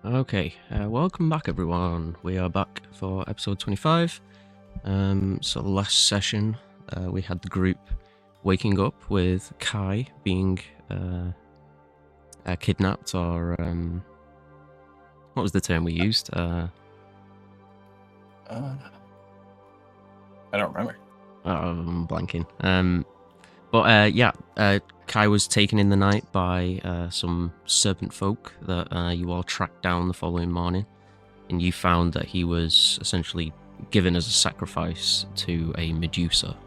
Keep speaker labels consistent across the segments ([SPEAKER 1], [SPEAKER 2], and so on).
[SPEAKER 1] Okay, welcome back everyone. We are back for episode 25. So last session, we had the group waking up with Kai being kidnapped, or what was the term we used?
[SPEAKER 2] I don't remember.
[SPEAKER 1] I'm blanking. Kai was taken in the night by some serpent folk that you all tracked down the following morning, and you found that he was essentially given as a sacrifice to a Medusa,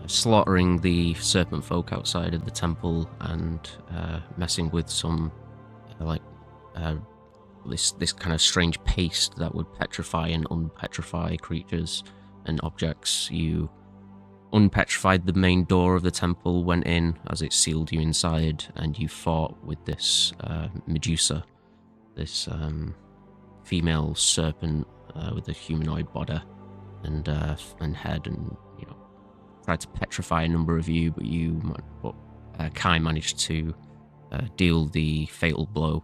[SPEAKER 1] slaughtering the serpent folk outside of the temple and messing with some this kind of strange paste that would petrify and unpetrify creatures and objects. You unpetrified the main door of the temple, went in as it sealed you inside, and you fought with this Medusa, this female serpent with a humanoid body and head, and tried to petrify a number of you, but Kai managed to deal the fatal blow,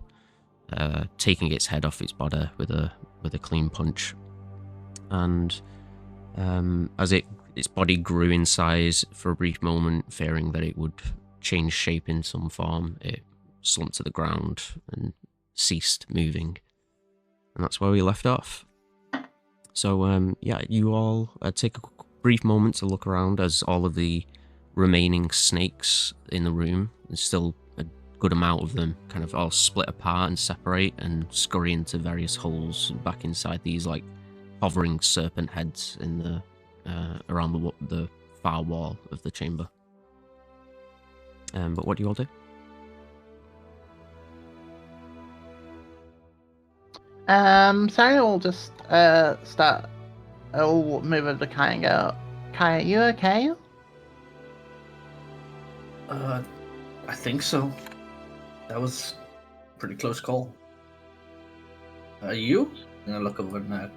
[SPEAKER 1] taking its head off its body with a clean punch. And as its body grew in size for a brief moment, fearing that it would change shape in some form, it slumped to the ground and ceased moving. And that's where we left off. So, you all take a brief moment to look around as all of the remaining snakes in the room, there's still a good amount of them, kind of all split apart and separate and scurry into various holes back inside these hovering serpent heads in the around the far wall of the chamber. But what do you all do?
[SPEAKER 3] Sarah will just start. I'll move over to Kai and go, Kai, are you okay?
[SPEAKER 2] I think so. That was a pretty close call. You? I'm gonna look over now.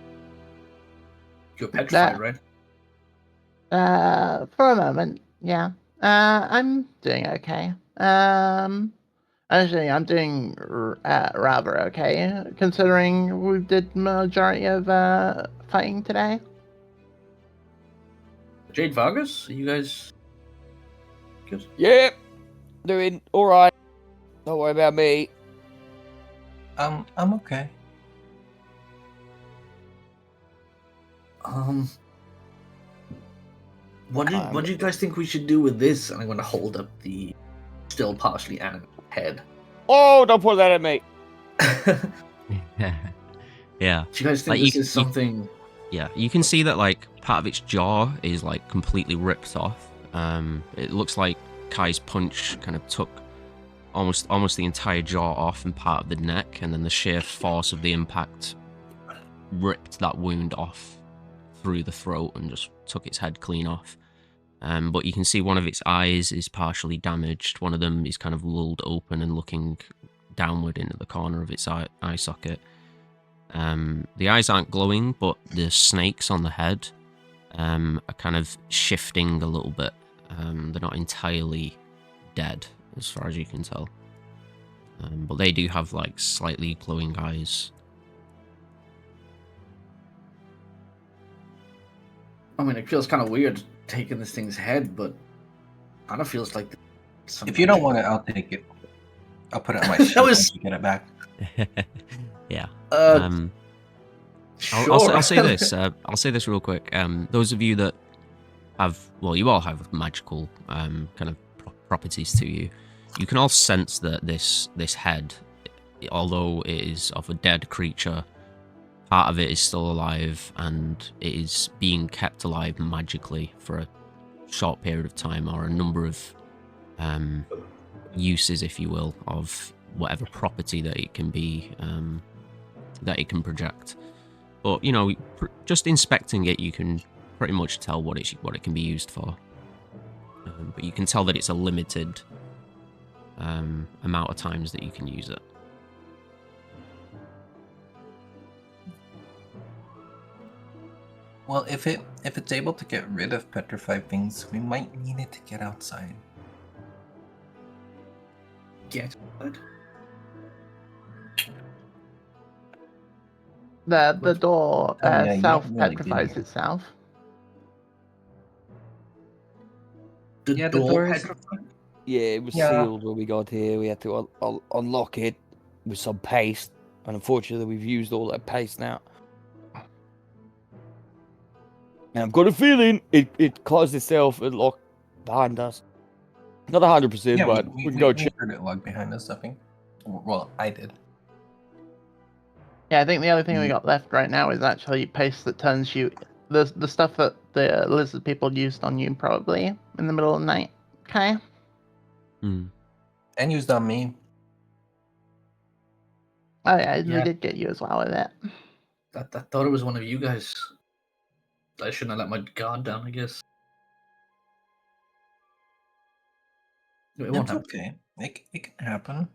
[SPEAKER 2] You're petrified, right?
[SPEAKER 3] For a moment, yeah. I'm doing okay. Actually, I'm doing rather okay, considering we did majority of fighting today.
[SPEAKER 2] Jade Vargas, are you guys good?
[SPEAKER 4] Yep, doing all right. Don't worry about me.
[SPEAKER 5] I'm okay.
[SPEAKER 2] What do you guys think we should do with this? And I'm going to hold up the still partially animated head.
[SPEAKER 4] Oh, don't put that at me.
[SPEAKER 1] Yeah.
[SPEAKER 2] Do you guys think this is something?
[SPEAKER 1] Yeah, you can see that part of its jaw is completely ripped off. It looks like Kai's punch kind of took almost the entire jaw off and part of the neck, and then the sheer force of the impact ripped that wound off through the throat and just took its head clean off. But you can see one of its eyes is partially damaged. One of them is kind of lulled open and looking downward into the corner of its eye socket. The eyes aren't glowing, but the snakes on the head are kind of shifting a little bit. They're not entirely dead, as far as you can tell. But they do have slightly glowing eyes.
[SPEAKER 2] I mean, it feels kind of weird taking this thing's head, but kind of feels like.
[SPEAKER 5] If you don't want it, I'll take it. I'll put it on my shelf and get it back.
[SPEAKER 1] Yeah.
[SPEAKER 2] Sure.
[SPEAKER 1] I'll say this. I'll say this real quick. Those of you that you all have magical kind of properties to you. You can all sense that this head, although it is of a dead creature, part of it is still alive and it is being kept alive magically for a short period of time, or a number of uses, if you will, of whatever property that it can be, that it can project. But just inspecting it, you can pretty much tell what it can be used for. But you can tell that it's a limited amount of times that you can use it.
[SPEAKER 5] Well, if it's able to get rid of petrified things, we might need it to get outside.
[SPEAKER 2] Get what?
[SPEAKER 3] The door
[SPEAKER 5] Oh, yeah, you
[SPEAKER 3] self
[SPEAKER 5] haven't really been
[SPEAKER 3] petrifies
[SPEAKER 5] here.
[SPEAKER 3] itself.
[SPEAKER 2] The
[SPEAKER 5] Yeah, the
[SPEAKER 2] door
[SPEAKER 5] doors.
[SPEAKER 2] petrified?
[SPEAKER 4] Yeah, it was
[SPEAKER 5] Yeah.
[SPEAKER 4] sealed when we got here. We had to unlock it with some paste, and unfortunately, we've used all that paste now. And I've got a feeling it closed itself and locked behind us. Not 100%,
[SPEAKER 5] Yeah,
[SPEAKER 4] but
[SPEAKER 5] we
[SPEAKER 4] we can go
[SPEAKER 5] we
[SPEAKER 4] check.
[SPEAKER 5] heard it log behind us, I think. Well, I did.
[SPEAKER 3] Yeah, I think the only thing we
[SPEAKER 5] Mm.
[SPEAKER 3] got left right now is actually paste that turns you the stuff that the lizard people used on you probably in the middle of the night. Okay.
[SPEAKER 1] Hmm.
[SPEAKER 5] And used on me.
[SPEAKER 3] Oh yeah, we
[SPEAKER 2] Yeah.
[SPEAKER 3] did get you as well with it.
[SPEAKER 2] I thought it was one of you guys. I shouldn't have let my guard down, I guess. It won't
[SPEAKER 5] It's
[SPEAKER 2] happen.
[SPEAKER 5] okay. It can happen.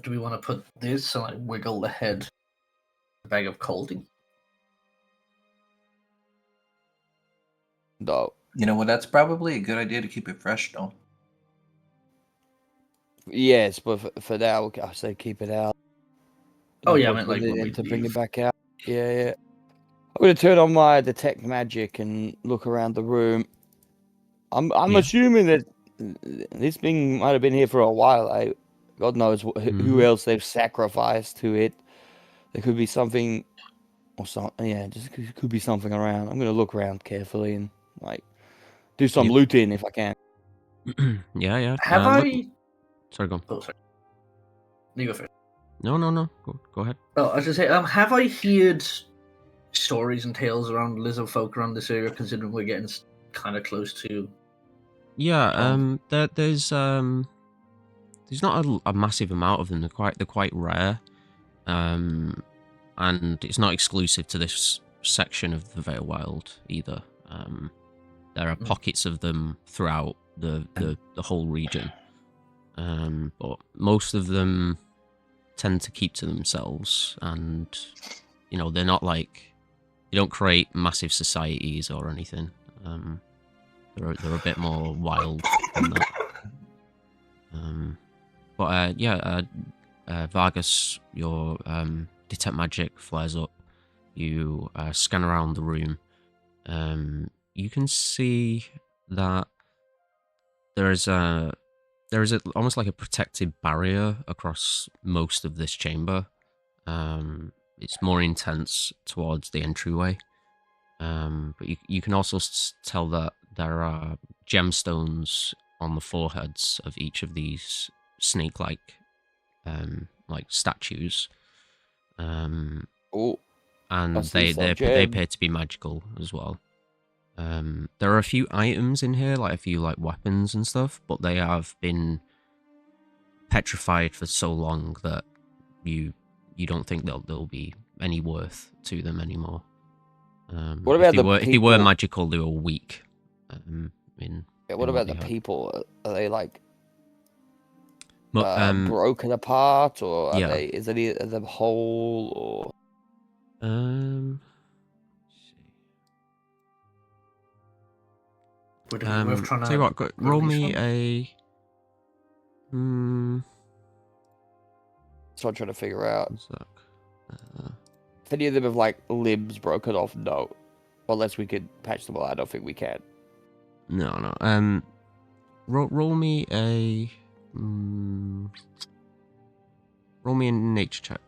[SPEAKER 2] Do we want to put this and like wiggle the head? A bag of colding?
[SPEAKER 4] No.
[SPEAKER 5] You know what? That's probably a good idea to keep it fresh, though.
[SPEAKER 4] Yes, but for now, I say keep it out.
[SPEAKER 2] Oh,
[SPEAKER 4] Like,
[SPEAKER 2] yeah, I
[SPEAKER 4] we'll
[SPEAKER 2] meant,
[SPEAKER 4] put
[SPEAKER 2] like,
[SPEAKER 4] it
[SPEAKER 2] when
[SPEAKER 4] in
[SPEAKER 2] we
[SPEAKER 4] to bring it
[SPEAKER 2] leave.
[SPEAKER 4] back out. Yeah, yeah. I'm gonna turn on my detect magic and look around the room. I'm
[SPEAKER 1] Yeah.
[SPEAKER 4] assuming that this thing might have been here for a while. God knows who
[SPEAKER 1] Mhm.
[SPEAKER 4] else they've sacrificed to it. There could be something or something. Yeah, just could be something around. I'm gonna look around carefully and like do some
[SPEAKER 1] Yep.
[SPEAKER 4] looting if I can.
[SPEAKER 1] Yeah, yeah.
[SPEAKER 2] Have
[SPEAKER 1] Look.
[SPEAKER 2] I?
[SPEAKER 1] Sorry, go on.
[SPEAKER 2] Oh, sorry. You go first.
[SPEAKER 1] No. Go ahead.
[SPEAKER 2] Oh, I was gonna say, have I heard stories and tales around lizard folk around this area? Considering we're getting kind of close to.
[SPEAKER 1] Yeah.
[SPEAKER 2] Oh.
[SPEAKER 1] There's not a massive amount of them. They're quite rare. And it's not exclusive to this section of the Vale Wild either. There are pockets of them throughout the whole region. But most of them tend to keep to themselves, and they're not like, they don't create massive societies or anything. They're a bit more wild than that. Vargas, your detect magic flares up. You scan around the room. You can see that there is almost like a protective barrier across most of this chamber. It's more intense towards the entryway. But you can also tell that there are gemstones on the foreheads of each of these snake-like statues.
[SPEAKER 4] Oh,
[SPEAKER 1] And
[SPEAKER 4] see some
[SPEAKER 1] they
[SPEAKER 4] gem.
[SPEAKER 1] appear to be magical as well. There are a few items in here, like a few like weapons and stuff, but they have been petrified for so long that you don't think they'll be any worth to them anymore.
[SPEAKER 4] What about
[SPEAKER 1] if they were
[SPEAKER 4] people?
[SPEAKER 1] magical, they were weak.
[SPEAKER 4] What
[SPEAKER 1] in
[SPEAKER 4] about
[SPEAKER 1] they
[SPEAKER 4] the
[SPEAKER 1] had.
[SPEAKER 4] people? Are they like
[SPEAKER 1] But
[SPEAKER 4] broken apart, or are
[SPEAKER 1] yeah.
[SPEAKER 4] they? Is it are they whole or?
[SPEAKER 2] Would it be worth trying
[SPEAKER 1] Tell you
[SPEAKER 2] to
[SPEAKER 1] what, roll
[SPEAKER 2] release
[SPEAKER 1] me
[SPEAKER 2] one?
[SPEAKER 1] a.
[SPEAKER 4] So I'm trying to figure out
[SPEAKER 1] What's that?
[SPEAKER 4] if any of them have like limbs broken off. No, unless we could patch them all. I don't think we can.
[SPEAKER 1] No. Roll me a. Roll me a nature check.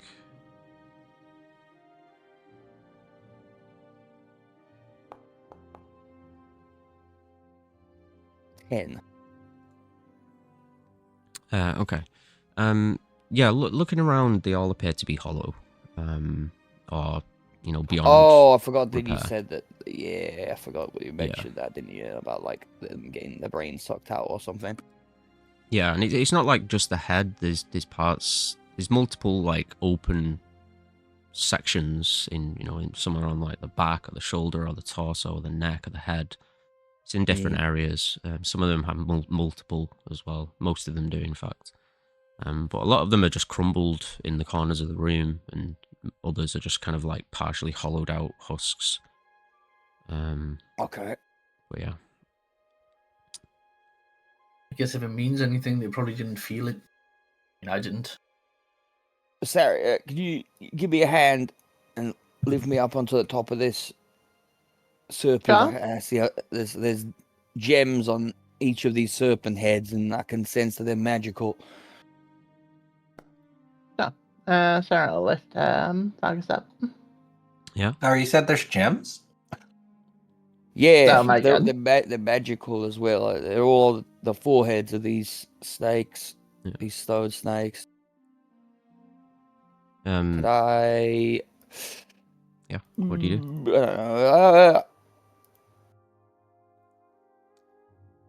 [SPEAKER 4] 10.
[SPEAKER 1] Okay. Yeah. Looking around, they all appear to be hollow. Or beyond.
[SPEAKER 4] Oh, I forgot that you
[SPEAKER 1] repair.
[SPEAKER 4] said that. Yeah, I forgot what you mentioned that, didn't you? About like them getting the brain sucked out or something.
[SPEAKER 1] Yeah, and it's not like just the head. There's parts. There's multiple like open sections in somewhere on like the back or the shoulder or the torso or the neck or the head. It's in different areas. Some of them have multiple as well. Most of them do, in fact. But a lot of them are just crumbled in the corners of the room, and others are just kind of like partially hollowed out husks.
[SPEAKER 4] Okay.
[SPEAKER 1] But yeah.
[SPEAKER 2] I guess if it means anything, they probably didn't feel it. I didn't.
[SPEAKER 4] Sarah, could you give me a hand and lift me up onto the top of this serpent?
[SPEAKER 3] Sure.
[SPEAKER 4] I see there's gems on each of these serpent heads, and I can sense that they're magical.
[SPEAKER 3] Sarah will lift Vargas up.
[SPEAKER 5] Now, you said there's gems?
[SPEAKER 4] Yeah,
[SPEAKER 3] Oh my
[SPEAKER 4] they're,
[SPEAKER 3] God.
[SPEAKER 4] they're magical as well. They're all the foreheads of these snakes,
[SPEAKER 1] Yeah.
[SPEAKER 4] these stone snakes. Could
[SPEAKER 1] Um,
[SPEAKER 4] I?
[SPEAKER 1] yeah. What do you do?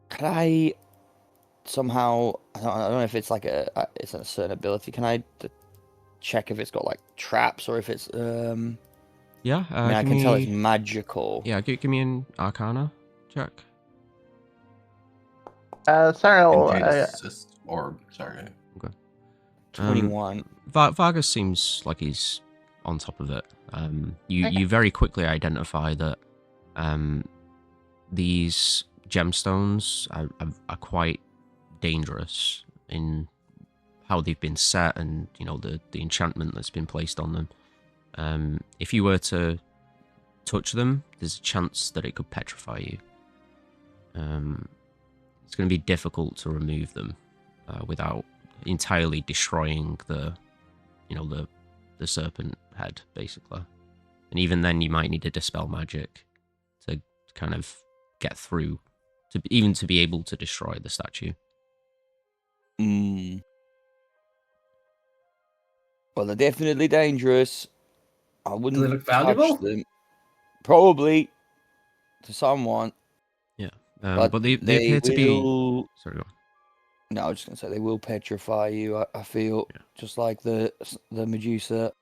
[SPEAKER 4] Can I somehow? I don't know if it's like it's a certain ability. Can I check if it's got like traps or if it's
[SPEAKER 1] Yeah.
[SPEAKER 4] I mean, I
[SPEAKER 1] give
[SPEAKER 4] can tell it's
[SPEAKER 1] me.
[SPEAKER 4] magical.
[SPEAKER 1] Yeah. Give me an Arcana check.
[SPEAKER 3] Sarah will.
[SPEAKER 5] Into assist orb, sorry.
[SPEAKER 4] 21.
[SPEAKER 1] Vargas seems like he's on top of it. You very quickly identify that these gemstones are quite dangerous in how they've been set, and the enchantment that's been placed on them. If you were to touch them, there's a chance that it could petrify you. It's going to be difficult to remove them without entirely destroying the serpent head, basically. And even then, you might need to dispel magic to kind of get through, to be able to destroy the statue.
[SPEAKER 4] Well, they're definitely dangerous. I
[SPEAKER 2] Do
[SPEAKER 4] wouldn't
[SPEAKER 2] they look
[SPEAKER 4] touch
[SPEAKER 2] valuable?
[SPEAKER 4] them. Probably to someone.
[SPEAKER 1] Yeah,
[SPEAKER 4] But
[SPEAKER 1] they
[SPEAKER 4] they
[SPEAKER 1] appear to
[SPEAKER 4] will...
[SPEAKER 1] be. Sorry, go on.
[SPEAKER 4] No, I was just gonna say they will petrify you. I feel
[SPEAKER 1] Yeah.
[SPEAKER 4] just like the Medusa.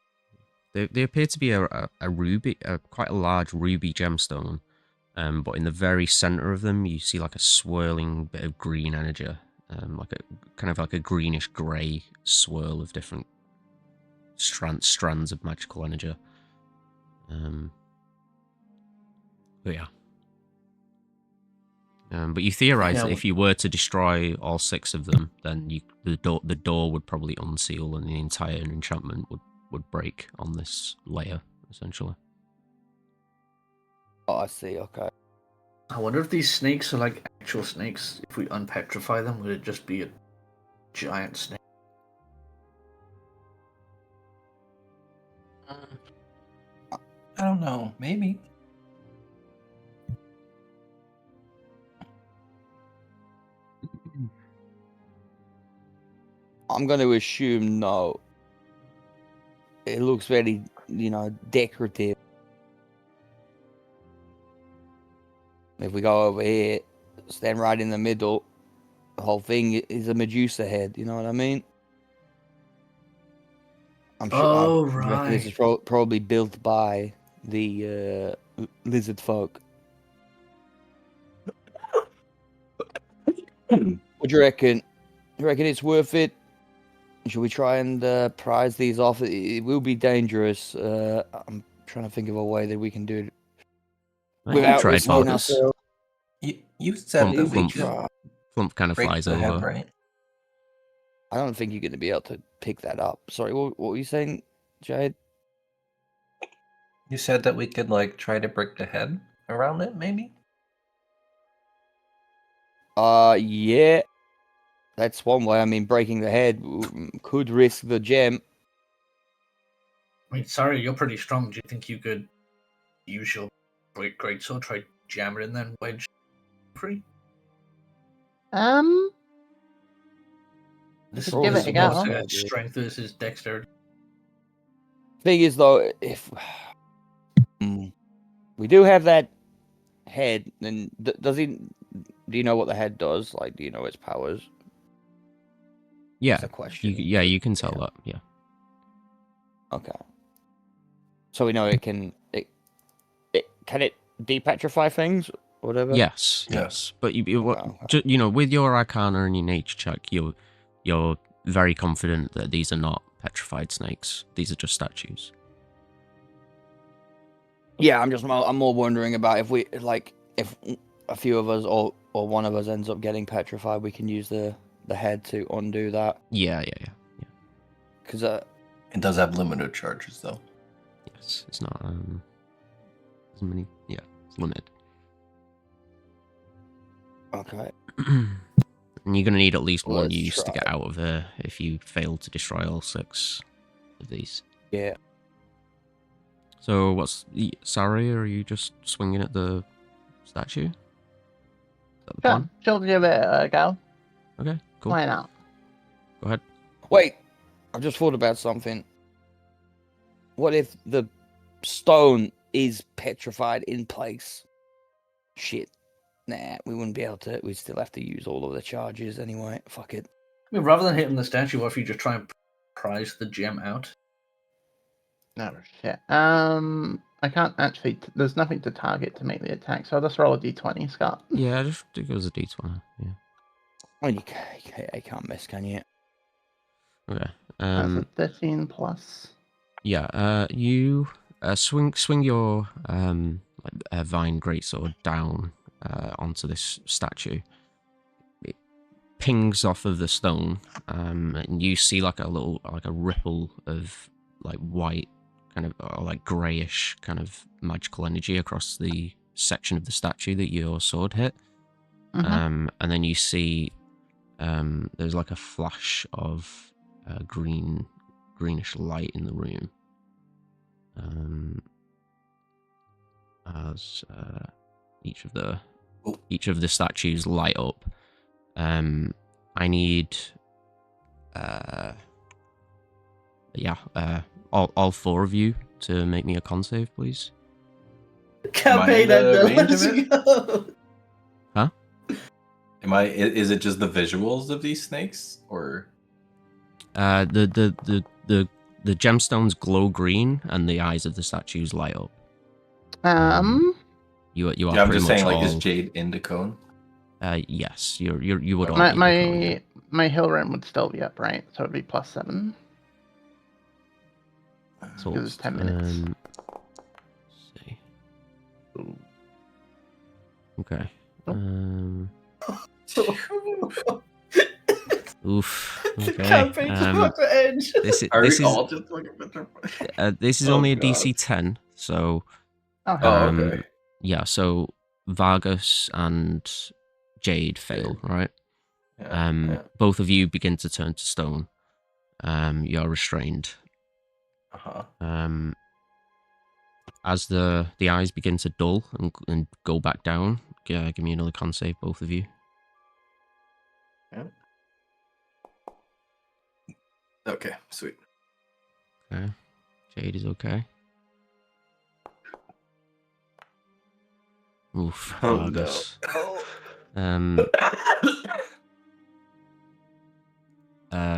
[SPEAKER 1] They appear to be a ruby, quite a large ruby gemstone. But in the very center of them, you see like a swirling bit of green energy, like a kind of like a greenish grey swirl of different strands of magical energy. But yeah. But you theorize that if you were to destroy all 6 of them, then the door would probably unseal and the entire enchantment would break on this layer, essentially.
[SPEAKER 4] Oh, I see. Okay.
[SPEAKER 2] I wonder if these snakes are like actual snakes. If we unpetrify them, would it just be a giant snake?
[SPEAKER 5] I don't know. Maybe.
[SPEAKER 4] I'm going to assume no. It looks very, decorative. If we go over here, stand right in the middle, the whole thing is a Medusa head. You know what I mean? I'm sure.
[SPEAKER 2] Oh,
[SPEAKER 4] I reckon
[SPEAKER 2] right.
[SPEAKER 4] this is probably built by the lizard folk. What do you reckon? You reckon it's worth it? Should we try and prize these off? It will be dangerous. I'm trying to think of a way that we can do it without
[SPEAKER 1] tried
[SPEAKER 4] risking
[SPEAKER 1] Vargas.
[SPEAKER 4] ourselves.
[SPEAKER 5] You said that we
[SPEAKER 1] Flump.
[SPEAKER 5] could
[SPEAKER 1] Flump kind of
[SPEAKER 5] break
[SPEAKER 1] flies
[SPEAKER 5] the head,
[SPEAKER 1] over.
[SPEAKER 5] right?
[SPEAKER 4] I don't think you're going to be able to pick that up. Sorry, what were you saying, Jade?
[SPEAKER 5] You said that we could try to break the head around it, maybe?
[SPEAKER 4] Yeah. That's one way. I mean, breaking the head could risk the gem.
[SPEAKER 2] I mean, sorry, you're pretty strong. Do you think you could use your great sword, try jam it in, then wedge free? This
[SPEAKER 3] Give it a go.
[SPEAKER 2] Strength versus dexterity.
[SPEAKER 4] Thing is, though, if we do have that head, then does he? Do you know what the head does? Do you know its powers?
[SPEAKER 1] Yeah,
[SPEAKER 4] That's a question.
[SPEAKER 1] you can tell that. Yeah.
[SPEAKER 4] Okay. So we know it can. Can it depetrify things, or whatever?
[SPEAKER 1] Yes. But
[SPEAKER 4] Okay.
[SPEAKER 1] With your Arcana and your Nature check, you're very confident that these are not petrified snakes. These are just statues.
[SPEAKER 4] Yeah, I'm more wondering about if if a few of us or one of us ends up getting petrified, we can use the head to undo that.
[SPEAKER 1] Yeah.
[SPEAKER 4] Because
[SPEAKER 5] It does have limited charges, though.
[SPEAKER 1] Yes, it's not as many. Yeah, it's limited.
[SPEAKER 4] Okay.
[SPEAKER 1] And you're gonna need at least one
[SPEAKER 4] Let's
[SPEAKER 1] use to
[SPEAKER 4] try
[SPEAKER 1] get
[SPEAKER 4] it.
[SPEAKER 1] out of here if you fail to destroy all 6 of these.
[SPEAKER 4] Yeah.
[SPEAKER 1] So Sari, are you just swinging at the statue? Is that the
[SPEAKER 3] Sure,
[SPEAKER 1] plan?
[SPEAKER 3] she'll give it a go.
[SPEAKER 1] Okay, cool.
[SPEAKER 3] Why not?
[SPEAKER 1] Go ahead.
[SPEAKER 4] Wait, I've just thought about something. What if the stone is petrified in place? Shit. Nah, we wouldn't be able to. We'd still have to use all of the charges anyway. Fuck it.
[SPEAKER 2] I mean, rather than hitting the statue, what if you just try and prise the gem out?
[SPEAKER 3] No shit. I can't actually. There's nothing to target to make the attack, so I'll just roll a d20, Scott.
[SPEAKER 1] Yeah, just do it as a d20. Yeah.
[SPEAKER 4] Oh, you can't miss, can you?
[SPEAKER 1] Okay.
[SPEAKER 3] That's a 13 plus.
[SPEAKER 1] Yeah. You swing your vine greatsword down onto this statue. It pings off of the stone, and you see like a ripple of like white, kind of or like grayish kind of magical energy across the section of the statue that your sword hit.
[SPEAKER 3] Mhm.
[SPEAKER 1] And then you see there's like a flash of greenish light in the room. As each of the statues light up. I need all 4 of you to make me a con save, please.
[SPEAKER 2] Campaign
[SPEAKER 5] Am I in the
[SPEAKER 2] ender,
[SPEAKER 5] range
[SPEAKER 2] let's
[SPEAKER 5] of it?
[SPEAKER 2] go!
[SPEAKER 1] Huh?
[SPEAKER 5] Is it just the visuals of these snakes, or
[SPEAKER 1] The gemstones glow green and the eyes of the statues light up. You are
[SPEAKER 5] yeah, I'm
[SPEAKER 1] pretty
[SPEAKER 5] just
[SPEAKER 1] much
[SPEAKER 5] saying, like,
[SPEAKER 1] all.
[SPEAKER 5] is Jade in the cone?
[SPEAKER 1] Yes, you would all
[SPEAKER 3] my
[SPEAKER 1] be in the cone, yeah.
[SPEAKER 3] my hill rim would still be up, right? So it'd be +7.
[SPEAKER 1] So
[SPEAKER 3] Because it's 10 minutes.
[SPEAKER 1] let's see. Okay. Oof.
[SPEAKER 2] The
[SPEAKER 1] Okay.
[SPEAKER 2] campaign's about to end.
[SPEAKER 1] This
[SPEAKER 5] Are
[SPEAKER 1] is
[SPEAKER 5] we all just fucking petrified?
[SPEAKER 1] this is
[SPEAKER 5] Oh,
[SPEAKER 1] only a
[SPEAKER 5] God.
[SPEAKER 1] DC 10, so
[SPEAKER 3] Oh, hell.
[SPEAKER 5] Oh, okay.
[SPEAKER 1] yeah. So Vargas and Jade fail, right?
[SPEAKER 5] Yeah,
[SPEAKER 1] Both of you begin to turn to stone. You're restrained.
[SPEAKER 5] Uh-huh.
[SPEAKER 1] As the eyes begin to dull and go back down, give me another con save, both of you.
[SPEAKER 5] Yeah. Okay, sweet.
[SPEAKER 1] Okay. Jade is okay. Oof,
[SPEAKER 5] Oh,
[SPEAKER 1] Vargas.
[SPEAKER 5] no.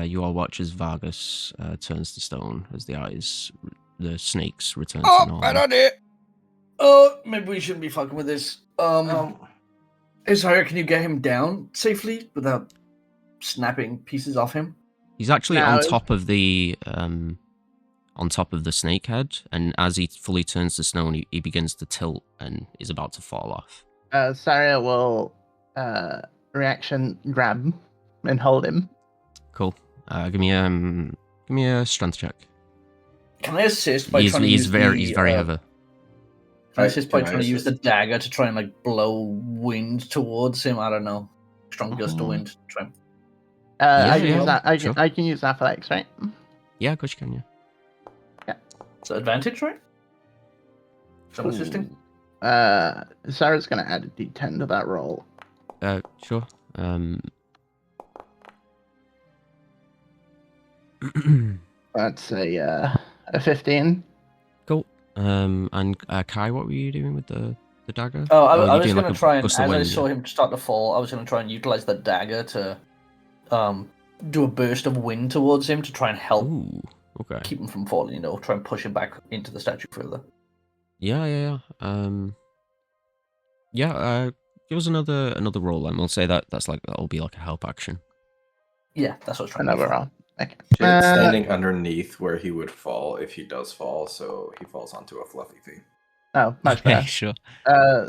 [SPEAKER 1] You all watch as Vargas turns to stone as the snakes return to
[SPEAKER 4] Oh,
[SPEAKER 1] normal.
[SPEAKER 4] bad idea.
[SPEAKER 2] Oh, maybe we shouldn't be fucking with this. Isaiah, can you get him down safely without snapping pieces off him?
[SPEAKER 1] He's actually
[SPEAKER 3] No,
[SPEAKER 1] on
[SPEAKER 3] it's-
[SPEAKER 1] top of the snake head, and as he fully turns to stone, he begins to tilt and is about to fall off.
[SPEAKER 3] Saria will reaction grab and hold him.
[SPEAKER 1] Cool. Give me a strength check.
[SPEAKER 2] Can I assist by
[SPEAKER 1] He's
[SPEAKER 2] trying to use
[SPEAKER 1] very heavy.
[SPEAKER 2] Can I assist by
[SPEAKER 5] Can I
[SPEAKER 2] trying to use the
[SPEAKER 5] assist?
[SPEAKER 2] dagger to try and like blow wind towards him? I don't know, strong gust of wind. To try. And...
[SPEAKER 3] I can
[SPEAKER 1] yeah,
[SPEAKER 3] use that.
[SPEAKER 1] sure.
[SPEAKER 3] I can use athletics, right?
[SPEAKER 1] Yeah, of course you can. Yeah.
[SPEAKER 2] It's advantage, right? So I'm assisting.
[SPEAKER 3] Sarah's gonna add a d10 to that roll.
[SPEAKER 1] Sure.
[SPEAKER 3] That's a 15.
[SPEAKER 1] Cool. And Kai, what were you doing with the dagger?
[SPEAKER 2] Oh, I
[SPEAKER 1] you're
[SPEAKER 2] was
[SPEAKER 1] doing
[SPEAKER 2] going
[SPEAKER 1] like
[SPEAKER 2] to
[SPEAKER 1] a
[SPEAKER 2] try and,
[SPEAKER 1] gust
[SPEAKER 2] as
[SPEAKER 1] of
[SPEAKER 2] I
[SPEAKER 1] wind,
[SPEAKER 2] saw
[SPEAKER 1] yeah.
[SPEAKER 2] him start to fall, I was going to try and utilize the dagger to do a burst of wind towards him to try and help
[SPEAKER 1] Ooh. Okay.
[SPEAKER 2] keep him from falling, you know, try and push him back into the statue further.
[SPEAKER 1] Yeah. Give us another roll, and we'll say that'll be like a help action.
[SPEAKER 2] Yeah, that's what I was trying
[SPEAKER 3] Another
[SPEAKER 2] to do.
[SPEAKER 3] roll. Okay.
[SPEAKER 5] Jade's standing underneath where he would fall if he does fall, so he falls onto a fluffy thing.
[SPEAKER 3] Oh, much better.
[SPEAKER 1] Sure.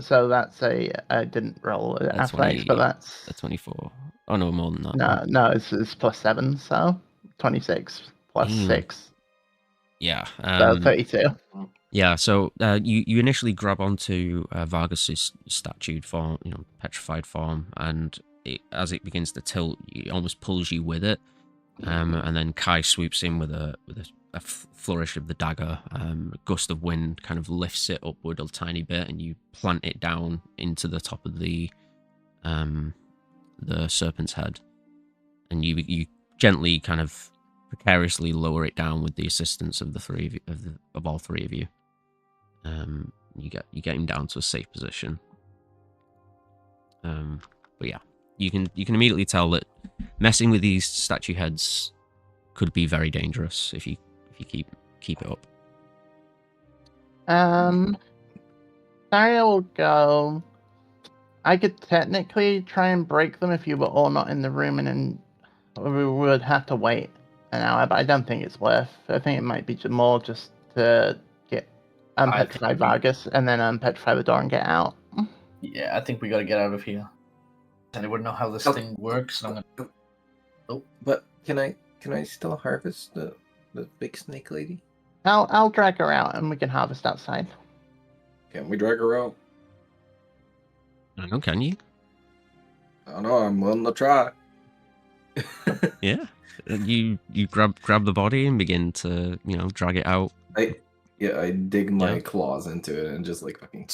[SPEAKER 3] So that's I didn't roll
[SPEAKER 1] That's
[SPEAKER 3] athletics, but that's
[SPEAKER 1] 24. Oh no, more than that.
[SPEAKER 3] no, it's +7, so 26 plus
[SPEAKER 1] Damn.
[SPEAKER 3] 6.
[SPEAKER 1] Yeah.
[SPEAKER 3] 32.
[SPEAKER 1] Yeah, so you initially grab onto Vargas's statued form, petrified form, and as it begins to tilt, it almost pulls you with it. And then Kai swoops in with a flourish of the dagger. A gust of wind kind of lifts it upward a tiny bit, and you plant it down into the top of the serpent's head, and you gently kind of precariously lower it down with the assistance of the three of you, of all three of you. You get him down to a safe position. But yeah, you can immediately tell that messing with these statue heads could be very dangerous if you keep it up.
[SPEAKER 3] Daria will go. I could technically try and break them if you were all not in the room, and then we would have to wait an hour. But I don't think it's worth. I think it might be more just to get unpetrify Vargas and then unpetrify the door and get out.
[SPEAKER 2] Yeah, I think we gotta get out of here. I wouldn't know how this thing works. And I'm gonna...
[SPEAKER 5] Oh, but can I still harvest the big snake lady?
[SPEAKER 3] I'll drag her out and we can harvest outside.
[SPEAKER 5] Can we drag her out?
[SPEAKER 1] I don't know, can you?
[SPEAKER 5] I don't know. I'm willing to try.
[SPEAKER 1] Yeah. You grab the body and begin to drag it out.
[SPEAKER 5] I dig my claws into it and just like fucking.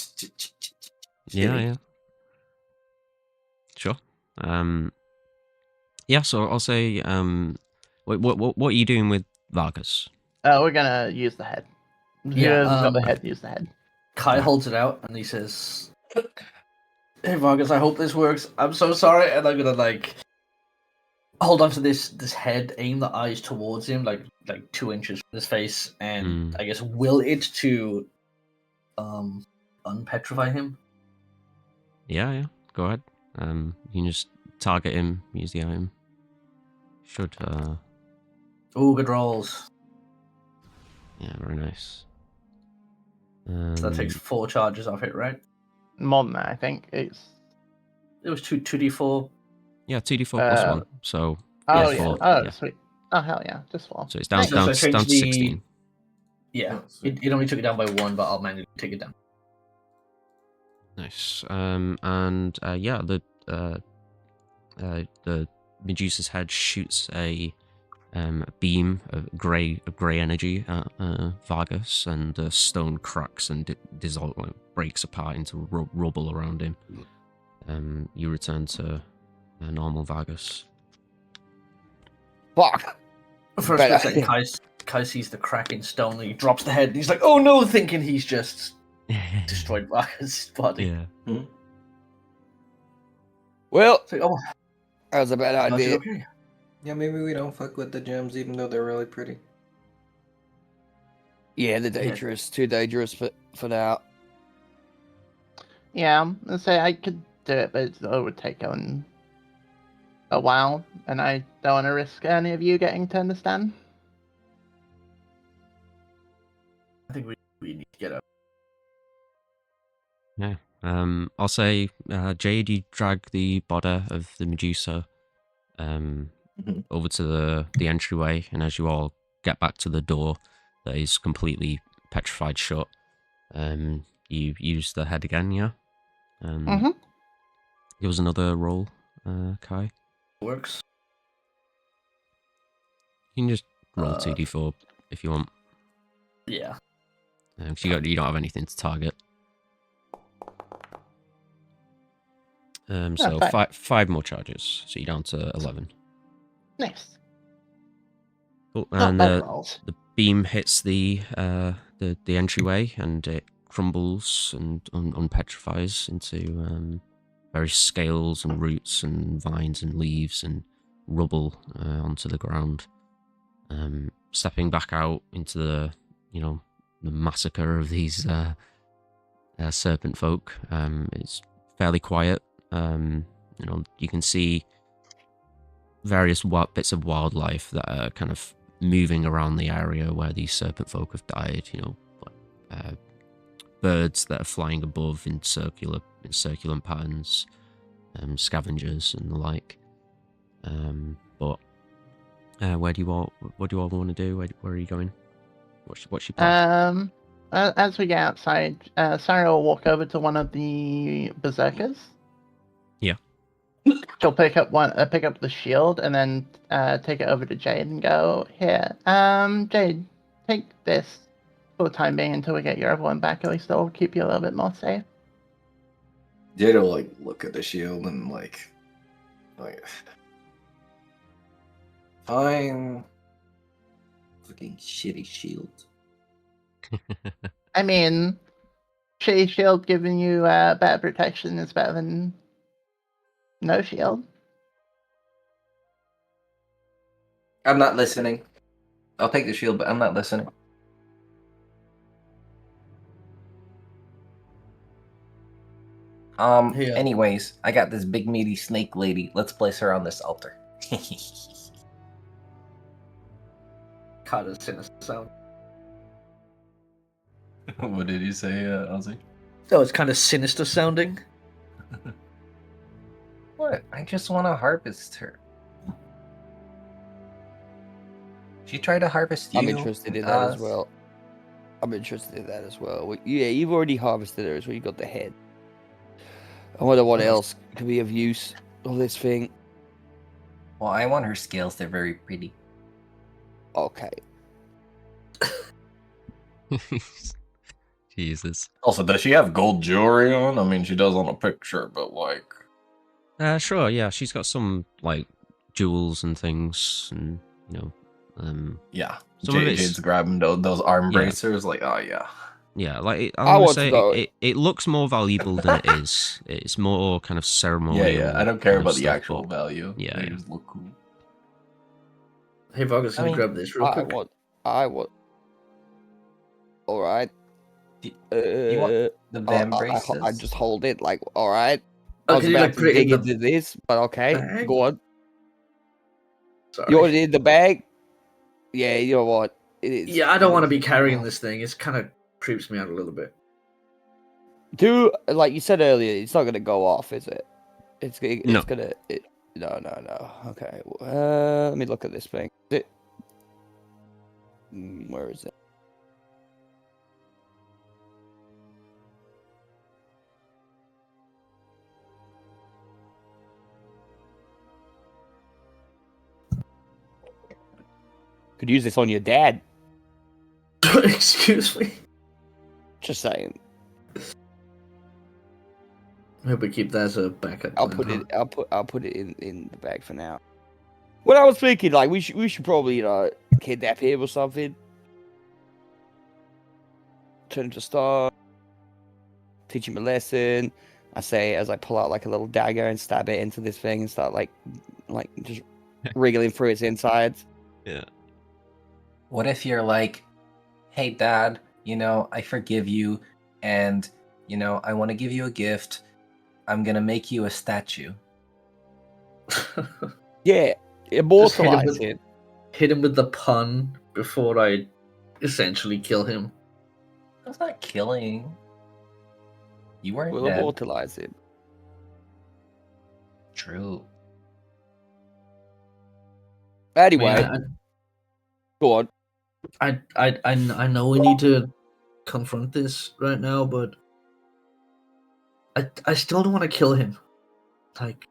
[SPEAKER 1] Yeah. Sure. Yeah. So I'll say, what are you doing with Vargas?
[SPEAKER 3] We're gonna use the head.
[SPEAKER 2] Yeah,
[SPEAKER 3] Whoever's got the head, use the head.
[SPEAKER 2] Kai holds it out and he says, "Hey Vargas, I hope this works. I'm so sorry." And I'm gonna hold on to this head, aim the eyes towards him, like 2 inches from his face, and I guess will it to unpetrify him.
[SPEAKER 1] Yeah. Go ahead. You can just target him. Use the item. Should.
[SPEAKER 2] Oh, good rolls.
[SPEAKER 1] Yeah, very nice.
[SPEAKER 2] So that takes 4 charges off it, right?
[SPEAKER 3] More than that, I think. It
[SPEAKER 2] was 2d4.
[SPEAKER 1] Yeah, 2d4 plus 1. So.
[SPEAKER 3] Oh,
[SPEAKER 1] yeah. 4,
[SPEAKER 3] oh, yeah. Sweet. Oh, hell yeah. Just 4.
[SPEAKER 1] So it's down
[SPEAKER 2] So I
[SPEAKER 1] to
[SPEAKER 2] changed
[SPEAKER 1] 16.
[SPEAKER 2] Yeah, it only took it down by 1, but I'll manually take it down.
[SPEAKER 1] Nice. Yeah, the Medusa's head shoots a beam of grey energy at Vargas, and the stone cracks and breaks apart into rubble around him. You return to normal Vargas.
[SPEAKER 4] Fuck!
[SPEAKER 2] For a split second, Kai sees the crack in stone, and he drops the head, and he's like, "Oh no!" thinking he's just destroyed Vargas' body.
[SPEAKER 1] Yeah.
[SPEAKER 4] Well,
[SPEAKER 2] It's like, oh,
[SPEAKER 4] that was a bad
[SPEAKER 2] is
[SPEAKER 4] idea.
[SPEAKER 2] it okay?
[SPEAKER 5] Yeah, maybe we don't fuck with the gems, even though they're really pretty.
[SPEAKER 4] Yeah, they're dangerous. Too dangerous for now.
[SPEAKER 3] Yeah, let's say I could do it, but it would take a while, and I don't want to risk any of you getting to understand.
[SPEAKER 2] I think we need to get up.
[SPEAKER 1] Yeah. I'll say, Jade, you drag the body of the Medusa over to the entryway, and as you all get back to the door that is completely petrified shut, you use the head again, yeah? Give us another roll, Kai.
[SPEAKER 2] Works.
[SPEAKER 1] You can just roll 2d4 if you want.
[SPEAKER 2] Yeah.
[SPEAKER 1] Because you don't have anything to target. So five more charges, so you're down to 11.
[SPEAKER 3] Nice.
[SPEAKER 1] Cool.
[SPEAKER 3] Not
[SPEAKER 1] And
[SPEAKER 3] bad rolls.
[SPEAKER 1] the beam hits the entryway, and it crumbles and unpetrifies into various scales and roots and vines and leaves and rubble onto the ground. Stepping back out into the massacre of these serpent folk, it's fairly quiet. You can see various bits of wildlife that are kind of moving around the area where these serpent folk have died. Birds that are flying above in circular patterns, scavengers and the like. But what do you all want to do? Where are you going? What's your plan?
[SPEAKER 3] As we get outside, Sarah will walk over to one of the berserkers.
[SPEAKER 1] Yeah.
[SPEAKER 3] She'll pick up the shield and then take it over to Jade and go, "Here, Jade, take this for the time being until we get your other one back. At least it'll keep you a little bit more safe."
[SPEAKER 5] Jade will like look at the shield and like fine. Fucking shitty shield.
[SPEAKER 3] I mean, shitty shield giving you better protection is better than no shield.
[SPEAKER 5] I'm not listening. I'll take the shield, but I'm not listening.
[SPEAKER 2] Yeah.
[SPEAKER 5] Anyways, I got this big meaty snake lady. Let's place her on this altar.
[SPEAKER 2] Kind of sinister sound.
[SPEAKER 5] What did you say, Ozzy?
[SPEAKER 2] Oh, it's kind of sinister sounding.
[SPEAKER 5] What? I just want to harvest her. She tried to harvest you.
[SPEAKER 4] I'm interested in that as well. Yeah, you've already harvested her, so you got the head. I wonder what else could be of use of this thing.
[SPEAKER 5] Well, I want her scales. They're very pretty.
[SPEAKER 4] Okay.
[SPEAKER 1] Jesus.
[SPEAKER 5] Also, does she have gold jewelry on? I mean, she does on a picture, but like...
[SPEAKER 1] Sure, yeah, she's got some, like, jewels and things, and, you know,
[SPEAKER 5] Yeah.
[SPEAKER 1] some of it's...
[SPEAKER 5] Jade's grabbing those arm
[SPEAKER 1] Yeah.
[SPEAKER 5] bracers, like, oh, yeah.
[SPEAKER 1] Yeah, like,
[SPEAKER 4] I want to
[SPEAKER 1] say,
[SPEAKER 4] go.
[SPEAKER 1] it looks more valuable than it is. It's more kind of ceremonial.
[SPEAKER 5] Yeah, I don't care
[SPEAKER 1] kind of
[SPEAKER 5] about the
[SPEAKER 1] stuff,
[SPEAKER 5] actual
[SPEAKER 1] but-
[SPEAKER 5] value.
[SPEAKER 1] Yeah,
[SPEAKER 5] They
[SPEAKER 1] yeah.
[SPEAKER 5] just look cool.
[SPEAKER 2] Hey, Vargas, can you grab this real quick?
[SPEAKER 4] I want. All right.
[SPEAKER 5] You want the van braces?
[SPEAKER 4] I just hold it like, all right.
[SPEAKER 2] Oh,
[SPEAKER 4] I was
[SPEAKER 2] can you,
[SPEAKER 4] about
[SPEAKER 2] like,
[SPEAKER 4] to
[SPEAKER 2] put it in
[SPEAKER 4] dig
[SPEAKER 2] the
[SPEAKER 4] into this, but okay,
[SPEAKER 2] bag?
[SPEAKER 4] go on.
[SPEAKER 2] Sorry.
[SPEAKER 4] You want it in the bag? Yeah, you know what? It is.
[SPEAKER 2] Yeah, I don't want to be carrying this thing. It's kind of creeps me out a little bit.
[SPEAKER 4] Like you said earlier, it's not gonna go off, is it?
[SPEAKER 1] No.
[SPEAKER 4] Gonna. No. Okay. Let me look at this thing. Where is it? Could use this on your dad.
[SPEAKER 2] Excuse me.
[SPEAKER 4] Just saying.
[SPEAKER 2] Hope we keep that as a backup.
[SPEAKER 4] I'll
[SPEAKER 2] plan,
[SPEAKER 4] put it in the bag for now. What I was thinking, like we should probably kidnap him or something. Turn him to stone. Teach him a lesson. I say as I pull out like a little dagger and stab it into this thing and start like just wriggling through its insides.
[SPEAKER 1] Yeah.
[SPEAKER 5] What if you're like, hey, Dad, I forgive you, and, I want to give you a gift. I'm going to make you a statue.
[SPEAKER 4] Yeah, immortalize him.
[SPEAKER 2] Hit him with the pun before I essentially kill him.
[SPEAKER 5] That's not killing. You weren't
[SPEAKER 4] We'll
[SPEAKER 5] dead.
[SPEAKER 4] immortalize him.
[SPEAKER 5] True.
[SPEAKER 4] Anyway,
[SPEAKER 2] Man,
[SPEAKER 4] go on.
[SPEAKER 2] I know we need to confront this right now, but I still don't want to kill him. Like,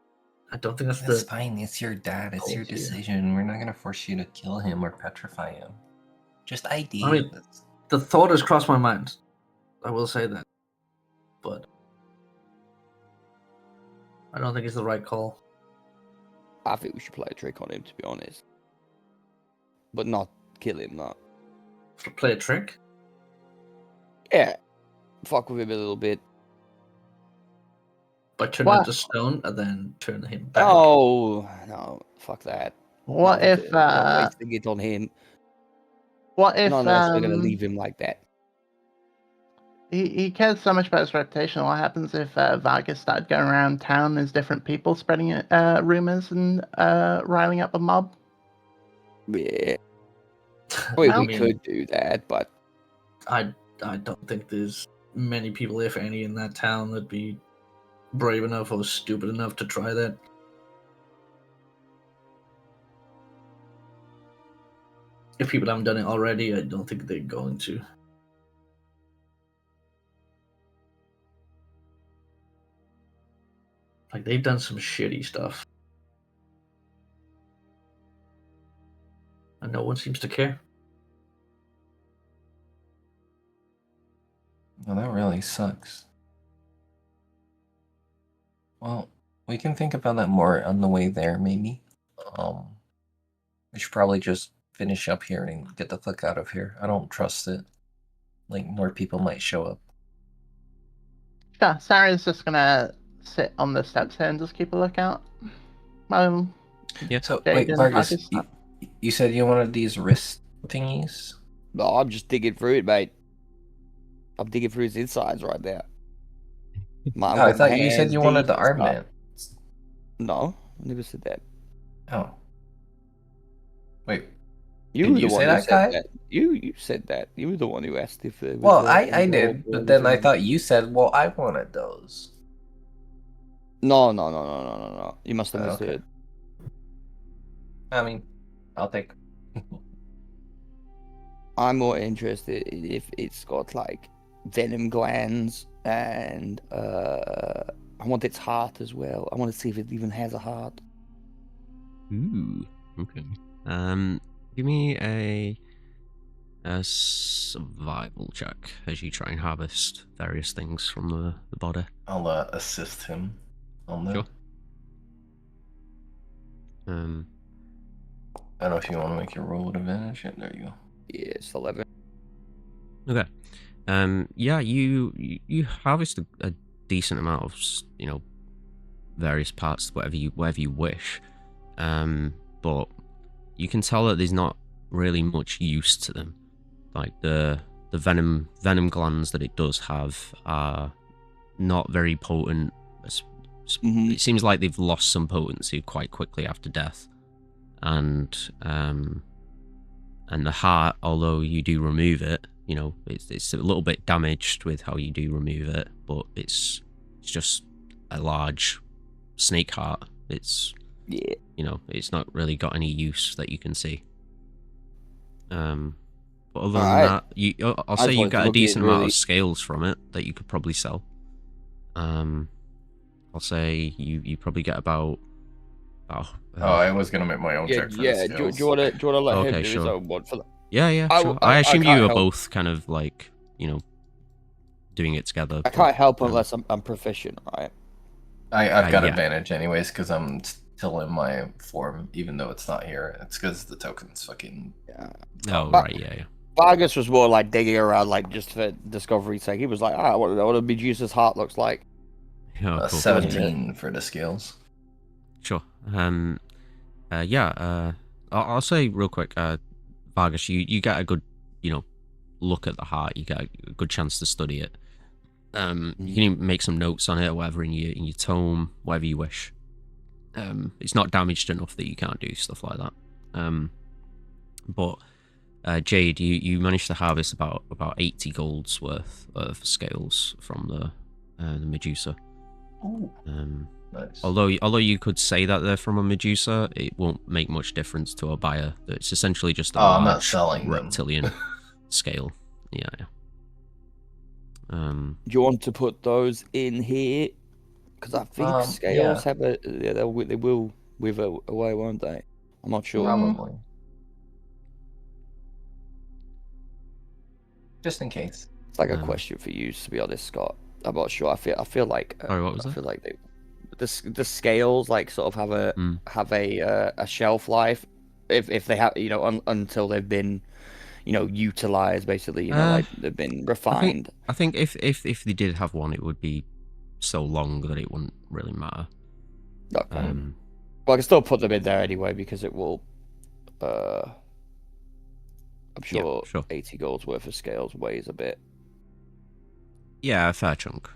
[SPEAKER 2] I don't think
[SPEAKER 5] That's fine. It's your dad. It's your
[SPEAKER 2] Told you.
[SPEAKER 5] decision. We're not going to force you to kill him or petrify him. Just ideas.
[SPEAKER 2] I mean, the thought has crossed my mind. I will say that, but I don't think it's the right call.
[SPEAKER 4] I think we should play a trick on him, to be honest. But not kill him, not.
[SPEAKER 2] To play a trick?
[SPEAKER 4] Yeah. Fuck with him a little bit.
[SPEAKER 2] By turning him to stone and then turn him back.
[SPEAKER 4] Oh, no. Fuck that.
[SPEAKER 3] What
[SPEAKER 4] No,
[SPEAKER 3] if
[SPEAKER 4] not wasting it on him.
[SPEAKER 3] what if
[SPEAKER 4] None of us are going to leave him like that.
[SPEAKER 3] he cares so much about his reputation? What happens if Vargas started going around town as different people spreading rumors and riling up a mob?
[SPEAKER 4] Yeah. We
[SPEAKER 2] I mean,
[SPEAKER 4] could do that, but
[SPEAKER 2] I don't think there's many people, if any, in that town that'd be brave enough or stupid enough to try that. if people haven't done it already, I don't think they're going to. Like, they've done some shitty stuff. And no one seems to care.
[SPEAKER 5] Well, that really sucks. Well, we can think about that more on the way there, maybe. We should probably just finish up here and get the fuck out of here. I don't trust it. Like, more people might show up.
[SPEAKER 3] Sure, Sarah's just gonna sit on the steps here and just keep a lookout.
[SPEAKER 1] Yeah.
[SPEAKER 5] So,
[SPEAKER 3] Jade
[SPEAKER 5] wait,
[SPEAKER 3] and
[SPEAKER 5] Vargas,
[SPEAKER 3] Vargas.
[SPEAKER 5] you said you wanted these wrist thingies?
[SPEAKER 4] No, I'm just digging through it, mate. I'm digging through his insides right now.
[SPEAKER 5] Oh, I thought you said you wanted the armband.
[SPEAKER 4] No, I never said that.
[SPEAKER 5] Oh. Wait.
[SPEAKER 4] You
[SPEAKER 5] Did
[SPEAKER 4] were
[SPEAKER 5] you
[SPEAKER 4] the one
[SPEAKER 5] say
[SPEAKER 4] who
[SPEAKER 5] that,
[SPEAKER 4] said
[SPEAKER 5] Kai?
[SPEAKER 4] that. You said that. You were the one who asked if it was.
[SPEAKER 5] Well, I did, but then I thought you said, well, I wanted those.
[SPEAKER 4] No. You must have
[SPEAKER 5] Oh,
[SPEAKER 4] misheard.
[SPEAKER 5] okay. I mean, I'll take.
[SPEAKER 4] I'm more interested if it's got like venom glands and I want its heart as well. I want to see if it even has a heart.
[SPEAKER 1] Ooh. Okay. Give me a survival check as you try and harvest various things from the body.
[SPEAKER 5] I'll assist him on that.
[SPEAKER 1] Sure.
[SPEAKER 5] I don't know if you want to make your roll with advantage. Yeah, there you go.
[SPEAKER 4] Yeah, it's 11.
[SPEAKER 1] Okay. Yeah, you harvest a decent amount of, various parts, whatever you wish. But you can tell that there's not really much use to them. Like the venom glands that it does have are not very potent. It seems like they've lost some potency quite quickly after death. And the heart, although you do remove it, it's a little bit damaged with how you do remove it, but it's just a large snake heart. It's it's not really got any use that you can see. But other than that, I'll say you got a decent amount of scales from it that you could probably sell. I'll say you probably get about.
[SPEAKER 5] I was gonna make my own check for the
[SPEAKER 4] do
[SPEAKER 5] skills.
[SPEAKER 4] you want to let him do his
[SPEAKER 1] sure.
[SPEAKER 4] own one for that?
[SPEAKER 1] Yeah, sure. I assume you are both kind of like, doing it together.
[SPEAKER 4] I can't help unless I'm proficient, right?
[SPEAKER 5] I've got advantage anyways because I'm still in my form, even though it's not here. It's because the token's fucking.
[SPEAKER 4] Yeah.
[SPEAKER 1] Oh, right, yeah.
[SPEAKER 4] Vargas was more like digging around, like just for discovery's sake. He was like, I want to know what a Medusa's heart looks like.
[SPEAKER 1] Oh, cool.
[SPEAKER 5] 17 for the skills.
[SPEAKER 1] Sure. I'll say real quick, Vargas, you get a good, look at the heart. You get a good chance to study it. You can even make some notes on it or whatever in your tome, whatever you wish. It's not damaged enough that you can't do stuff like that. But Jade, you managed to harvest about 80 gold's worth of scales from the Medusa.
[SPEAKER 5] Ooh. Nice.
[SPEAKER 1] Although you could say that they're from a Medusa, it won't make much difference to a buyer. It's essentially just a
[SPEAKER 5] I'm not
[SPEAKER 1] large
[SPEAKER 5] selling
[SPEAKER 1] reptilian scale. Yeah.
[SPEAKER 4] Do you want to put those in here? Because I think scales have they will wither away, won't they? I'm not sure.
[SPEAKER 5] Probably. Just in case.
[SPEAKER 4] It's like a question for you, to be honest, Scott. I'm not sure. I feel like
[SPEAKER 1] Sorry, what was
[SPEAKER 4] I
[SPEAKER 1] that?
[SPEAKER 4] feel like the scales like sort of have a shelf life if they have until they've been utilized, basically, like they've been refined.
[SPEAKER 1] I think if they did have one, it would be so long that it wouldn't really matter.
[SPEAKER 4] Okay. Well, I can still put them in there anyway because it will. I'm sure, 80 gold's worth of scales weighs a bit.
[SPEAKER 1] Yeah, a fair chunk.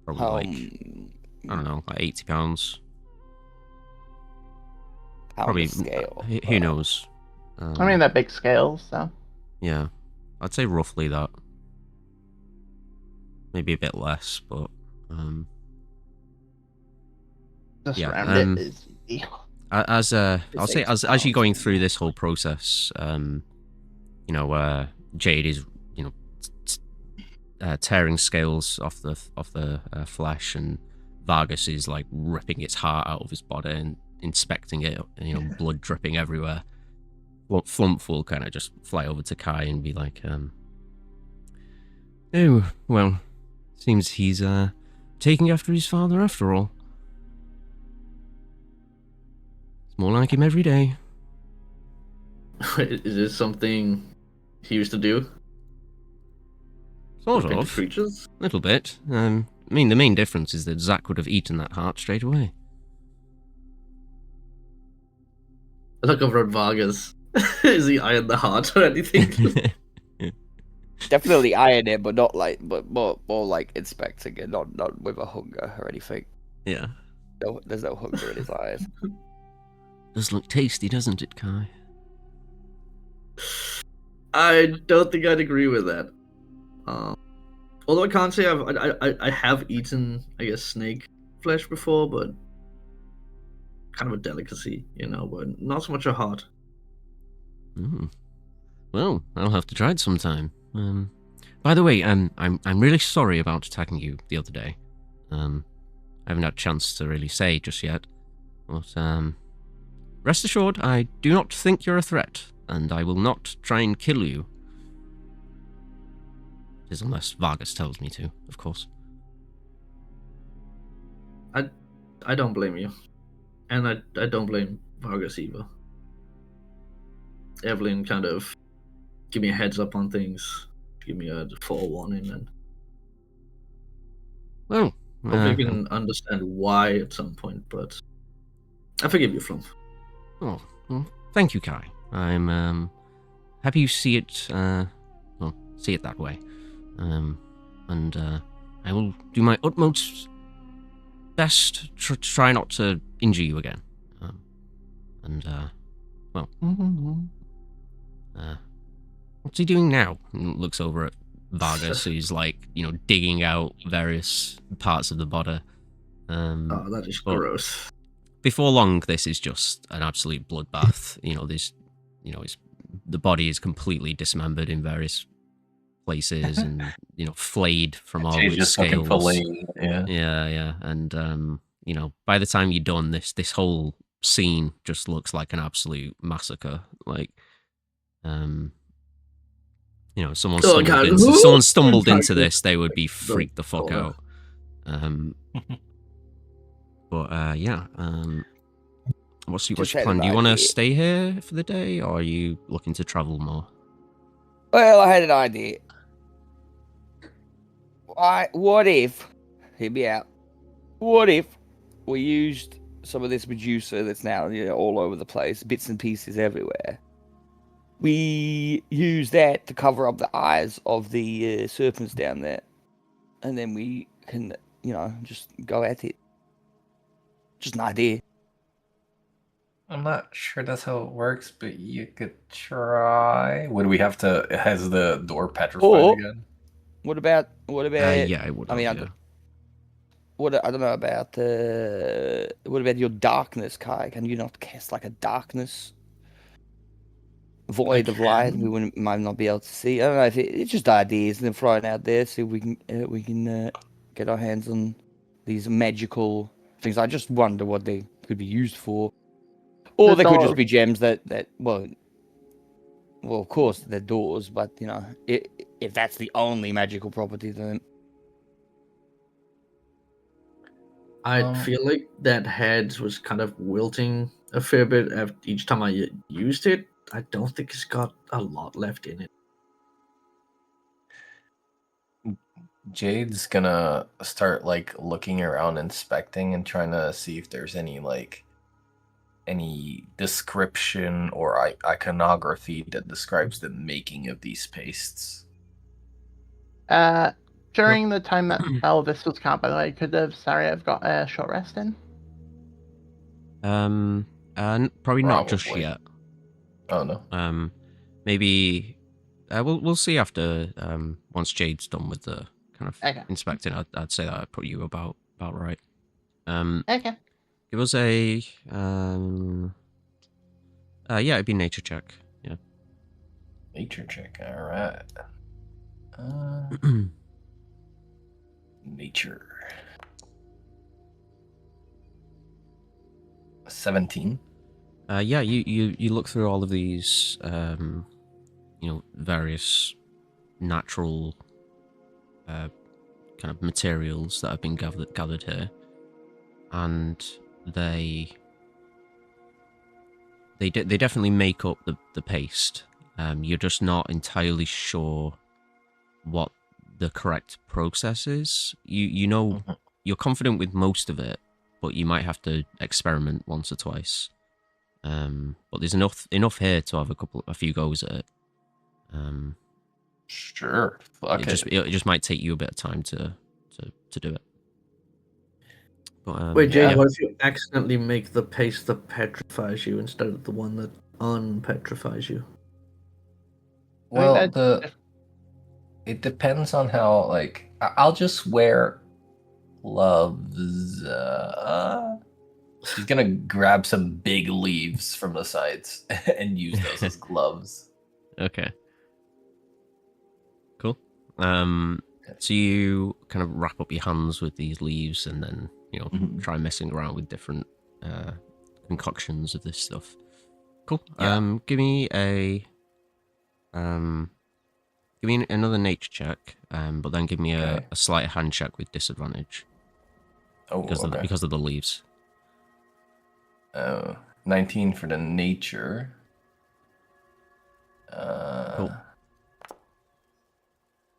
[SPEAKER 1] Probably I don't know, like 80 pounds. Probably
[SPEAKER 4] scale.
[SPEAKER 1] Who knows?
[SPEAKER 3] I mean, they're big scales, so.
[SPEAKER 1] Yeah, I'd say roughly that. Maybe a bit less, but
[SPEAKER 3] just round it is easy.
[SPEAKER 1] As I'll say, as you're going through this whole process, Jade is, tearing scales off the flesh, and Vargas is like ripping its heart out of his body and inspecting it, blood dripping everywhere. Flump will kind of just fly over to Kai and be like, "Oh, well, seems he's taking after his father after all. It's more like him every day."
[SPEAKER 2] Is this something he used to do?
[SPEAKER 1] Sort
[SPEAKER 2] Look into
[SPEAKER 1] of.
[SPEAKER 2] creatures?
[SPEAKER 1] Little bit. I mean, the main difference is that Zack would have eaten that heart straight away.
[SPEAKER 2] I look over at Vargas. Is he eyeing the heart or anything?
[SPEAKER 4] Definitely eyeing it, but not like, but more like inspecting it, not with a hunger or anything.
[SPEAKER 1] Yeah.
[SPEAKER 4] No, there's no hunger in his eyes.
[SPEAKER 1] Does look tasty, doesn't it, Kai?
[SPEAKER 2] I don't think I'd agree with that. Although I can't say I have eaten, I guess, snake flesh before, but kind of a delicacy, but not so much a heart.
[SPEAKER 1] Well, I'll have to try it sometime. By the way, I'm really sorry about attacking you the other day. I haven't had a chance to really say just yet, but rest assured, I do not think you're a threat, and I will not try and kill you. Unless Vargas tells me to, of course.
[SPEAKER 2] I don't blame you, and I don't blame Vargas either. Evelyn kind of give me a heads up on things, give me a forewarning, and
[SPEAKER 1] Well,
[SPEAKER 2] hopefully you can understand why at some point. But I forgive you, Flump.
[SPEAKER 1] Oh, well, thank you, Kai. I'm happy you see it. See it that way. And I will do my utmost best to try not to injure you again. What's he doing now? And looks over at Vargas, who's like, digging out various parts of the body.
[SPEAKER 2] Oh, that is gross.
[SPEAKER 1] Before long, this is just an absolute bloodbath. The body is completely dismembered in various places and flayed from all its
[SPEAKER 5] just
[SPEAKER 1] scales.
[SPEAKER 5] fucking fillet,
[SPEAKER 1] yeah. And by the time you're done, this whole scene just looks like an absolute massacre. Like, someone stumbled into this, they would be freaked the fuck out. What's your plan? Do you want to stay here for the day, or are you looking to travel more?
[SPEAKER 4] Well, I had an idea. What if, hear me out, what if we used some of this Medusa that's now all over the place, bits and pieces everywhere. We use that to cover up the eyes of the serpents down there. And then we can, just go at it. Just an idea.
[SPEAKER 5] I'm not sure that's how it works, but you could try. Would we have to? Has the door petrified again?
[SPEAKER 4] What about?
[SPEAKER 1] Yeah, it would.
[SPEAKER 4] I don't know about what about your darkness, Kai? Can you not cast like a darkness void of light? We might not be able to see. I don't know if it's just ideas and then throw it out there, see if we can get our hands on these magical things. I just wonder what they could be used for. Or they could just be gems that well, of course they're doors, but if that's the only magical property, then
[SPEAKER 2] I feel like that head was kind of wilting a fair bit after each time I used it. I don't think it's got a lot left in it.
[SPEAKER 5] Jade's gonna start looking around, inspecting, and trying to see if there's any description or iconography that describes the making of these pastes.
[SPEAKER 3] During the time that Elvis was caught, by the way, could have Sariev got a short rest in?
[SPEAKER 1] Probably not just yet.
[SPEAKER 5] Oh no.
[SPEAKER 1] Maybe we'll see after once Jade's done with the kind of inspecting. I'd say that I'd put you about right.
[SPEAKER 3] Okay.
[SPEAKER 1] Give us a yeah, it'd be nature check. Yeah.
[SPEAKER 5] Nature check. All right. Nature. 17.
[SPEAKER 1] Yeah, you look through all of these various natural kind of materials that have been gathered here, and they definitely make up the paste. You're just not entirely sure what the correct process is. You know, you're confident with most of it, but you might have to experiment once or twice. But there's enough here to have a few goes at it.
[SPEAKER 5] Sure. Fuck it.
[SPEAKER 1] It just might take you a bit of time to do it. But,
[SPEAKER 2] Wait, Jay,
[SPEAKER 1] yeah.
[SPEAKER 2] what if you accidentally make the paste that petrifies you instead of the one that unpetrifies you?
[SPEAKER 5] Well,
[SPEAKER 3] that-
[SPEAKER 5] it depends on how, like, I'll just wear gloves. She's gonna grab some big leaves from the sides and use those as gloves.
[SPEAKER 1] Okay. Cool. So you kind of wrap up your hands with these leaves and then, try messing around with different concoctions of this stuff. Cool.
[SPEAKER 5] Yeah.
[SPEAKER 1] Give me another nature check, but then give me
[SPEAKER 5] Okay.
[SPEAKER 1] a sleight of hand check with disadvantage
[SPEAKER 5] Oh,
[SPEAKER 1] because
[SPEAKER 5] okay.
[SPEAKER 1] because of the leaves.
[SPEAKER 5] 19 for the nature.
[SPEAKER 1] Cool.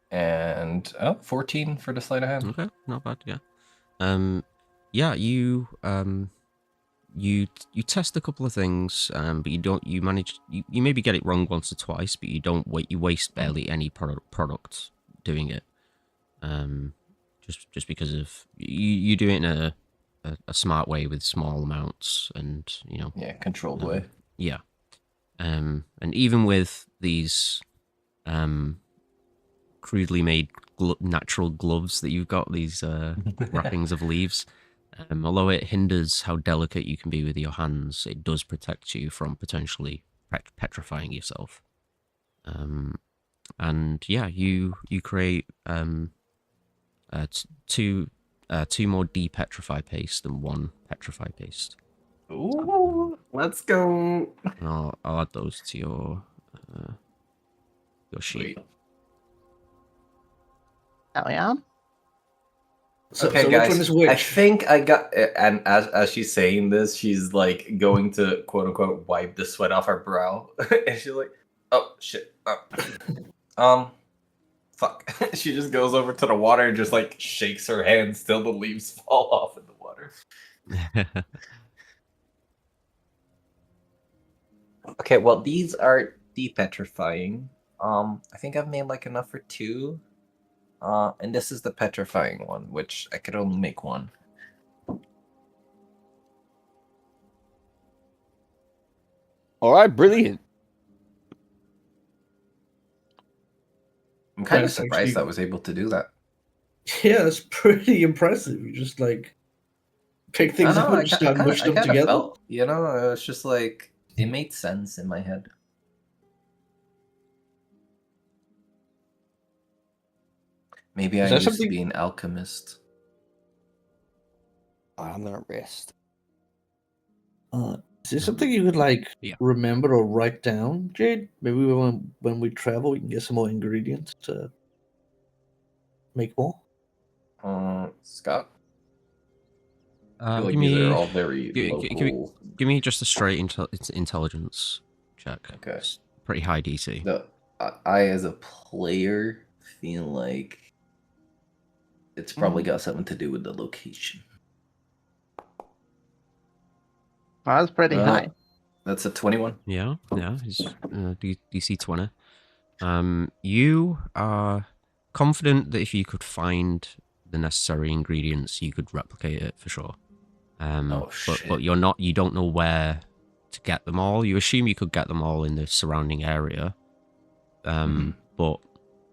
[SPEAKER 5] And 14 for the sleight of hand.
[SPEAKER 1] Okay, not bad. Yeah. Yeah. You test a couple of things, but you don't. You manage. You maybe get it wrong once or twice, but you don't. You waste barely any product doing it. Just because of you do it in a smart way with small amounts, and
[SPEAKER 5] Yeah, controlled way.
[SPEAKER 1] Yeah. And even with these crudely made natural gloves that you've got, these wrappings of leaves, although it hinders how delicate you can be with your hands, it does protect you from potentially petrifying yourself. And yeah, you create two more depetrify paste and one petrify paste.
[SPEAKER 5] Ooh, let's go.
[SPEAKER 1] And I'll add those to your sheet.
[SPEAKER 5] Sweet.
[SPEAKER 3] Hell yeah.
[SPEAKER 2] So,
[SPEAKER 5] Okay,
[SPEAKER 2] so
[SPEAKER 5] guys.
[SPEAKER 2] which one is which?
[SPEAKER 5] I think I got. And as she's saying this, she's like going to quote unquote wipe the sweat off her brow, and she's like, "Oh shit, fuck." She just goes over to the water and just like shakes her hands till the leaves fall off in the water. Okay, well these are depetrifying. I think I've made like enough for 2. And this is the petrifying one, which I could only make 1.
[SPEAKER 4] All right, brilliant.
[SPEAKER 5] I'm kind of
[SPEAKER 2] That's
[SPEAKER 5] surprised
[SPEAKER 2] actually-
[SPEAKER 5] I was able to do that.
[SPEAKER 2] Yeah, that's pretty impressive. You just like pick things up and just mush them together.
[SPEAKER 5] Felt, it's just like it made sense in my head. Maybe I
[SPEAKER 2] Is that
[SPEAKER 5] used to
[SPEAKER 2] something-
[SPEAKER 5] be an alchemist.
[SPEAKER 4] I'm gonna rest.
[SPEAKER 2] Is this something you could like
[SPEAKER 1] Yeah.
[SPEAKER 2] remember or write down, Jade? Maybe when we travel, we can get some more ingredients to make more.
[SPEAKER 5] Scott? I feel like
[SPEAKER 1] give
[SPEAKER 5] these
[SPEAKER 1] me
[SPEAKER 5] are all very local.
[SPEAKER 1] give me just a straight intelligence check.
[SPEAKER 5] Okay.
[SPEAKER 1] It's pretty high DC.
[SPEAKER 5] I, as a player, feel like it's probably got something to do with the location.
[SPEAKER 3] That's pretty high.
[SPEAKER 5] That's a 21.
[SPEAKER 1] Yeah, he's DC 20. You are confident that if you could find the necessary ingredients, you could replicate it for sure.
[SPEAKER 5] Shit.
[SPEAKER 1] But you don't know where to get them all. You assume you could get them all in the surrounding area. But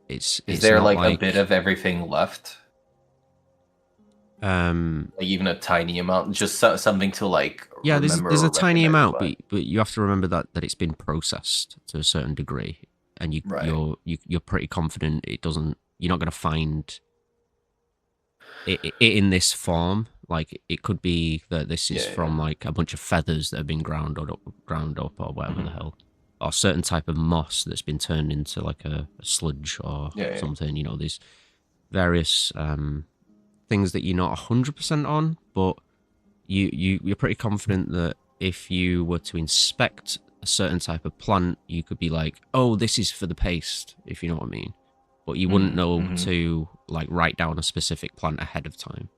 [SPEAKER 1] it's
[SPEAKER 5] Is there
[SPEAKER 1] not
[SPEAKER 5] like a bit of everything left? Like even a tiny amount, just something to like
[SPEAKER 1] Yeah,
[SPEAKER 5] remember
[SPEAKER 1] there's
[SPEAKER 5] or
[SPEAKER 1] a tiny
[SPEAKER 5] recognize
[SPEAKER 1] amount,
[SPEAKER 5] by.
[SPEAKER 1] but you have to remember that it's been processed to a certain degree, and
[SPEAKER 5] Right.
[SPEAKER 1] you're pretty confident it doesn't. You're not going to find it in this form. Like it could be that this is
[SPEAKER 5] Yeah,
[SPEAKER 1] from like a bunch of feathers that have been ground up or whatever the
[SPEAKER 5] Mhm.
[SPEAKER 1] hell, or a certain type of moss that's been turned into like a sludge or
[SPEAKER 5] Yeah, yeah.
[SPEAKER 1] something. These various things that you're not 100% on, but you're pretty confident that if you were to inspect a certain type of plant, you could be like, oh, this is for the paste, if you know what I mean. But you wouldn't know
[SPEAKER 5] Mm-hmm.
[SPEAKER 1] to like write down a specific plant ahead of time.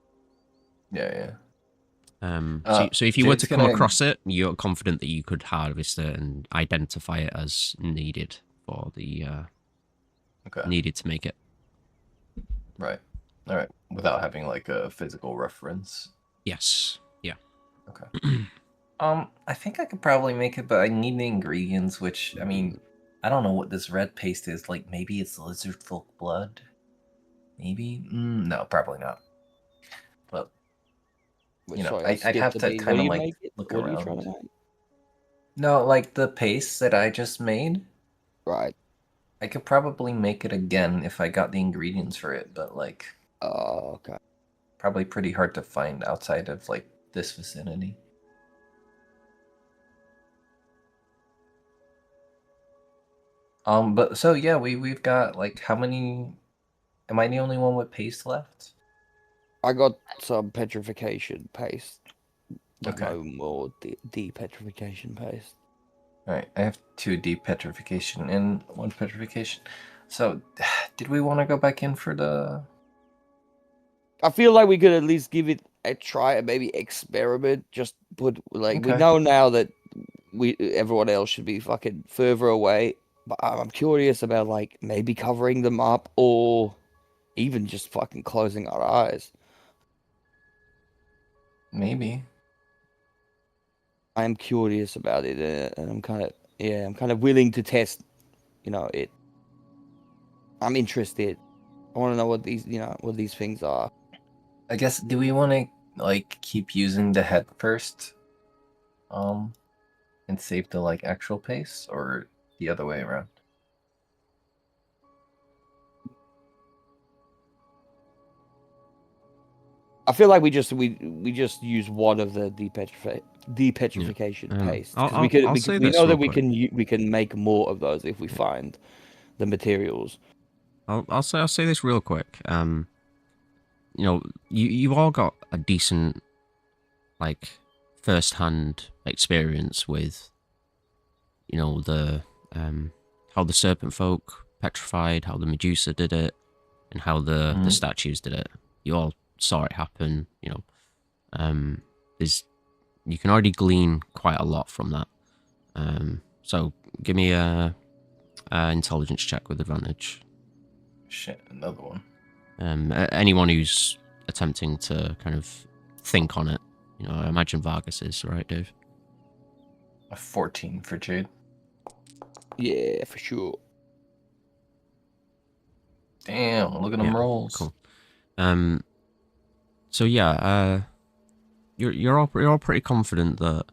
[SPEAKER 5] Yeah,
[SPEAKER 1] So if you were
[SPEAKER 5] Jade's
[SPEAKER 1] to come
[SPEAKER 5] gonna.
[SPEAKER 1] across it, you're confident that you could harvest it and identify it as needed for the
[SPEAKER 5] Okay.
[SPEAKER 1] needed to make it.
[SPEAKER 5] Right. All right. Without having like a physical reference.
[SPEAKER 1] Yes. Yeah.
[SPEAKER 5] Okay. I think I could probably make it, but I need the ingredients, which I mean, I don't know what this red paste is. Like maybe it's lizard folk blood. Maybe. No, probably not. But
[SPEAKER 4] Sorry, I
[SPEAKER 5] I'd have
[SPEAKER 4] skipped a
[SPEAKER 5] to
[SPEAKER 4] beat. What
[SPEAKER 5] kind
[SPEAKER 4] do
[SPEAKER 5] of
[SPEAKER 4] you
[SPEAKER 5] like
[SPEAKER 4] make it?
[SPEAKER 5] look
[SPEAKER 4] What are you trying to
[SPEAKER 5] around.
[SPEAKER 4] make?
[SPEAKER 5] No, like the paste that I just made.
[SPEAKER 4] Right.
[SPEAKER 5] I could probably make it again if I got the ingredients for it, but like
[SPEAKER 4] Oh, okay.
[SPEAKER 5] probably pretty hard to find outside of like this vicinity. But so yeah, we've got like how many? Am I the only one with paste left?
[SPEAKER 4] I got some petrification paste. But
[SPEAKER 5] Okay.
[SPEAKER 4] no more depetrification paste.
[SPEAKER 5] All right, I have 2 depetrification and 1 petrification. So, did we want to go back in for the?
[SPEAKER 4] I feel like we could at least give it a try and maybe experiment. Just put like we
[SPEAKER 5] Okay.
[SPEAKER 4] know now that everyone else should be fucking further away. But I'm curious about like maybe covering them up or even just fucking closing our eyes.
[SPEAKER 5] Maybe.
[SPEAKER 4] I am curious about it, and I'm kind of willing to test. It. I'm interested. I want to know what these things are.
[SPEAKER 5] I guess. Do we want to like keep using the head first, and save the like actual paste, or the other way around?
[SPEAKER 4] I feel like we just use one of the depetrification
[SPEAKER 1] Yeah.
[SPEAKER 4] paste
[SPEAKER 1] I'll,
[SPEAKER 4] because
[SPEAKER 1] I'll, I'll say
[SPEAKER 4] we
[SPEAKER 1] this
[SPEAKER 4] know
[SPEAKER 1] real
[SPEAKER 4] that we
[SPEAKER 1] quick.
[SPEAKER 4] we can make more of those if we find the materials.
[SPEAKER 1] I'll say this real quick. You all got a decent like first-hand experience with the how the serpent folk petrified, how the Medusa did it, and how the statues did it. You all saw it happen. There's you can already glean quite a lot from that. So give me a intelligence check with advantage.
[SPEAKER 5] Shit, another one.
[SPEAKER 1] Anyone who's attempting to kind of think on it, I imagine Vargas is, right, Dave?
[SPEAKER 5] A 14 for Jade.
[SPEAKER 4] Yeah, for sure.
[SPEAKER 5] Damn, look at them rolls.
[SPEAKER 1] Cool. So yeah, you're all pretty confident that,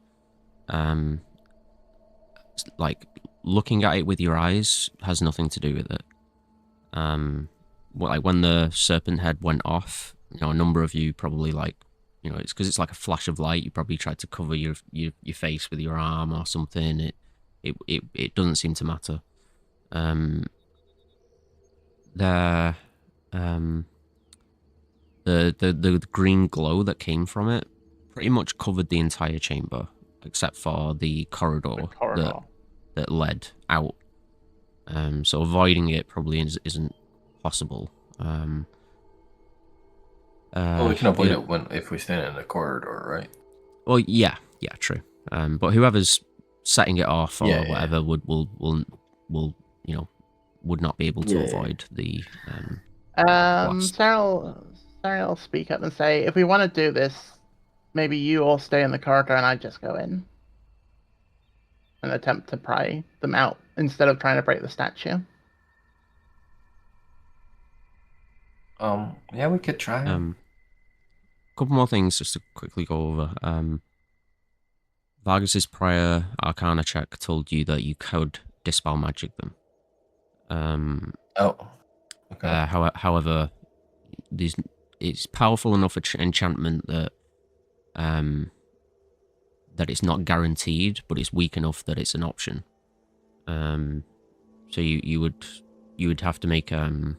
[SPEAKER 1] like looking at it with your eyes has nothing to do with it. Like when the serpent head went off, a number of you probably it's because it's like a flash of light. You probably tried to cover your face with your arm or something. It doesn't seem to matter. The green glow that came from it pretty much covered the entire chamber except for the corridor, that led out. So avoiding it probably isn't possible.
[SPEAKER 5] Well, we can avoid it if we stand in the corridor, right?
[SPEAKER 1] Well, yeah, true. But whoever's setting it off or whatever would not be able to avoid the blast.
[SPEAKER 3] Sarah will speak up and say, if we want to do this, maybe you all stay in the corridor and I just go in and attempt to pry them out instead of trying to break the statue.
[SPEAKER 5] Yeah, we could try.
[SPEAKER 1] couple more things just to quickly go over. Vargas's prior Arcana check told you that you could dispel magic them.
[SPEAKER 5] Oh. Okay.
[SPEAKER 1] However, it's powerful enough enchantment that that it's not guaranteed, but it's weak enough that it's an option. So you would have to make a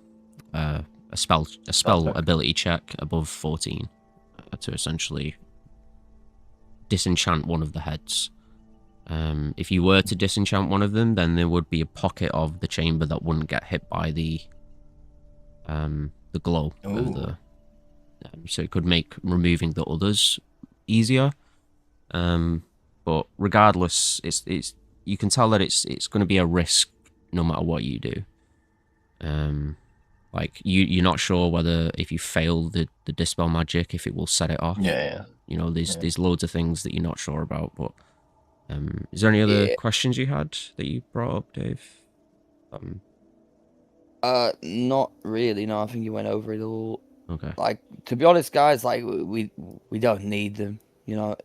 [SPEAKER 1] spell ability check above 14 to essentially disenchant one of the heads. If you were to disenchant one of them, then there would be a pocket of the chamber that wouldn't get hit by the glow of the. So it could make removing the others easier. But regardless, it's you can tell that it's going to be a risk no matter what you do. Like you're not sure whether if you fail the dispel magic, if it will set it off.
[SPEAKER 5] Yeah.
[SPEAKER 1] You know, there's loads of things that you're not sure about. But is there any other questions you had that you brought up, Dave?
[SPEAKER 4] Not really. No, I think you went over it all.
[SPEAKER 1] Okay.
[SPEAKER 4] Like, to be honest, guys, like we don't need them. You know,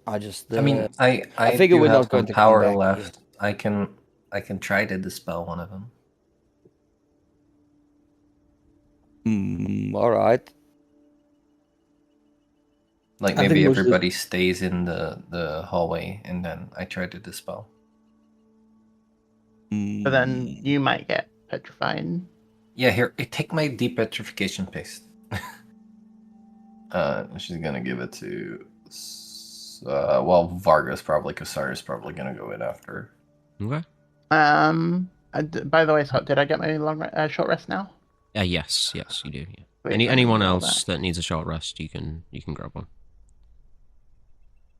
[SPEAKER 4] I just.
[SPEAKER 5] I mean, I
[SPEAKER 4] figure
[SPEAKER 5] do
[SPEAKER 4] we're
[SPEAKER 5] have
[SPEAKER 4] not going
[SPEAKER 5] some
[SPEAKER 4] to come
[SPEAKER 5] power
[SPEAKER 4] back
[SPEAKER 5] left. I can try to dispel one of them.
[SPEAKER 4] All right.
[SPEAKER 5] Like
[SPEAKER 2] I think
[SPEAKER 5] maybe
[SPEAKER 2] most of-
[SPEAKER 5] everybody stays in the hallway, and then I try to dispel.
[SPEAKER 3] But then you might get petrified.
[SPEAKER 5] Yeah, here, take my depetrification paste. She's gonna give it to. Well, Vargas probably, because Sarah's probably gonna go in after.
[SPEAKER 1] Okay.
[SPEAKER 3] By the way, Scott, did I get my short rest now?
[SPEAKER 1] Yes, you do. Yeah.
[SPEAKER 3] Wait,
[SPEAKER 1] Anyone
[SPEAKER 3] let me roll
[SPEAKER 1] else that needs a short rest, you can grab one.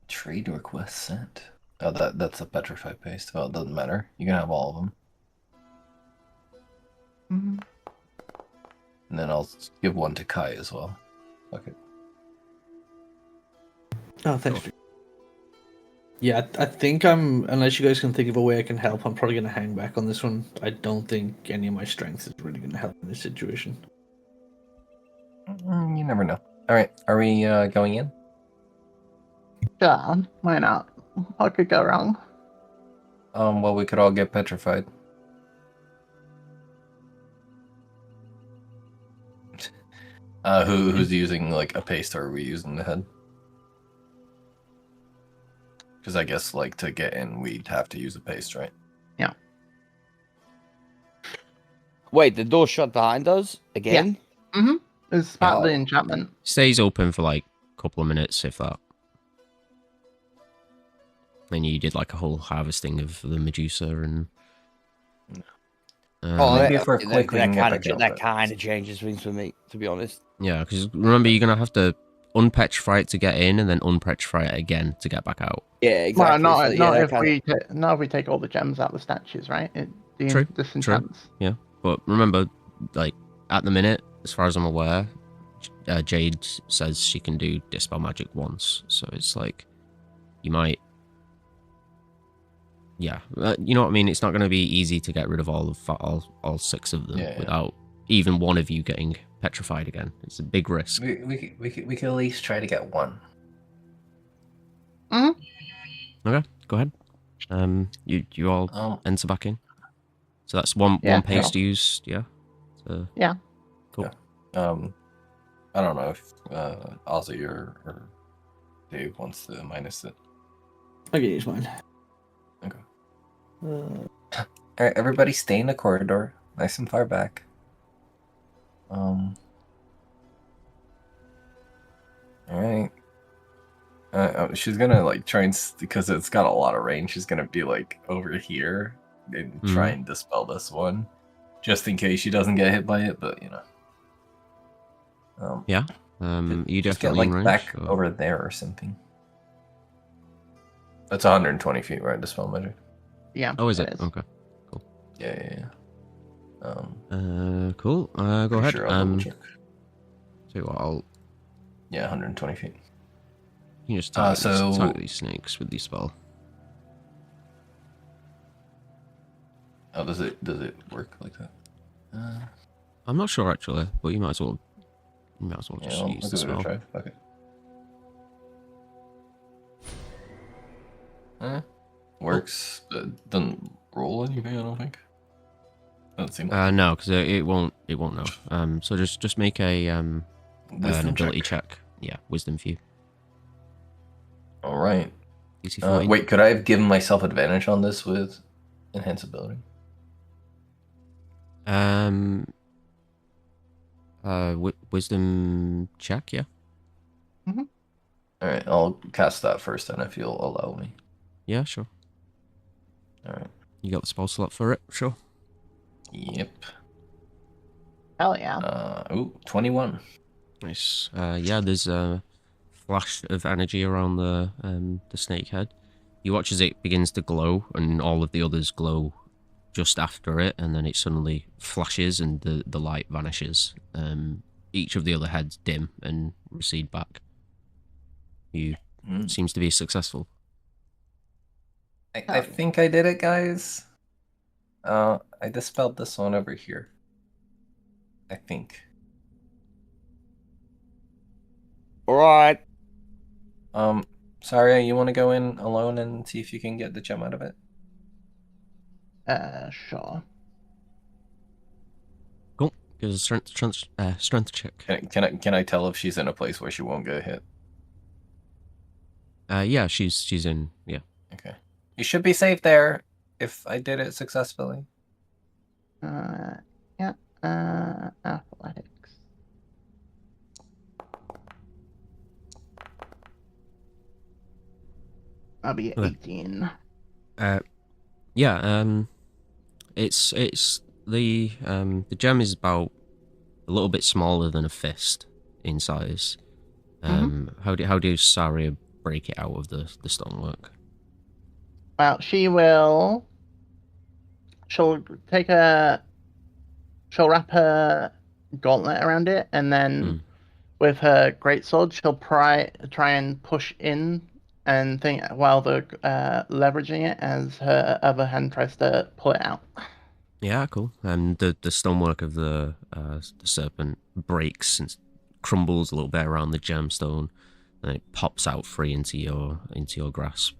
[SPEAKER 5] Trade request sent. Oh, that's a petrified paste. Well, it doesn't matter. You can have all of them.
[SPEAKER 3] Mhm.
[SPEAKER 5] And then I'll give one to Kai as well. Okay.
[SPEAKER 2] Oh, thanks. Yeah, I think unless you guys can think of a way I can help, I'm probably going to hang back on this one. I don't think any of my strength is really going to help in this situation.
[SPEAKER 5] You never know. All right, are we going in?
[SPEAKER 3] Yeah, why not? What could go wrong?
[SPEAKER 5] Well, we could all get petrified. Who's using like a paste, or are we using the head? Because I guess like to get in, we'd have to use a paste, right?
[SPEAKER 3] Yeah.
[SPEAKER 4] Wait, the door shut behind us again?
[SPEAKER 3] Mm-hmm. It's part of the
[SPEAKER 5] Oh.
[SPEAKER 3] enchantment.
[SPEAKER 1] Stays open for like a couple of minutes, if that. Then you did like a whole harvesting of the Medusa and.
[SPEAKER 5] Maybe if we're quick, we can get back out,
[SPEAKER 4] that
[SPEAKER 5] but-
[SPEAKER 4] kind of changes things for me, to be honest.
[SPEAKER 1] Yeah, because remember, you're gonna have to unpetrify it to get in, and then unpetrify it again to get back out.
[SPEAKER 4] Yeah, exactly.
[SPEAKER 3] Well,
[SPEAKER 4] So, yeah, that
[SPEAKER 3] not if we take all the gems out of the statues, right? The
[SPEAKER 1] True,
[SPEAKER 3] disenchants.
[SPEAKER 1] But remember, like at the minute, as far as I'm aware, Jade says she can do dispel magic once, so it's like you might. Yeah, you know what I mean. It's not going to be easy to get rid of all six of them without even one of you getting petrified again. It's a big risk.
[SPEAKER 5] We could at least try to get one.
[SPEAKER 1] Okay, go ahead. You all enter back in. So that's one paste used. Yeah. So,
[SPEAKER 3] Yeah.
[SPEAKER 1] Cool.
[SPEAKER 5] I don't know if Ozzy or Dave wants to minus it.
[SPEAKER 2] I can use mine.
[SPEAKER 5] Okay. All right, everybody stay in the corridor, nice and far back. All right. She's gonna like try and because it's got a lot of range. She's gonna be like over here and try and dispel this one, just in case she doesn't get hit by it. But you know.
[SPEAKER 1] Yeah. You
[SPEAKER 5] Just
[SPEAKER 1] definitely
[SPEAKER 5] get like
[SPEAKER 1] in range,
[SPEAKER 5] back
[SPEAKER 1] or-
[SPEAKER 5] over there or something. That's 120 feet, right? Dispel magic.
[SPEAKER 3] Yeah.
[SPEAKER 1] Oh, is it? Okay.
[SPEAKER 5] Yeah.
[SPEAKER 1] Cool. Go
[SPEAKER 5] Pretty
[SPEAKER 1] ahead.
[SPEAKER 5] sure I'll double check.
[SPEAKER 1] So I'll.
[SPEAKER 5] Yeah, 120 feet.
[SPEAKER 1] You just target,
[SPEAKER 5] so-
[SPEAKER 1] target these snakes with the spell.
[SPEAKER 5] Oh, does it work like that?
[SPEAKER 1] I'm not sure actually, but you might as well. You might as well
[SPEAKER 5] Yeah,
[SPEAKER 1] just
[SPEAKER 5] I'll
[SPEAKER 1] use
[SPEAKER 5] give
[SPEAKER 1] the
[SPEAKER 5] it a
[SPEAKER 1] spell.
[SPEAKER 5] try. Okay. Works, but doesn't roll anything, I don't think. Doesn't seem like
[SPEAKER 1] No, because it won't know. So just make an
[SPEAKER 5] wisdom
[SPEAKER 1] ability check. Yeah, wisdom for you.
[SPEAKER 5] Alright.
[SPEAKER 1] DC 14.
[SPEAKER 5] Wait, could I have given myself advantage on this with enhance ability?
[SPEAKER 1] Wisdom check, yeah.
[SPEAKER 5] Alright, I'll cast that first then if you'll allow me.
[SPEAKER 1] Yeah, sure.
[SPEAKER 5] Alright.
[SPEAKER 1] You got the spell slot for it, sure.
[SPEAKER 5] Yep.
[SPEAKER 3] Hell yeah.
[SPEAKER 5] 21.
[SPEAKER 1] Nice. Yeah, there's a flash of energy around the snake head. You watch as it begins to glow, and all of the others glow just after it, and then it suddenly flashes and the light vanishes. Each of the other heads dim and recede back. You seems to be successful.
[SPEAKER 5] I think I did it, guys. I dispelled this one over here. I think.
[SPEAKER 4] Alright.
[SPEAKER 5] Sorry, you want to go in alone and see if you can get the gem out of it?
[SPEAKER 3] Sure.
[SPEAKER 1] Cool. Gives a strength check.
[SPEAKER 5] Can I tell if she's in a place where she won't get hit?
[SPEAKER 1] Yeah, she's in. Yeah.
[SPEAKER 5] Okay. You should be safe there if I did it successfully.
[SPEAKER 3] Yeah. Athletics. I'll be at
[SPEAKER 1] Okay.
[SPEAKER 3] 18.
[SPEAKER 1] Yeah. It's the gem is about a little bit smaller than a fist in size. How do Saria break it out of the stonework?
[SPEAKER 3] Well, she'll wrap her gauntlet around it, and then with her greatsword, she'll try and push in and think while they're leveraging it as her other hand tries to pull it out.
[SPEAKER 1] Yeah, cool. And the stonework of the serpent breaks and crumbles a little bit around the gemstone, and it pops out free into your grasp.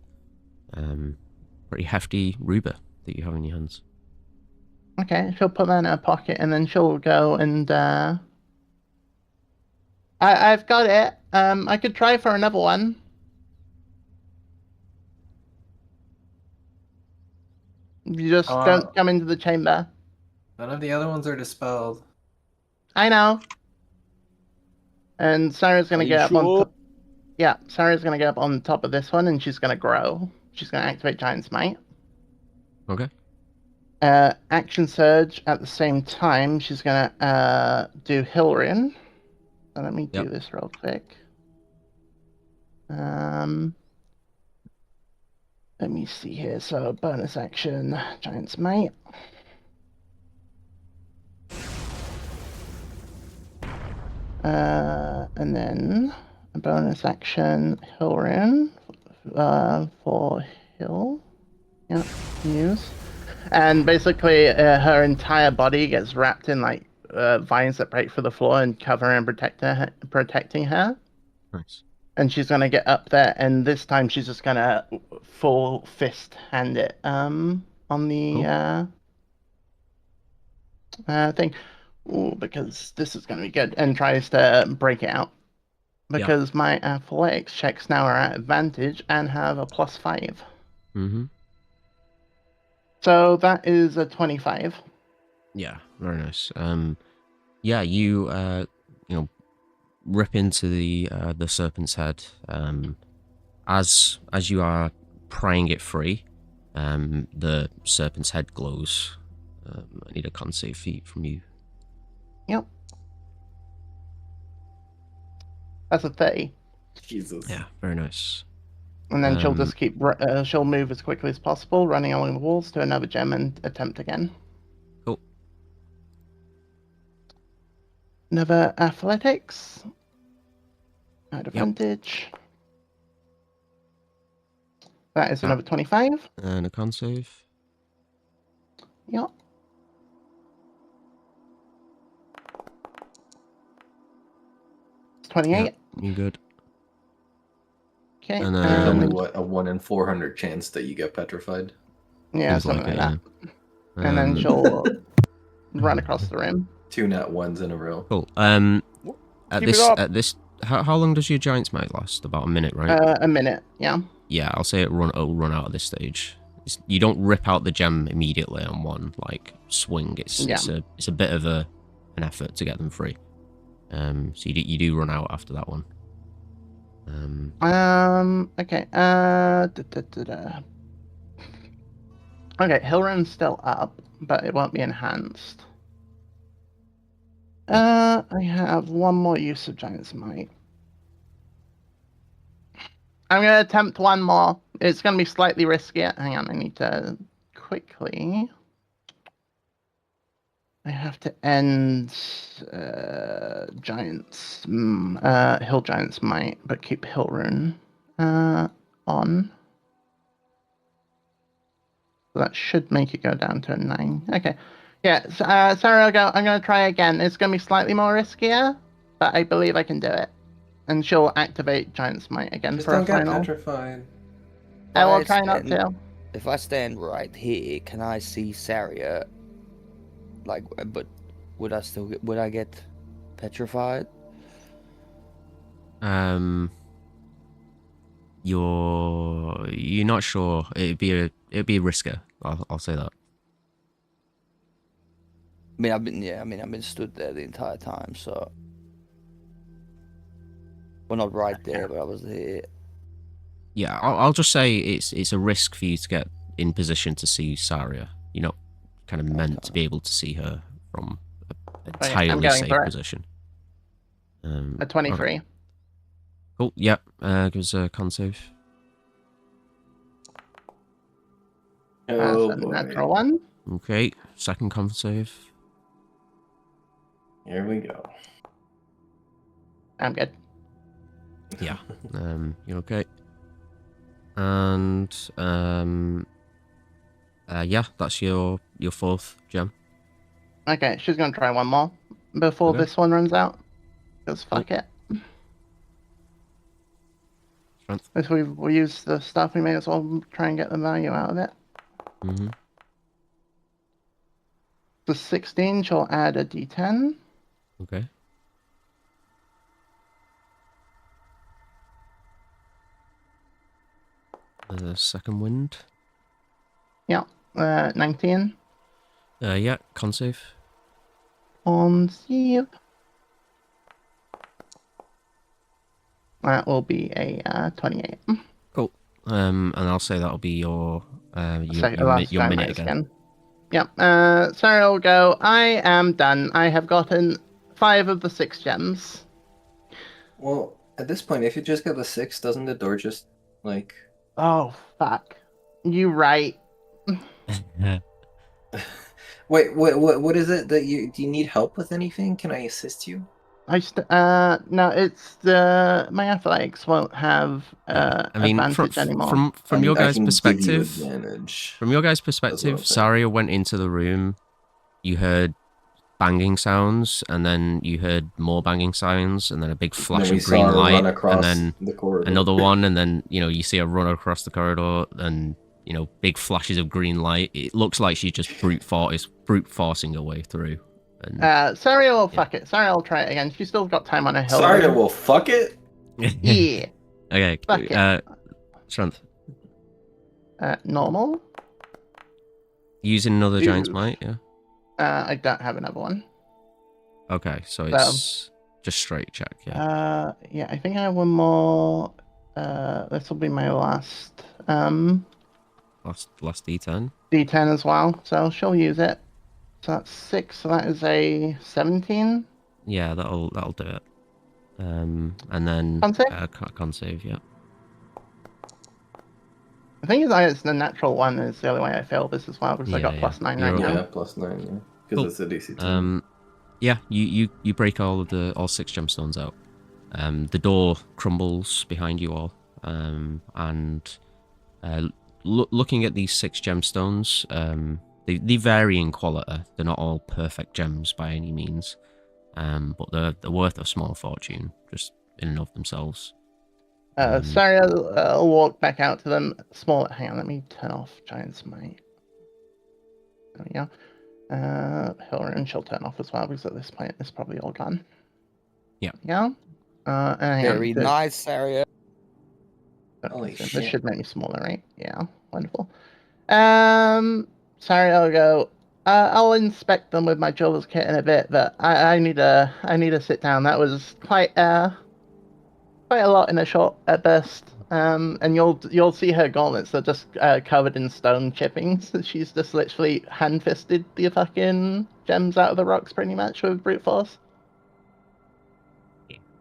[SPEAKER 1] Pretty hefty ruber that you have in your hands.
[SPEAKER 3] Okay, she'll put that in her pocket, and then she'll go and I've got it. I could try for another one. You just don't come into the chamber.
[SPEAKER 5] None of the other ones are dispelled.
[SPEAKER 3] I know. And Sarah's gonna get up on top. Yeah, Sarah's gonna get up on top of this one, and she's gonna grow. She's gonna activate Giant Smite.
[SPEAKER 1] Okay.
[SPEAKER 3] Action Surge at the same time. She's gonna do Hilarion. So let me do this real quick. Let me see here. So bonus action, Giant Smite. And then a bonus action, Hilarion, for Hill. Yeah, use. And basically, her entire body gets wrapped in like vines that break through the floor and cover and protecting her.
[SPEAKER 1] Nice.
[SPEAKER 3] And she's gonna get up there, and this time she's just gonna full fist hand it on the thing. Ooh, because this is gonna be good, and tries to break it out. Because my athletics checks now are at advantage and have a +5. So that is a 25.
[SPEAKER 1] Yeah, very nice. Yeah, you rip into the serpent's head. As you are prying it free, the serpent's head glows. I need a con save feat from you.
[SPEAKER 3] Yep. That's a 30.
[SPEAKER 5] Jesus.
[SPEAKER 1] Yeah, very nice.
[SPEAKER 3] And then she'll just she'll move as quickly as possible, running along the walls to another gem and attempt again.
[SPEAKER 1] Cool.
[SPEAKER 3] Another athletics. At advantage. That is another 25.
[SPEAKER 1] And a con save.
[SPEAKER 3] Yep. It's 28.
[SPEAKER 1] Yep, you're good.
[SPEAKER 3] Okay.
[SPEAKER 1] And
[SPEAKER 5] There's only
[SPEAKER 1] then-
[SPEAKER 5] what, a 1 in 400 chance that you get petrified.
[SPEAKER 3] Yeah,
[SPEAKER 1] Seems
[SPEAKER 3] something like
[SPEAKER 1] it,
[SPEAKER 3] that.
[SPEAKER 1] yeah.
[SPEAKER 3] And then she'll run across the room.
[SPEAKER 5] 2 nat 1s in a row.
[SPEAKER 1] Cool. At
[SPEAKER 3] Keep it up.
[SPEAKER 1] how long does your giant's might last? About a minute, right?
[SPEAKER 3] A minute. Yeah.
[SPEAKER 1] Yeah, I'll say it'll run out at this stage. You don't rip out the gem immediately on one like swing. It's a bit of an effort to get them free. So you do run out after that one.
[SPEAKER 3] Okay. Okay, Hilrun's still up, but it won't be enhanced. I have one more use of Giant's Might. I'm gonna attempt one more. It's gonna be slightly riskier. Hang on, I need to quickly. I have to end Hill Giant's Might, but keep Hilrun on. So that should make it go down to a 9. Okay. Yeah, sorry, I'm going to try again. It's going to be slightly more riskier, but I believe I can do it. And she'll activate Giant's Might again
[SPEAKER 5] Just
[SPEAKER 3] for
[SPEAKER 5] don't
[SPEAKER 3] a
[SPEAKER 5] get
[SPEAKER 3] final.
[SPEAKER 5] petrified.
[SPEAKER 3] I will try not to.
[SPEAKER 4] If I stand right here, can I see Saria? Like, but would I get petrified?
[SPEAKER 1] You're not sure. It'd be a risker. I'll say that.
[SPEAKER 4] I've been stood there the entire time, so. Well, not right there, but I was here.
[SPEAKER 1] Yeah, I'll just say it's a risk for you to get in position to see Saria. You're not kind of meant to be able to see her from an entirely safe position.
[SPEAKER 3] A 23.
[SPEAKER 1] Okay. Cool. Yep. Give us a con save.
[SPEAKER 5] Oh,
[SPEAKER 3] That's a
[SPEAKER 5] boy.
[SPEAKER 3] natural one.
[SPEAKER 1] Okay. Second con save.
[SPEAKER 5] Here we go.
[SPEAKER 3] I'm good.
[SPEAKER 1] Yeah. You're okay. And yeah, that's your fourth gem.
[SPEAKER 3] Okay, she's going to try one more before
[SPEAKER 1] Okay.
[SPEAKER 3] this one runs out. Because fuck it.
[SPEAKER 1] Strength.
[SPEAKER 3] If we use the stuff, we may as well try and get the value out of it.
[SPEAKER 1] Mm-hmm.
[SPEAKER 3] The 16, she'll add a d10.
[SPEAKER 1] Okay. The second wind.
[SPEAKER 3] Yeah, 19.
[SPEAKER 1] Yeah, con save.
[SPEAKER 3] On save. That will be a 28.
[SPEAKER 1] Cool. And I'll say that'll be your
[SPEAKER 3] Last
[SPEAKER 1] your
[SPEAKER 3] giant
[SPEAKER 1] minute
[SPEAKER 3] might
[SPEAKER 1] again.
[SPEAKER 3] Yep. Sorry, I'll go. I am done. I have gotten 5 of the 6 gems.
[SPEAKER 5] Well, at this point, if you just get the 6, doesn't the door just, like...
[SPEAKER 3] Oh, fuck. You right.
[SPEAKER 5] Wait, what is it that you... Do you need help with anything? Can I assist you?
[SPEAKER 3] No, it's my athletics won't have
[SPEAKER 1] I mean,
[SPEAKER 3] advantage anymore.
[SPEAKER 1] from your guys'
[SPEAKER 5] I can give you
[SPEAKER 1] perspective,
[SPEAKER 5] advantage.
[SPEAKER 1] from your guys' perspective,
[SPEAKER 5] saying.
[SPEAKER 1] Saria went into the room. You heard banging sounds, and then you heard more banging sounds, and then a big flash
[SPEAKER 5] we
[SPEAKER 1] of green
[SPEAKER 5] saw her
[SPEAKER 1] light,
[SPEAKER 5] run across
[SPEAKER 1] and then
[SPEAKER 5] the corridor.
[SPEAKER 1] another one, and then you see her run across the corridor, and big flashes of green light. It looks like she's just brute forcing her way through. And
[SPEAKER 3] Saria will fuck it. Saria will try it again. She's still got time on her hill.
[SPEAKER 5] Saria will fuck it?
[SPEAKER 3] Yeah.
[SPEAKER 1] Okay.
[SPEAKER 3] Fuck it.
[SPEAKER 1] Strength.
[SPEAKER 3] Normal.
[SPEAKER 1] Using another giant's
[SPEAKER 3] Ooh.
[SPEAKER 1] might, yeah.
[SPEAKER 3] I don't have another one.
[SPEAKER 1] Okay, so it's just straight check, yeah.
[SPEAKER 3] Yeah, I think I have one more. This will be my last
[SPEAKER 1] Last D10.
[SPEAKER 3] D10 as well, so she'll use it. So that's 6, so that is a 17.
[SPEAKER 1] Yeah, that'll do it. And then
[SPEAKER 3] Con save?
[SPEAKER 1] con save, yeah.
[SPEAKER 3] I think it's the natural one is the only way I failed this as well, because I got
[SPEAKER 1] Yeah,
[SPEAKER 3] plus 9
[SPEAKER 1] You're
[SPEAKER 3] right
[SPEAKER 1] okay.
[SPEAKER 3] now.
[SPEAKER 5] Yeah, plus 9, yeah. Because
[SPEAKER 1] Cool.
[SPEAKER 5] it's a DC 2.
[SPEAKER 1] Yeah, you break all 6 gemstones out. The door crumbles behind you all. And looking at these 6 gemstones, they vary in quality. They're not all perfect gems by any means, but they're worth a small fortune just in and of themselves.
[SPEAKER 3] Sorry, I'll walk back out to them. Hang on, let me turn off Giant's Might. There we go. Hilarion she'll turn off as well because at this point it's probably all gone.
[SPEAKER 1] Yeah.
[SPEAKER 3] Yeah. And hang on,
[SPEAKER 4] Very nice, Saria.
[SPEAKER 5] Holy
[SPEAKER 3] this
[SPEAKER 5] shit.
[SPEAKER 3] should make me smaller, right? Yeah, wonderful. Sorry, I'll go. I'll inspect them with my jeweler's kit in a bit, but I need to sit down. That was quite a lot in a short burst. And you'll see her gauntlets are just covered in stone chippings. She's just literally hand-fisted the fucking gems out of the rocks pretty much with brute force.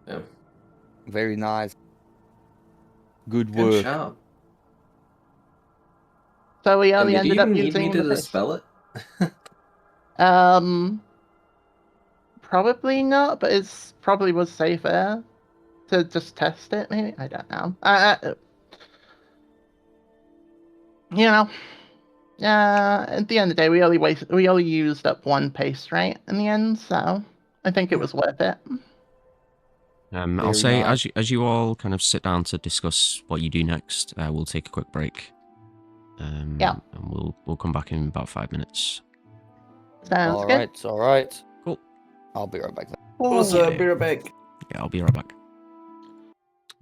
[SPEAKER 5] Yeah.
[SPEAKER 4] Very nice. Good
[SPEAKER 5] Good
[SPEAKER 4] work.
[SPEAKER 5] job.
[SPEAKER 3] So we
[SPEAKER 5] And
[SPEAKER 3] only
[SPEAKER 5] did you
[SPEAKER 3] ended up
[SPEAKER 5] even need
[SPEAKER 3] using
[SPEAKER 5] me to
[SPEAKER 3] the paste.
[SPEAKER 5] dispel it?
[SPEAKER 3] Probably not, but it's probably was safer to just test it. Maybe I don't know. You know, at the end of the day, we only used up one paste, right? In the end, so I think it was worth it.
[SPEAKER 1] I'll
[SPEAKER 4] Very
[SPEAKER 1] say
[SPEAKER 4] nice.
[SPEAKER 1] as you all kind of sit down to discuss what you do next, we'll take a quick break.
[SPEAKER 3] Yeah.
[SPEAKER 1] And we'll come back in about 5 minutes.
[SPEAKER 3] Sounds
[SPEAKER 4] All
[SPEAKER 3] good.
[SPEAKER 4] right, all right.
[SPEAKER 1] Cool.
[SPEAKER 4] I'll be right back then.
[SPEAKER 2] What's
[SPEAKER 1] Yeah,
[SPEAKER 2] up?
[SPEAKER 1] yeah.
[SPEAKER 2] Be right back.
[SPEAKER 1] Yeah, I'll be right back.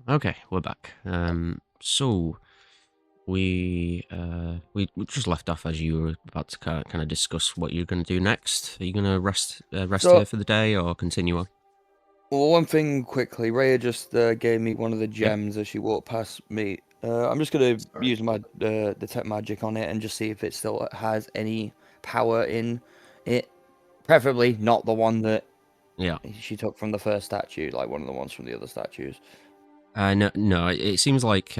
[SPEAKER 1] Okay, we're back. So we just left off as you were about to kind of discuss what you're going to do next. Are you going to rest
[SPEAKER 4] So-
[SPEAKER 1] here for the day or continue on?
[SPEAKER 4] Well, one thing quickly. Rhea just gave me one of the
[SPEAKER 1] Yep.
[SPEAKER 4] gems as she walked past me. I'm just gonna
[SPEAKER 5] Sorry.
[SPEAKER 4] use my detect magic on it and just see if it still has any power in it. Preferably not the one that
[SPEAKER 1] Yeah.
[SPEAKER 4] she took from the first statue, like one of the ones from the other statues.
[SPEAKER 1] No. It seems like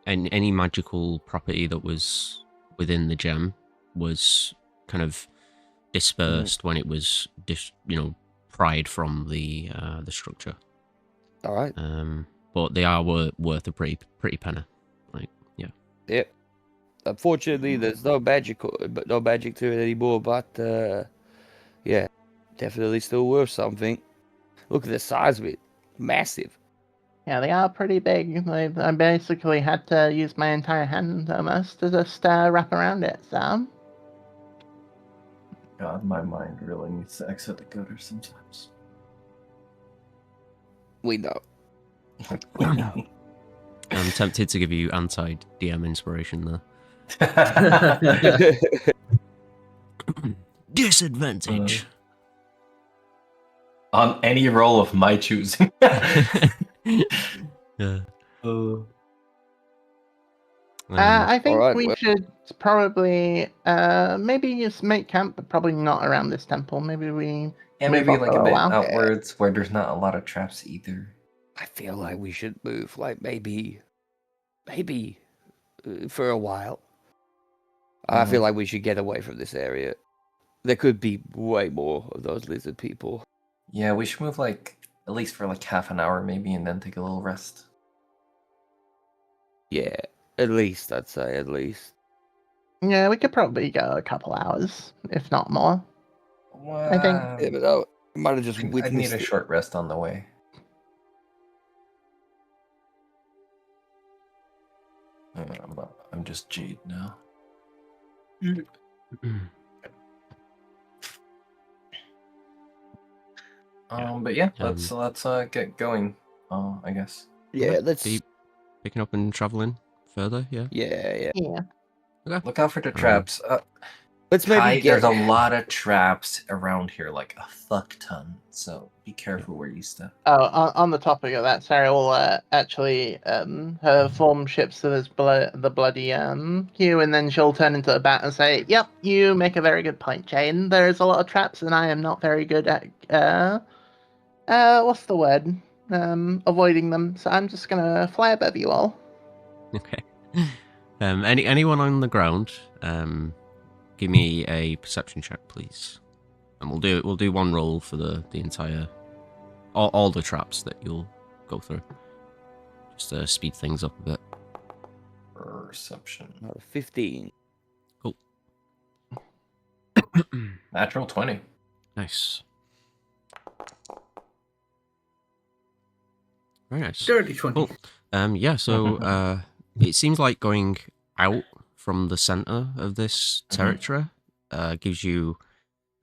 [SPEAKER 1] any magical property that was within the gem was kind of dispersed when it was pried from the structure.
[SPEAKER 4] All right.
[SPEAKER 1] But they are worth a pretty penny. Like, yeah.
[SPEAKER 4] Yep. Unfortunately, there's no magic to it anymore. But yeah, definitely still worth something. Look at the size of it, massive.
[SPEAKER 3] Yeah, they are pretty big. I basically had to use my entire hand almost to just wrap around it. So
[SPEAKER 5] God, my mind really needs to exit the gutter sometimes.
[SPEAKER 4] We know.
[SPEAKER 5] We know.
[SPEAKER 1] I'm tempted to give you anti-DM inspiration there. Disadvantage.
[SPEAKER 5] On any roll of my choosing.
[SPEAKER 1] Yeah.
[SPEAKER 3] I think
[SPEAKER 4] Alright,
[SPEAKER 3] we
[SPEAKER 4] well-
[SPEAKER 3] should probably maybe just make camp, but probably not around this temple. Maybe we
[SPEAKER 5] And
[SPEAKER 3] move
[SPEAKER 5] maybe
[SPEAKER 3] off
[SPEAKER 5] like
[SPEAKER 3] for
[SPEAKER 5] a
[SPEAKER 3] a
[SPEAKER 5] bit
[SPEAKER 3] while.
[SPEAKER 5] outwards where there's not a lot of traps either.
[SPEAKER 4] I feel like we should move, like maybe for a while. I feel like we should get away from this area. There could be way more of those lizard people.
[SPEAKER 5] Yeah, we should move like at least for like half an hour maybe and then take a little rest.
[SPEAKER 4] Yeah, at least I'd say at least.
[SPEAKER 3] Yeah, we could probably go a couple hours, if not more. I think-
[SPEAKER 4] Yeah, but I might have just
[SPEAKER 5] I need
[SPEAKER 4] witnessed
[SPEAKER 5] a
[SPEAKER 4] it.
[SPEAKER 5] short rest on the way. I'm just Jade now. But yeah, let's get going. I guess.
[SPEAKER 4] Yeah, let's.
[SPEAKER 1] Are you picking up and traveling further? Yeah.
[SPEAKER 4] Yeah.
[SPEAKER 3] Yeah.
[SPEAKER 1] Okay.
[SPEAKER 5] Look out for the traps.
[SPEAKER 4] Let's maybe
[SPEAKER 5] Kai,
[SPEAKER 4] get.
[SPEAKER 5] there's a lot of traps around here, like a fuck ton. So be careful where you step.
[SPEAKER 3] Oh, on the topic of that, Sarah will actually her form shifts to this the bloody hue, and then she'll turn into a bat and say, "Yep, you make a very good point, Jane. There's a lot of traps, and I am not very good at what's the word? Avoiding them. So I'm just gonna fly above you all."
[SPEAKER 1] Okay. Anyone on the ground? Give me a perception check, please. And we'll do one roll for the entire all the traps that you'll go through. Just to speed things up a bit.
[SPEAKER 5] Perception.
[SPEAKER 4] 15.
[SPEAKER 1] Cool.
[SPEAKER 5] Natural 20.
[SPEAKER 1] Nice. Very nice.
[SPEAKER 2] Dirty 20.
[SPEAKER 1] Cool. Yeah, so it seems like going out from the center of this territory gives you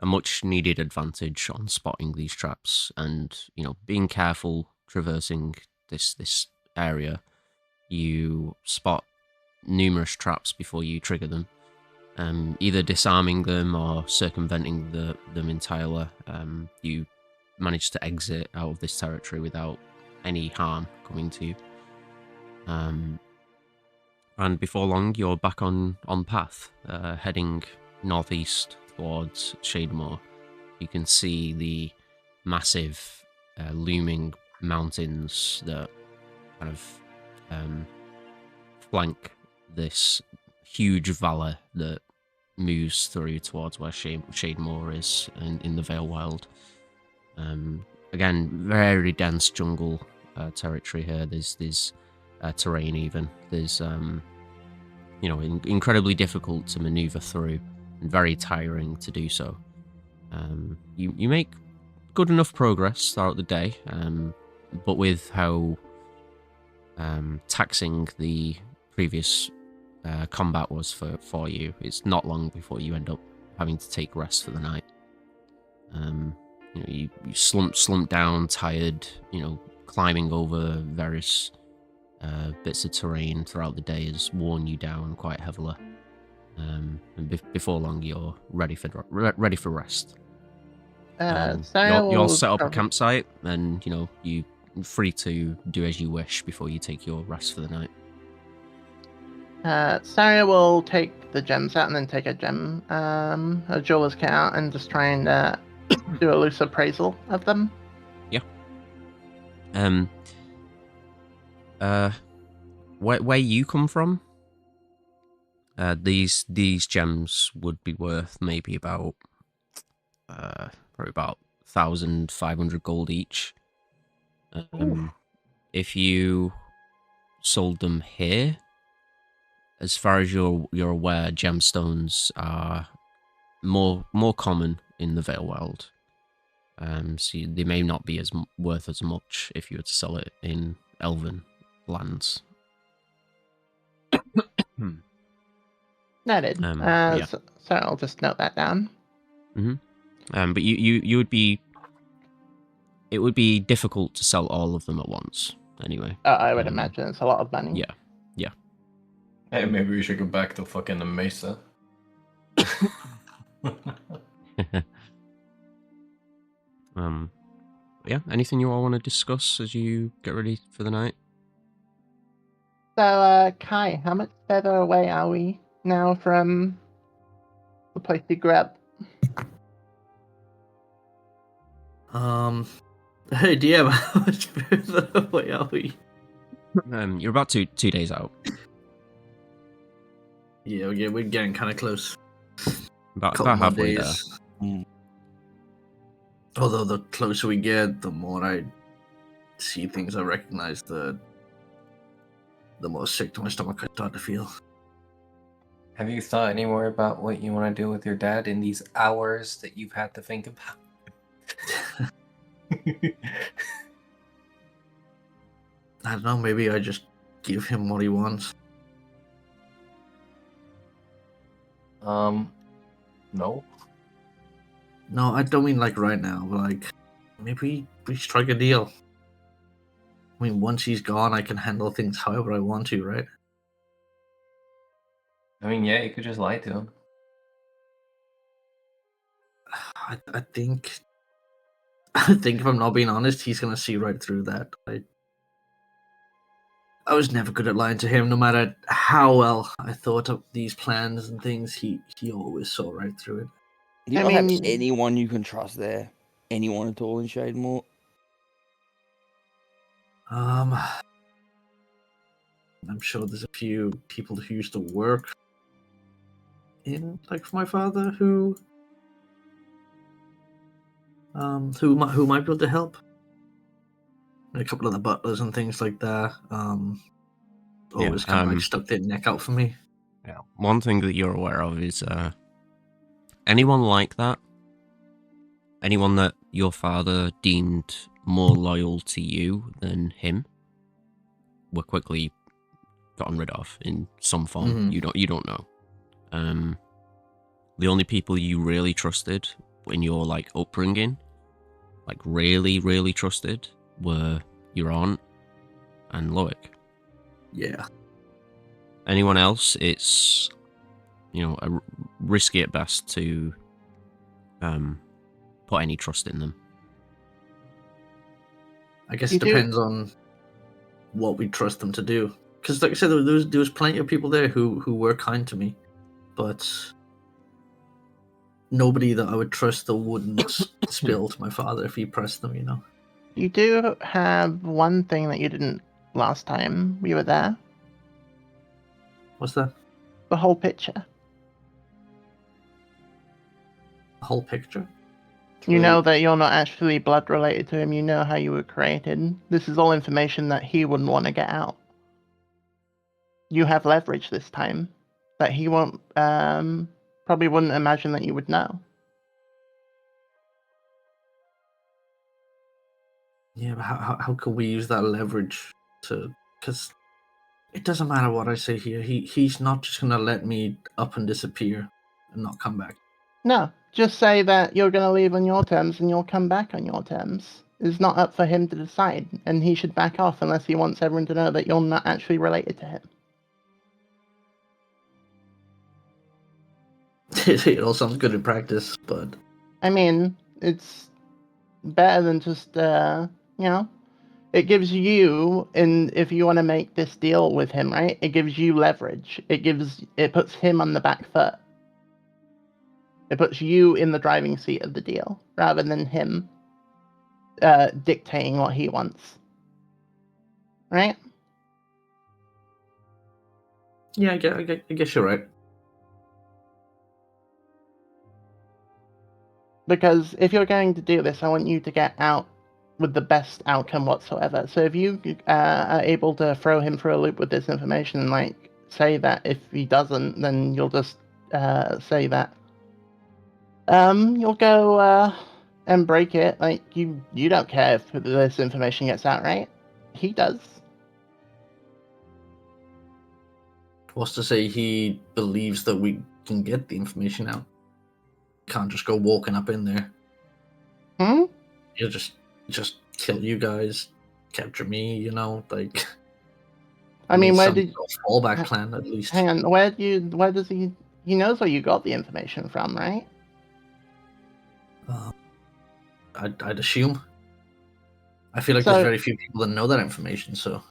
[SPEAKER 1] a much needed advantage on spotting these traps and, being careful traversing this area. You spot numerous traps before you trigger them, either disarming them or circumventing them entirely. You manage to exit out of this territory without any harm coming to you. And before long, you're back on path, heading northeast towards Shademore. You can see the massive, looming mountains that kind of flank this huge valley that moves through towards where Shademore is in the Vale Wild. Again, very dense jungle territory here. There's terrain even. There's incredibly difficult to maneuver through and very tiring to do so. You make good enough progress throughout the day, but with how taxing the previous combat was for you, it's not long before you end up having to take rest for the night. You slump down, tired, climbing over various bits of terrain throughout the day has worn you down quite heavily. And before long, you're ready for rest. You'll set up a campsite, and you're free to do as you wish before you take your rest for the night.
[SPEAKER 3] Sarah will take the gems out and then take a jeweler's kit out and just try and do a loose appraisal of them.
[SPEAKER 1] Yeah. Where you come from, these gems would be worth maybe about probably about 1,500 gold each. If you sold them here, as far as you're aware, gemstones are more common in the Vale Wild. So they may not be as worth as much if you were to sell it in Elven lands.
[SPEAKER 3] Noted.
[SPEAKER 1] Yeah.
[SPEAKER 3] So I'll just note that down.
[SPEAKER 1] But you would be. It would be difficult to sell all of them at once. Anyway.
[SPEAKER 3] I would imagine it's a lot of money.
[SPEAKER 1] Yeah.
[SPEAKER 5] Hey, maybe we should go back to fucking the Mesa.
[SPEAKER 1] Yeah. Anything you all want to discuss as you get ready for the night?
[SPEAKER 3] So, Kai, how much further away are we now from the place you grew up?
[SPEAKER 2] Hey, DM, how much further away are we?
[SPEAKER 1] You're about two days out.
[SPEAKER 2] Yeah, we're getting kind of close.
[SPEAKER 1] About
[SPEAKER 2] Couple more
[SPEAKER 1] halfway there.
[SPEAKER 2] days. Although the closer we get, the more I see things I recognize, the more sick to my stomach I start to feel.
[SPEAKER 5] Have you thought any more about what you want to do with your dad in these hours that you've had to think about?
[SPEAKER 2] I don't know, maybe I just give him what he wants.
[SPEAKER 5] No.
[SPEAKER 2] No, I don't mean like right now, but like maybe we strike a deal. I mean, once he's gone, I can handle things however I want to, right?
[SPEAKER 5] I mean, yeah, you could just lie to him.
[SPEAKER 2] I think if I'm not being honest, he's gonna see right through that. I was never good at lying to him, no matter how well I thought of these plans and things. He always saw right through it.
[SPEAKER 4] You
[SPEAKER 3] I
[SPEAKER 4] don't have
[SPEAKER 3] mean-
[SPEAKER 4] anyone you can trust there. Anyone at all in Shademore?
[SPEAKER 2] I'm sure there's a few people who used to work in, like, for my father who might be able to help. A couple of the butlers and things like that. Always kind of like stuck their neck out for me.
[SPEAKER 1] Yeah. One thing that you're aware of is anyone like that, anyone that your father deemed more loyal to you than him, were quickly gotten rid of in some form.
[SPEAKER 2] Mhm.
[SPEAKER 1] You don't know. The only people you really trusted in your like upbringing, like really trusted, were your aunt and Loic.
[SPEAKER 2] Yeah.
[SPEAKER 1] Anyone else, it's risky at best to put any trust in them.
[SPEAKER 2] I guess
[SPEAKER 3] You
[SPEAKER 2] it
[SPEAKER 3] do-
[SPEAKER 2] depends on what we trust them to do. Because, like I said, there was plenty of people there who were kind to me, but nobody that I would trust that wouldn't spill to my father if he pressed them. You know.
[SPEAKER 3] You do have one thing that you didn't last time we were there.
[SPEAKER 2] What's that?
[SPEAKER 3] The whole picture.
[SPEAKER 2] The whole picture?
[SPEAKER 3] You know that you're not actually blood related to him. You know how you were created. This is all information that he wouldn't want to get out. You have leverage this time that he won't, probably wouldn't imagine that you would know.
[SPEAKER 2] Yeah, but how could we use that leverage to? Because it doesn't matter what I say here. He's not just gonna let me up and disappear and not come back.
[SPEAKER 3] No, just say that you're going to leave on your terms and you'll come back on your terms. It's not up for him to decide, and he should back off unless he wants everyone to know that you're not actually related to him.
[SPEAKER 2] It all sounds good in practice, but
[SPEAKER 3] I mean, it's better than just, it gives you, and if you want to make this deal with him, right, it gives you leverage. It puts him on the back foot. It puts you in the driving seat of the deal, rather than him dictating what he wants. Right?
[SPEAKER 2] yeah, I guess you're right.
[SPEAKER 3] Because if you're going to do this, I want you to get out with the best outcome whatsoever. So if you are able to throw him for a loop with this information and like say that if he doesn't, then you'll just say that you'll go and break it. Like you don't care if this information gets out, right? He does.
[SPEAKER 2] What's to say he believes that we can get the information out? Can't just go walking up in there. He'll just kill you guys, capture me. You know, like.
[SPEAKER 3] I mean, where
[SPEAKER 2] some
[SPEAKER 3] did
[SPEAKER 2] sort of fallback plan at least?
[SPEAKER 3] hang on? Where does he? He knows where you got the information from, right?
[SPEAKER 2] I'd assume. I feel like
[SPEAKER 3] So-
[SPEAKER 2] there's very few people that know that information. So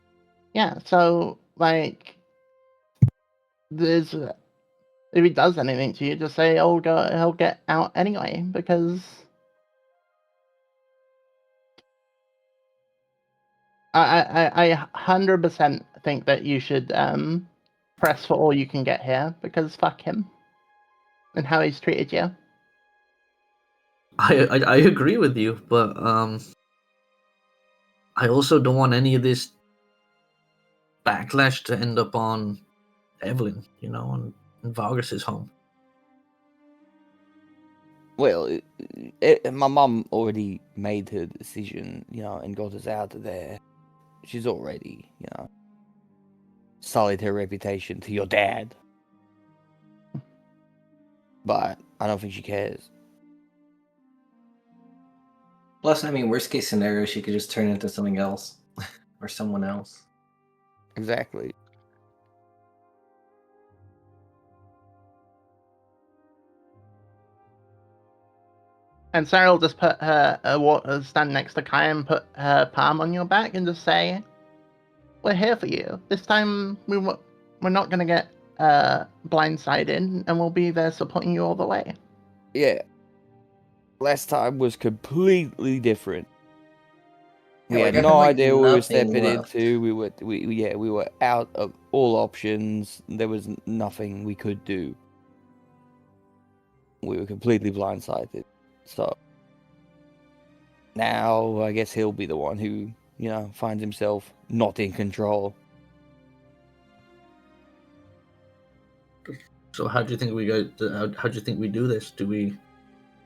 [SPEAKER 3] Yeah, so like, there's if he does anything to you, just say, "Oh, he'll get out anyway," because I 100% think that you should press for all you can get here, because fuck him and how he's treated you.
[SPEAKER 2] I agree with you, but I also don't want any of this backlash to end up on Evelyn, you know, and Vargas's home.
[SPEAKER 4] Well, my mum already made her decision, and got us out of there. She's already, sullied her reputation to your dad. But I don't think she cares.
[SPEAKER 5] Plus, I mean, worst case scenario, she could just turn into something else or someone else.
[SPEAKER 4] Exactly.
[SPEAKER 3] And Sarah will just put her stand next to Kai and put her palm on your back and just say, "We're here for you. This time we're not gonna get blindsided, and we'll be there supporting you all the way."
[SPEAKER 4] Yeah. Last time was completely different. We
[SPEAKER 5] Yeah,
[SPEAKER 4] had
[SPEAKER 5] like, I
[SPEAKER 4] no
[SPEAKER 5] had,
[SPEAKER 4] idea what we were
[SPEAKER 5] nothing
[SPEAKER 4] stepping
[SPEAKER 5] left.
[SPEAKER 4] into. We were out of all options. There was nothing we could do. We were completely blindsided. So now I guess he'll be the one who, finds himself not in control.
[SPEAKER 2] So how do you think we go? How do you think we do this? Do we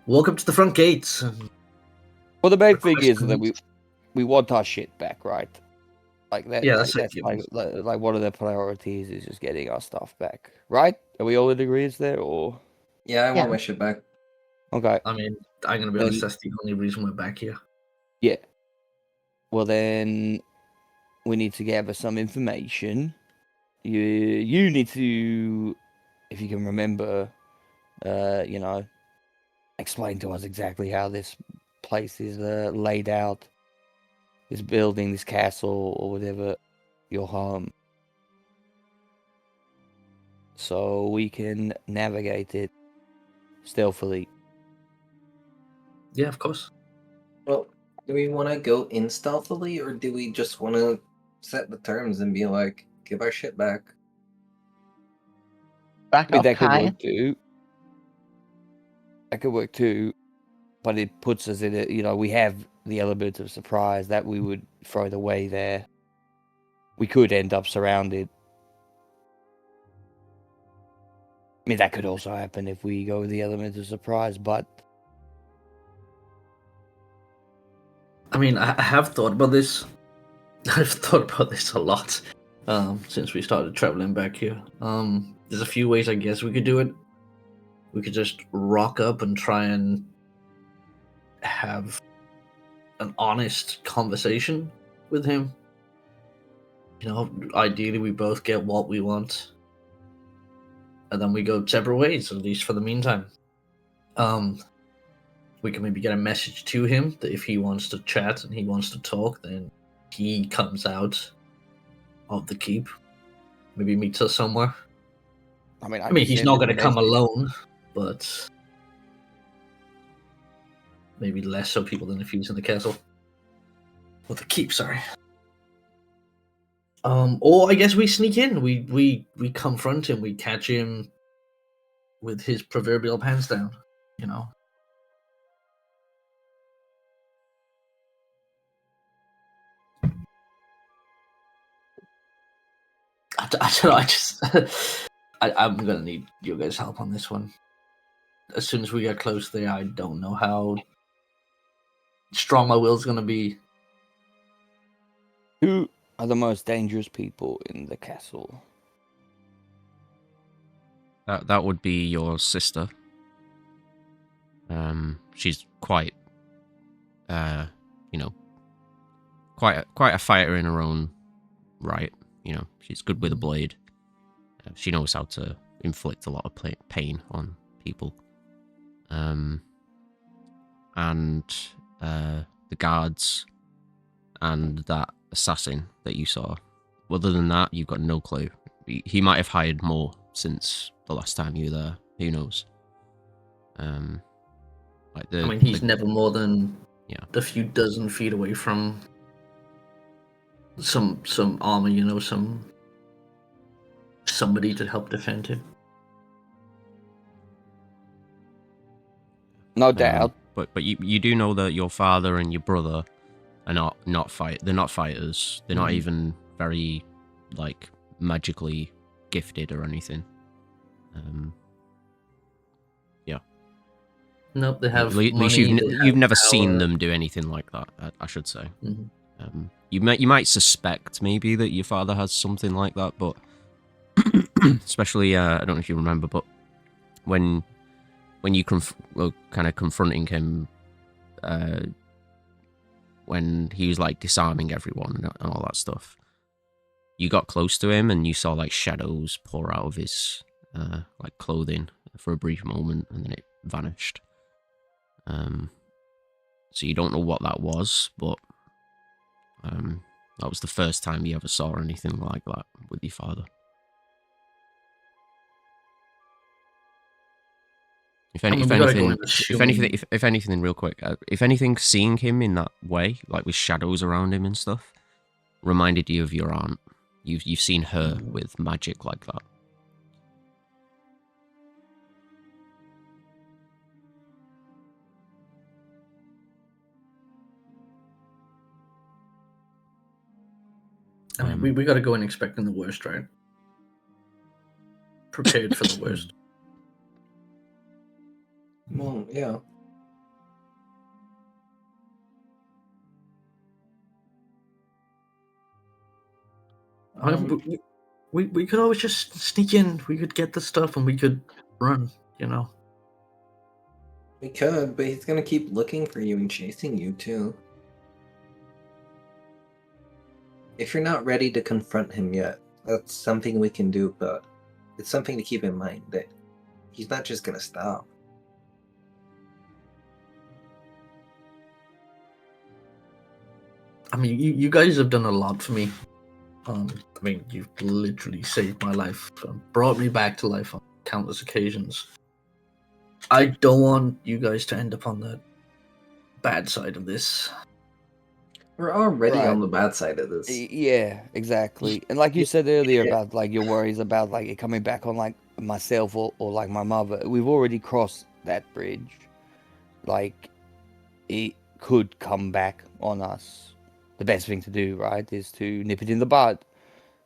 [SPEAKER 2] walk up to the front gates?
[SPEAKER 4] Well, the main thing
[SPEAKER 2] Request
[SPEAKER 4] is that
[SPEAKER 2] meet.
[SPEAKER 4] we want our shit back, right? Like that.
[SPEAKER 2] Yeah,
[SPEAKER 4] Like,
[SPEAKER 2] that's
[SPEAKER 4] that's
[SPEAKER 2] it.
[SPEAKER 4] like one of the priorities is just getting our stuff back. Right? Are we all in agreement there, or
[SPEAKER 5] Yeah, I
[SPEAKER 3] Yeah.
[SPEAKER 5] want my shit back.
[SPEAKER 4] okay?
[SPEAKER 2] I mean, I'm gonna be
[SPEAKER 4] Then-
[SPEAKER 2] honest. That's the only reason we're back here.
[SPEAKER 4] Yeah. Well, then we need to gather some information. You need to, if you can remember, you know, explain to us exactly how this place is laid out. This building, this castle, or whatever, your home, so we can navigate it stealthily.
[SPEAKER 2] Yeah, of course.
[SPEAKER 5] Well, do we want to go in stealthily, or do we just want to set the terms and be like, give our shit back?
[SPEAKER 3] Back
[SPEAKER 4] I mean,
[SPEAKER 3] up
[SPEAKER 4] that could
[SPEAKER 3] high.
[SPEAKER 4] work too. That could work too, but it puts us in a, you know, we have the element of surprise that we would throw it away there. We could end up surrounded. I mean, that could also happen if we go with the element of surprise, but
[SPEAKER 2] I mean, I have thought about this. I've thought about this a lot since we started traveling back here. There's a few ways I guess we could do it. We could just rock up and try and have an honest conversation with him. You know, ideally we both get what we want, and then we go separate ways, at least for the meantime. We can maybe get a message to him that if he wants to chat and he wants to talk, then he comes out of the keep. Maybe meets us somewhere.
[SPEAKER 4] I mean,
[SPEAKER 2] I mean, he's
[SPEAKER 4] send
[SPEAKER 2] not
[SPEAKER 4] him a
[SPEAKER 2] going to come
[SPEAKER 4] message.
[SPEAKER 2] alone, but maybe less so people than if he was in the castle. Or the keep, sorry. Or I guess we sneak in. We confront him. We catch him with his proverbial pants down. You know. I don't know. I just I'm gonna need your guys' help on this one. As soon as we get close there, I don't know how strong my will's gonna be.
[SPEAKER 4] Who are the most dangerous people in the castle?
[SPEAKER 1] That would be your sister. She's quite, you know, quite a fighter in her own right. You know, she's good with a blade. She knows how to inflict a lot of pain on people. And the guards and that assassin that you saw. Other than that, you've got no clue. He might have hired more since the last time you were there. Who knows? Like
[SPEAKER 2] I mean, he's never more than
[SPEAKER 1] Yeah.
[SPEAKER 2] a few dozen feet away from some armor. You know, somebody to help defend him.
[SPEAKER 4] No doubt.
[SPEAKER 1] But you do know that your father and your brother are not they're not fighters. They're not even very like magically gifted or anything. Yeah.
[SPEAKER 2] Nope, they have
[SPEAKER 1] At least
[SPEAKER 2] money.
[SPEAKER 1] you've never seen
[SPEAKER 2] power.
[SPEAKER 1] them do anything like that. I should say.
[SPEAKER 2] Mhm.
[SPEAKER 1] You might suspect maybe that your father has something like that, but especially I don't know if you remember, but when you were kind of confronting him, when he was like disarming everyone and all that stuff, you got close to him and you saw like shadows pour out of his like clothing for a brief moment, and then it vanished. So you don't know what that was, but that was the first time you ever saw anything like that with your father. If anything, real quick, if anything, seeing him in that way, like with shadows around him and stuff, reminded you of your aunt. You've seen her with magic like that.
[SPEAKER 2] I mean, we got to go in expecting the worst, right? Prepared for the worst.
[SPEAKER 5] Well, yeah.
[SPEAKER 2] We could always just sneak in. We could get the stuff and we could run. You know.
[SPEAKER 5] We could, but he's gonna keep looking for you and chasing you too. If you're not ready to confront him yet, that's something we can do, but it's something to keep in mind that he's not just gonna stop.
[SPEAKER 2] I mean, you guys have done a lot for me. I mean, you've literally saved my life, brought me back to life on countless occasions. I don't want you guys to end up on the bad side of this.
[SPEAKER 5] We're already
[SPEAKER 4] Right.
[SPEAKER 5] on the bad side of this.
[SPEAKER 4] Yeah, exactly. And like you said earlier about like your worries about like it coming back on like myself or like my mother, we've already crossed that bridge. Like it could come back on us. The best thing to do, right, is to nip it in the bud.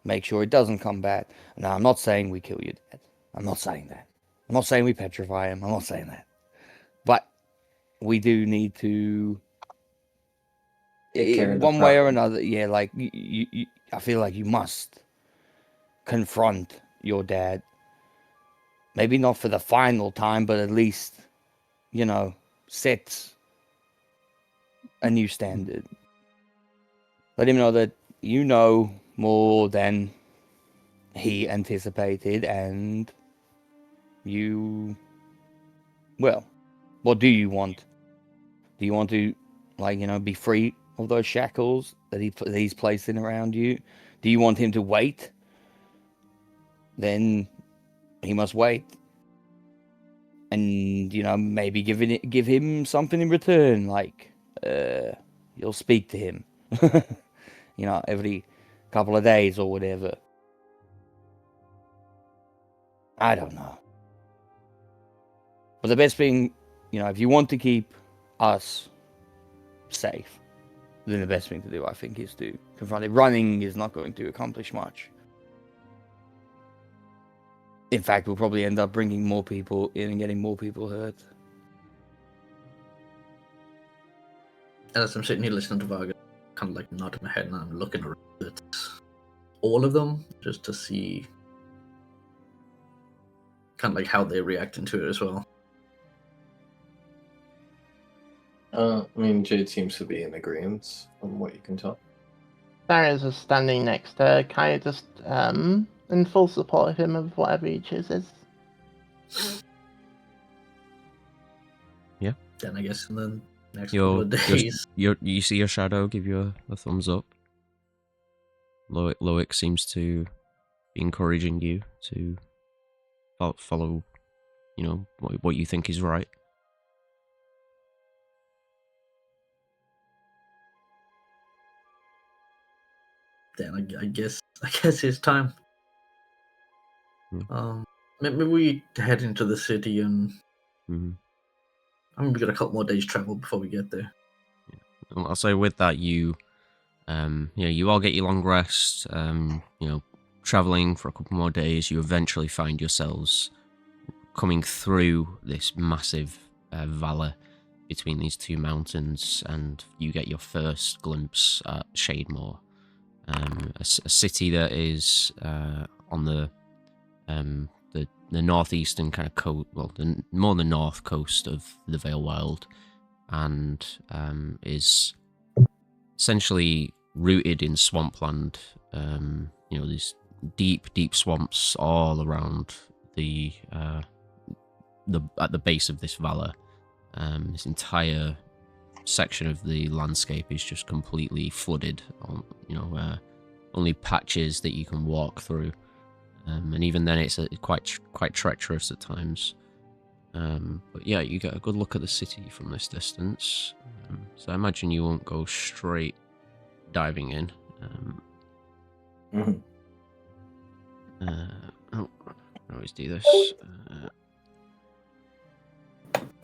[SPEAKER 4] Make sure it doesn't come back. Now, I'm not saying we kill your dad. I'm not saying that. I'm not saying we petrify him. I'm not saying that. But we do need to,
[SPEAKER 5] Take care of the
[SPEAKER 4] one way or
[SPEAKER 5] problem.
[SPEAKER 4] another, yeah, like, I feel like you must confront your dad. Maybe not for the final time, but at least, you know, set a new standard. Let him know that you know more than he anticipated, and you, well, what do you want? Do you want to, like, you know, be free of those shackles that he's placing around you? Do you want him to wait? Then he must wait, and you know, maybe give him something in return, like you'll speak to him, you know, every couple of days or whatever. I don't know. But the best thing, you know, if you want to keep us safe, then the best thing to do, I think, is to confront it. Running is not going to accomplish much. In fact, we'll probably end up bringing more people in and getting more people hurt.
[SPEAKER 2] As I'm sitting here listening to Vargas, kind of like nodding my head and I'm looking around at all of them just to see kind of like how they're reacting to it as well.
[SPEAKER 5] I mean, Jade seems to be in agreement from what you can tell.
[SPEAKER 3] Darius is standing next to Kaya, just in full support of him of whatever he chooses.
[SPEAKER 1] Yeah.
[SPEAKER 2] Then I guess in the next couple of days.
[SPEAKER 1] You see your shadow give you a thumbs up. Loic seems to be encouraging you to follow, you know, what you think is right.
[SPEAKER 2] Then I guess it's time. Maybe we head into the city and I mean, we got a couple more days travel before we get there.
[SPEAKER 1] I'll say with that, you all get your long rest. Traveling for a couple more days, you eventually find yourselves coming through this massive valley between these two mountains, and you get your first glimpse at Shademore, a city that is on the northeastern kind of coast, well, more the north coast of the Vale Wild, and is essentially rooted in swampland. These deep swamps all around at the base of this valley. This entire section of the landscape is just completely flooded. Only patches that you can walk through, and even then, it's quite treacherous at times. But yeah, you get a good look at the city from this distance. So I imagine you won't go straight diving in. I always do this.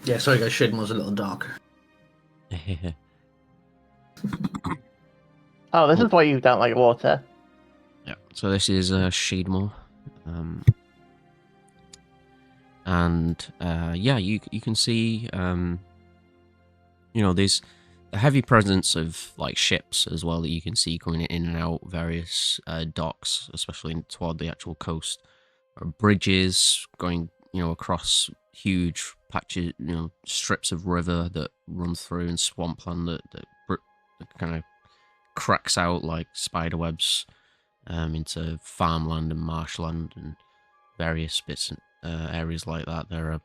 [SPEAKER 2] Yeah, sorry guys, Shademore was a little darker.
[SPEAKER 3] Oh, this is why you don't like water.
[SPEAKER 1] Yeah, so this is Shademore. You can see, there's a heavy presence of like ships as well that you can see coming in and out various docks, especially toward the actual coast. Or bridges going, across huge patches, strips of river that run through, and swampland that kind of cracks out like spider webs into farmland and marshland and various bits and areas like that. There are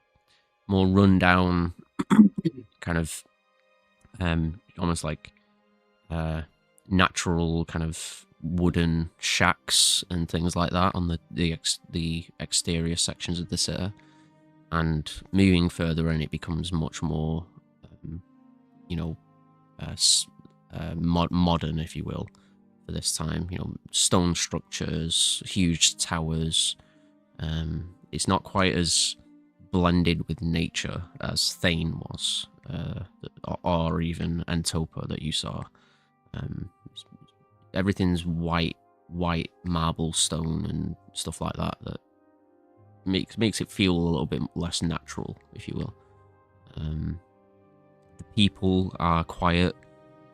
[SPEAKER 1] more rundown, kind of almost like natural kind of wooden shacks and things like that on the exterior sections of the city. And moving further in, it becomes much more, modern, if you will, for this time. Stone structures, huge towers. It's not quite as blended with nature as Thane was, or even Antopa that you saw. Everything's white marble stone and stuff like that makes it feel a little bit less natural, if you will. The people are quiet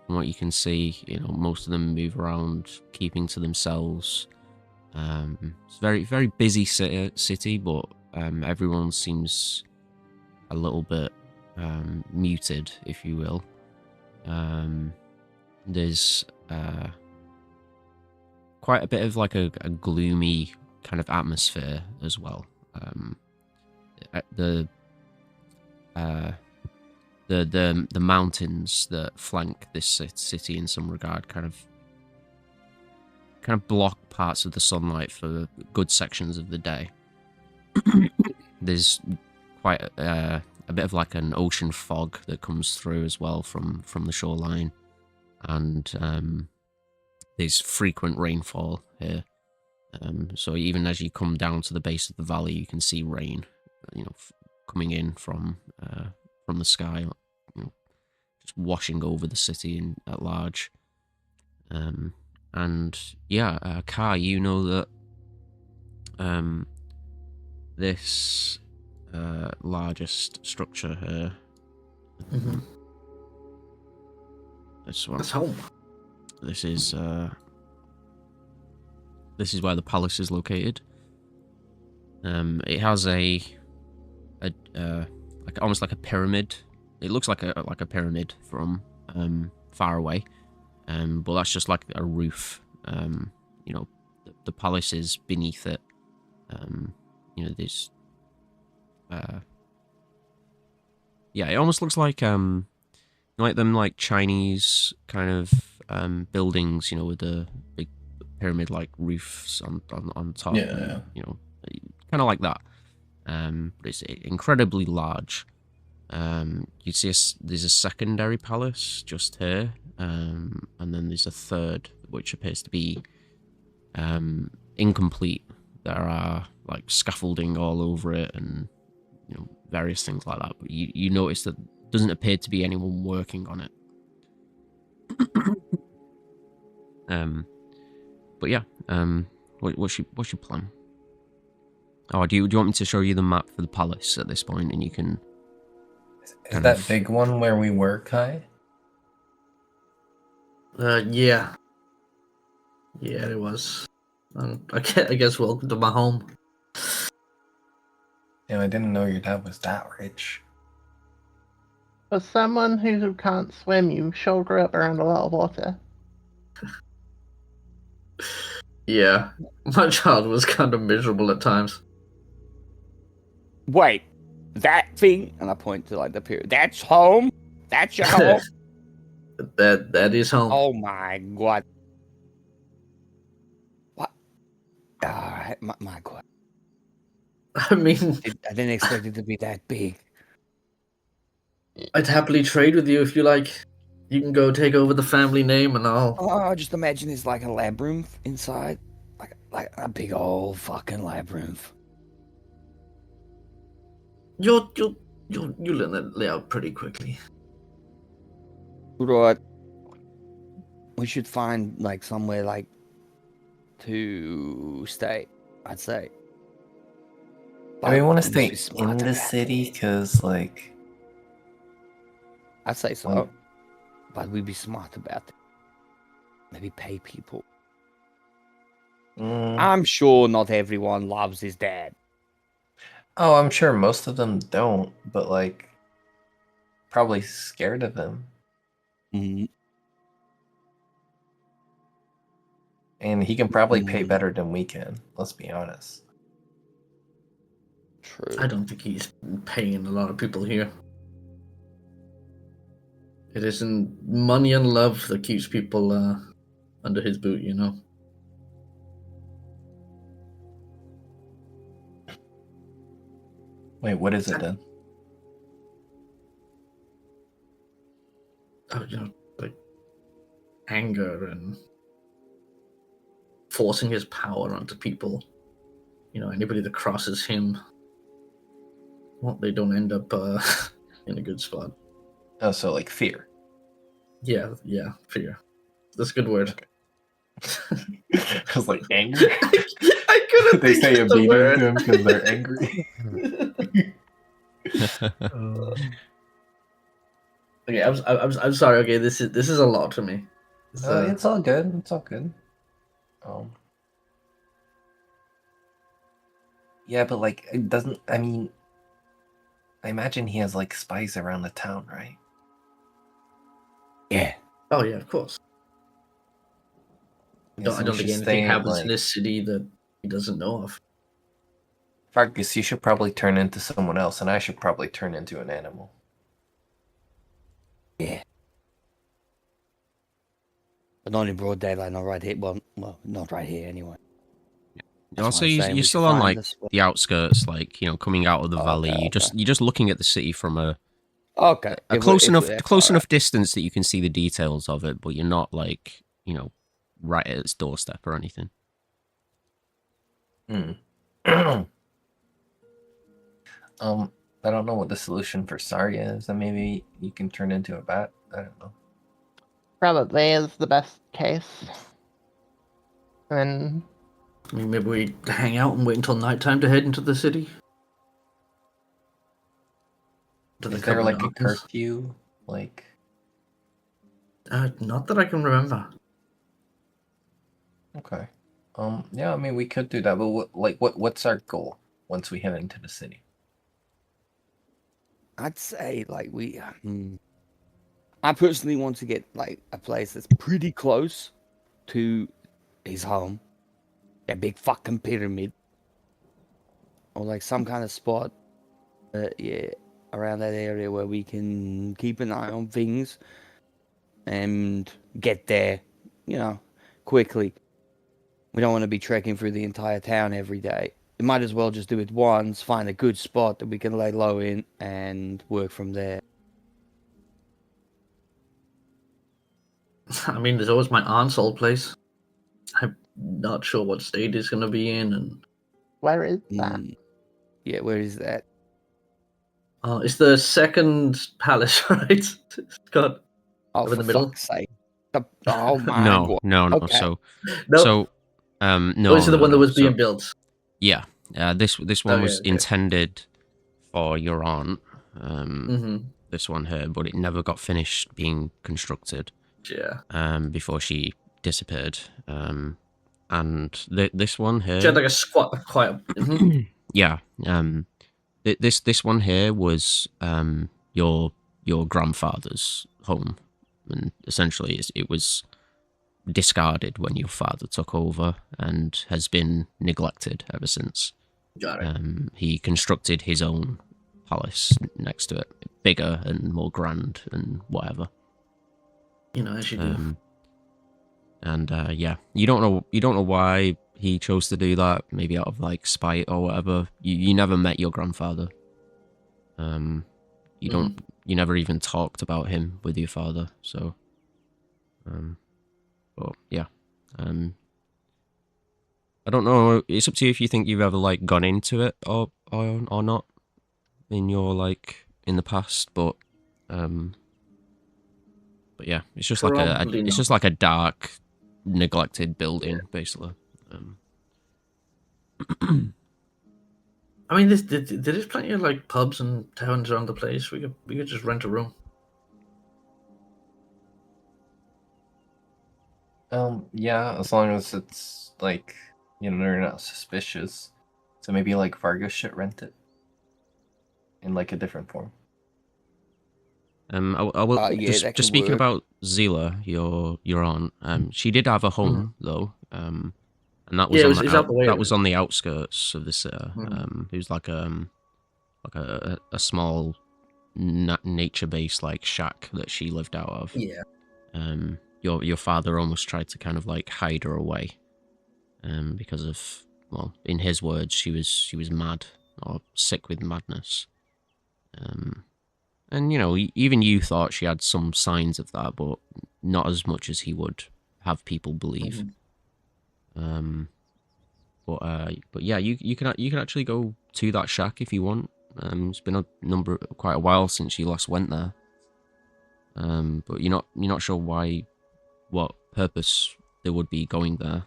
[SPEAKER 1] from what you can see. Most of them move around, keeping to themselves. It's a very, very busy city, but everyone seems a little bit muted, if you will. There's quite a bit of like a gloomy kind of atmosphere as well. The mountains that flank this city in some regard kind of block parts of the sunlight for good sections of the day. There's quite a bit of like an ocean fog that comes through as well from the shoreline, and there's frequent rainfall here. So even as you come down to the base of the valley, you can see rain, coming in from the sky, just washing over the city at large. And yeah, Kai, you know that this largest structure here,
[SPEAKER 2] Mm-hmm.
[SPEAKER 1] this one,
[SPEAKER 2] That's home.
[SPEAKER 1] this is where the palace is located. It has a like almost like a pyramid. It looks like a pyramid from far away, but that's just like a roof. The palace is beneath it. There's it almost looks like them like Chinese kind of buildings, with the big pyramid like roofs on top.
[SPEAKER 5] Yeah.
[SPEAKER 1] Kind of like that. But it's incredibly large. You see there's a secondary palace just here, and then there's a third which appears to be incomplete. There are like scaffolding all over it and various things like that, but you notice that doesn't appear to be anyone working on it. But yeah, what's your plan? Oh, do you want me to show you the map for the palace at this point, and you can?
[SPEAKER 5] Is that big one where we were, Kai?
[SPEAKER 2] Yeah, it was. I guess welcome to my home.
[SPEAKER 5] Damn, I didn't know your dad was that rich.
[SPEAKER 3] For someone who can't swim, you sure grew up around a lot of water.
[SPEAKER 2] Yeah, my childhood was kind of miserable at times.
[SPEAKER 4] Wait, that thing? And I point to like the period. That's home? That's your home?
[SPEAKER 2] That is home.
[SPEAKER 4] Oh my god. What? Alright, my god.
[SPEAKER 2] I mean,
[SPEAKER 4] I didn't expect it to be that big.
[SPEAKER 2] I'd happily trade with you if you like. You can go take over the family name and I'll...
[SPEAKER 4] Oh, just imagine it's like a labyrinth inside. Like a big old fucking labyrinth.
[SPEAKER 2] You'll learn that layout pretty quickly.
[SPEAKER 4] Right. We should find like somewhere like to stay, I'd say.
[SPEAKER 5] Do we want to
[SPEAKER 4] we
[SPEAKER 5] stay
[SPEAKER 4] should be smart
[SPEAKER 5] in the
[SPEAKER 4] about
[SPEAKER 5] city?
[SPEAKER 4] it.
[SPEAKER 5] Because, like...
[SPEAKER 4] I'd say so.
[SPEAKER 5] Like,
[SPEAKER 4] but we'd be smart about it. Maybe pay people.
[SPEAKER 5] Mm.
[SPEAKER 4] I'm sure not everyone loves his dad.
[SPEAKER 5] Oh, I'm sure most of them don't, but like, probably scared of him.
[SPEAKER 4] Mm,
[SPEAKER 5] And he can probably pay better than we can. Let's be honest.
[SPEAKER 4] true.
[SPEAKER 2] I don't think he's paying a lot of people here. It isn't money and love that keeps people under his boot, you know.
[SPEAKER 5] Wait, what is it then?
[SPEAKER 2] Oh, you know, like anger and forcing his power onto people. You know, anybody that crosses him, well, they don't end up in a good spot.
[SPEAKER 5] Oh, so like fear.
[SPEAKER 2] Yeah, fear. That's a good word.
[SPEAKER 5] I was like, angry?
[SPEAKER 2] I couldn't
[SPEAKER 5] They
[SPEAKER 2] think
[SPEAKER 5] say
[SPEAKER 2] of the
[SPEAKER 5] obedient
[SPEAKER 2] word.
[SPEAKER 5] to him because they're angry.
[SPEAKER 2] Okay, I'm sorry. Okay, this is a lot to me.
[SPEAKER 5] It's all good. It's all good. Yeah, but like, it doesn't. I mean, I imagine he has like spies around the town, right?
[SPEAKER 4] Yeah.
[SPEAKER 2] Oh yeah, of course.
[SPEAKER 5] Yeah,
[SPEAKER 2] I
[SPEAKER 5] so we
[SPEAKER 2] don't
[SPEAKER 5] should
[SPEAKER 2] think
[SPEAKER 5] stay
[SPEAKER 2] anything happens in
[SPEAKER 5] like.
[SPEAKER 2] this city that he doesn't know of.
[SPEAKER 5] Fargus, you should probably turn into someone else, and I should probably turn into an animal.
[SPEAKER 4] Yeah. But not in broad daylight, not right here. Well, not right here anyway. That's
[SPEAKER 1] Also,
[SPEAKER 4] why I'm saying
[SPEAKER 1] you're
[SPEAKER 4] we should
[SPEAKER 1] still on
[SPEAKER 4] find
[SPEAKER 1] like
[SPEAKER 4] this one.
[SPEAKER 1] the outskirts, like coming out of the valley.
[SPEAKER 4] Okay,
[SPEAKER 1] You're just looking at the city from a
[SPEAKER 4] Okay.
[SPEAKER 1] close enough distance that you can see the details of it, but you're not like right at its doorstep or anything.
[SPEAKER 5] I don't know what the solution for Sarya is. Then maybe you can turn into a bat. I don't know.
[SPEAKER 3] Probably is the best case. And
[SPEAKER 2] I mean, maybe we hang out and wait until nighttime to head into the city. To the
[SPEAKER 5] Is there
[SPEAKER 2] cover
[SPEAKER 5] like a
[SPEAKER 2] darkness.
[SPEAKER 5] curfew? Like,
[SPEAKER 2] Not that I can remember.
[SPEAKER 5] okay. Yeah, I mean we could do that, but what's our goal once we head into the city?
[SPEAKER 4] I'd say like I personally want to get like a place that's pretty close to his home, a big fucking pyramid, or like some kind of spot, around that area where we can keep an eye on things and get there, quickly. We don't want to be trekking through the entire town every day. We might as well just do it once, find a good spot that we can lay low in, and work from there.
[SPEAKER 2] I mean, there's always my aunt's old place. I'm not sure what state it's gonna be in, and
[SPEAKER 3] where is that?
[SPEAKER 4] Yeah, where is that?
[SPEAKER 2] it's the second palace, right? Scott,
[SPEAKER 4] Oh,
[SPEAKER 2] up in
[SPEAKER 4] for
[SPEAKER 2] the middle.
[SPEAKER 4] fuck's sake! Oh my
[SPEAKER 1] No,
[SPEAKER 4] god!
[SPEAKER 1] no.
[SPEAKER 4] Okay.
[SPEAKER 1] So,
[SPEAKER 2] No,
[SPEAKER 1] no.
[SPEAKER 2] is it the one that was
[SPEAKER 1] So,
[SPEAKER 2] being built?
[SPEAKER 1] yeah, this one was
[SPEAKER 2] Okay.
[SPEAKER 1] intended for your aunt.
[SPEAKER 2] Mm-hmm.
[SPEAKER 1] This one here, but it never got finished being constructed.
[SPEAKER 2] Yeah.
[SPEAKER 1] Before she disappeared. And this one here.
[SPEAKER 2] She had like a squat, quite. Mm-hmm.
[SPEAKER 1] Yeah. This one here was your grandfather's home, and essentially it was discarded when your father took over and has been neglected ever since.
[SPEAKER 2] Got it.
[SPEAKER 1] He constructed his own palace next to it, bigger and more grand and whatever.
[SPEAKER 2] As you do.
[SPEAKER 1] And yeah, you don't know why he chose to do that. Maybe out of like spite or whatever. You never met your grandfather. You never even talked about him with your father. So, but yeah, I don't know. It's up to you if you think you've ever like gone into it or not in your like in the past. But yeah, it's just like a dark, neglected building, basically.
[SPEAKER 2] I mean, there's plenty of like pubs and towns around the place. We could just rent a room.
[SPEAKER 5] Yeah, as long as it's like, they're not suspicious. So maybe like Vargas should rent it in like a different form.
[SPEAKER 1] I will
[SPEAKER 4] Yeah, that
[SPEAKER 1] just
[SPEAKER 4] could
[SPEAKER 1] speaking
[SPEAKER 4] work.
[SPEAKER 1] about Zila, your aunt. She did have a home though. And that was
[SPEAKER 2] Yeah,
[SPEAKER 1] on
[SPEAKER 2] it's out the way.
[SPEAKER 1] that was on the outskirts of the city.
[SPEAKER 2] Mhm.
[SPEAKER 1] It was like a small nature-based like shack that she lived out of.
[SPEAKER 2] Yeah.
[SPEAKER 1] Your father almost tried to kind of like hide her away, because of, well, in his words, she was mad or sick with madness. And even you thought she had some signs of that, but not as much as he would have people believe.
[SPEAKER 2] Mhm.
[SPEAKER 1] But yeah, you can actually go to that shack if you want. It's been quite a while since you last went there. But you're not sure what purpose there would be going there.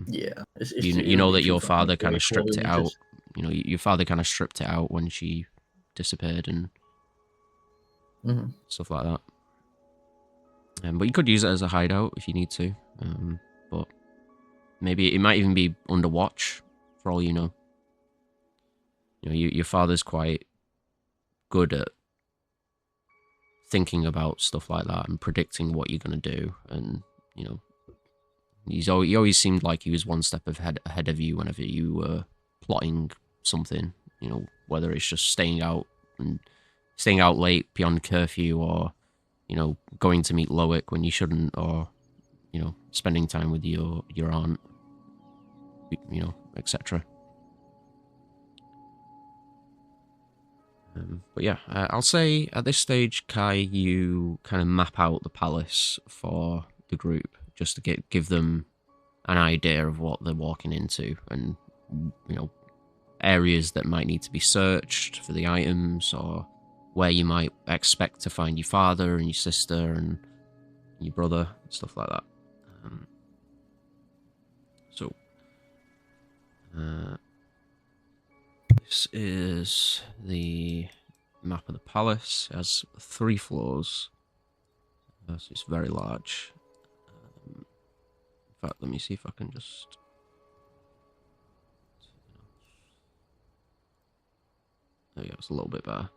[SPEAKER 2] Yeah.
[SPEAKER 1] You
[SPEAKER 2] It'll
[SPEAKER 1] know
[SPEAKER 2] be
[SPEAKER 1] that
[SPEAKER 2] too
[SPEAKER 1] your
[SPEAKER 2] fucking
[SPEAKER 1] father kind of stripped
[SPEAKER 2] straightforward.
[SPEAKER 1] it out. Your father kind of stripped it out when she disappeared and
[SPEAKER 2] Mhm.
[SPEAKER 1] stuff like that. But you could use it as a hideout if you need to. But maybe it might even be under watch, for all you know. Your father's quite good at thinking about stuff like that and predicting what you're gonna do, and he always seemed like he was one step ahead of you whenever you were plotting something. Whether it's just staying out late beyond curfew, or going to meet Loic when you shouldn't, or spending time with your aunt, etc. But yeah, I'll say at this stage, Kai, you kind of map out the palace for the group just to give them an idea of what they're walking into, and areas that might need to be searched for the items, or where you might expect to find your father and your sister and your brother, stuff like that. So this is the map of the palace. It has 3 floors, so it's very large. In fact, let me see if I can just... There we go, it's a little bit better.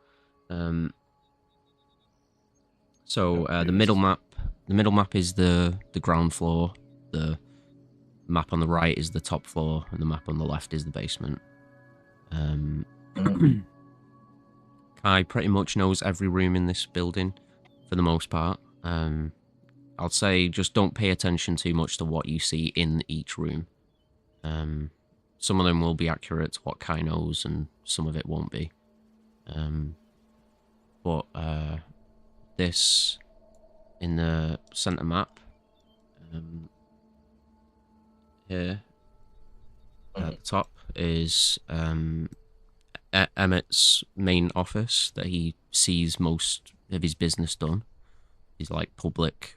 [SPEAKER 1] So the middle map is the ground floor. The map on the right is the top floor, and the map on the left is the basement. Kai pretty much knows every room in this building for the most part. I'll say just don't pay attention too much to what you see in each room. Some of them will be accurate to what Kai knows, and some of it won't be. But this in the center map here at the top is Emmett's main office that he sees most of his business done. He's like public,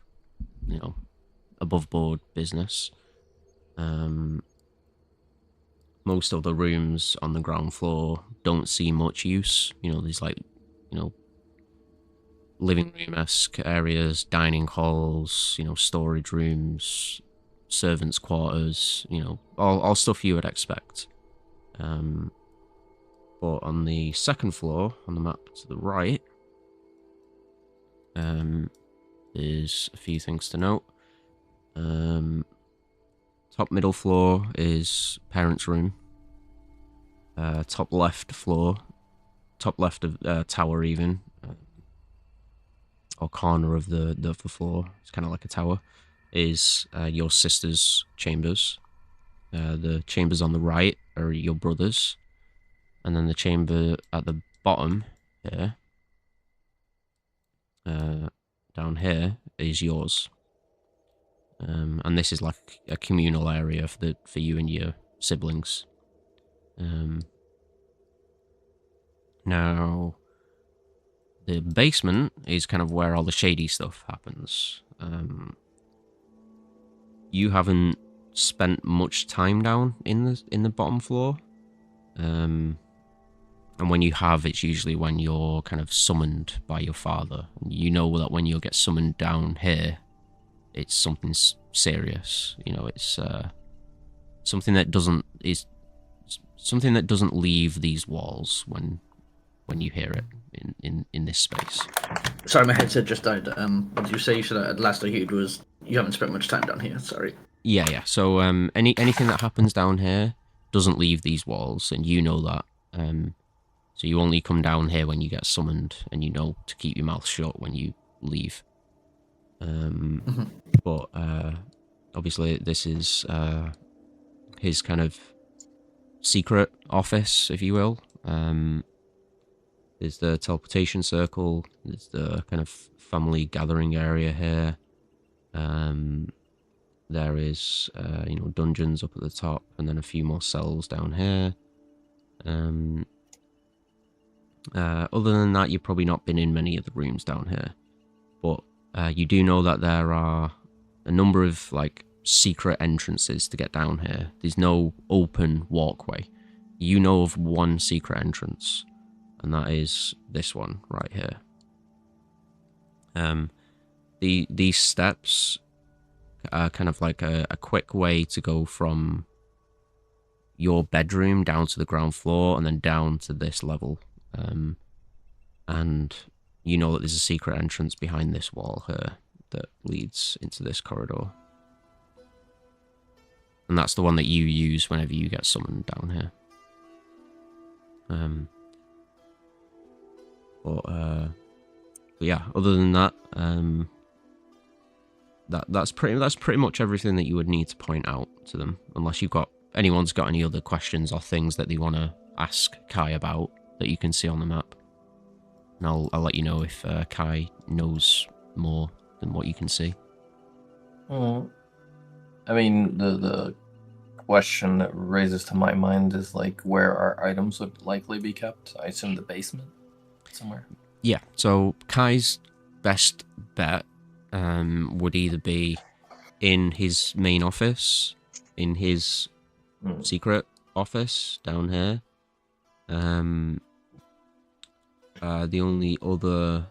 [SPEAKER 1] above board business. Most of the rooms on the ground floor don't see much use. There's like, living room-esque areas, dining halls, storage rooms, servants' quarters, all stuff you would expect. But on the second floor, on the map to the right, there's a few things to note. Top middle floor is parents' room. Top left of tower even, or corner of the floor, it's kind of like a tower, is your sister's chambers. The chambers on the right are your brother's, and then the chamber at the bottom here, down here, is yours. And this is like a communal area for you and your siblings. Now, the basement is kind of where all the shady stuff happens. You haven't spent much time down in the bottom floor, and when you have, it's usually when you're kind of summoned by your father. You know that when you get summoned down here, it's something serious. You know, it's something that doesn't leave these walls when you hear it in this space.
[SPEAKER 2] Sorry, my headset just died. What did you say? Last I heard was you haven't spent much time down here. Sorry.
[SPEAKER 1] Yeah. So anything that happens down here doesn't leave these walls, and you know that. So you only come down here when you get summoned, and you know to keep your mouth shut when you leave. But obviously this is his kind of secret office, if you will. There's the teleportation circle. There's the kind of family gathering area here. There is, dungeons up at the top, and then a few more cells down here. Other than that, you've probably not been in many of the rooms down here. But you do know that there are a number of, secret entrances to get down here. There's no open walkway. You know of one secret entrance, and that is this one right here. These steps are kind of like a quick way to go from your bedroom down to the ground floor and then down to this level. And you know that there's a secret entrance behind this wall here that leads into this corridor. And that's the one that you use whenever you get summoned down here. But yeah, other than that, that's pretty much everything that you would need to point out to them, unless anyone's got any other questions or things that they want to ask Kai about that you can see on the map. And I'll let you know if Kai knows more than what you can see.
[SPEAKER 5] I mean, the question that raises to my mind is where our items would likely be kept. I assume the basement somewhere.
[SPEAKER 1] Yeah, so Kai's best bet would either be in his main office, in his secret office down here. The only other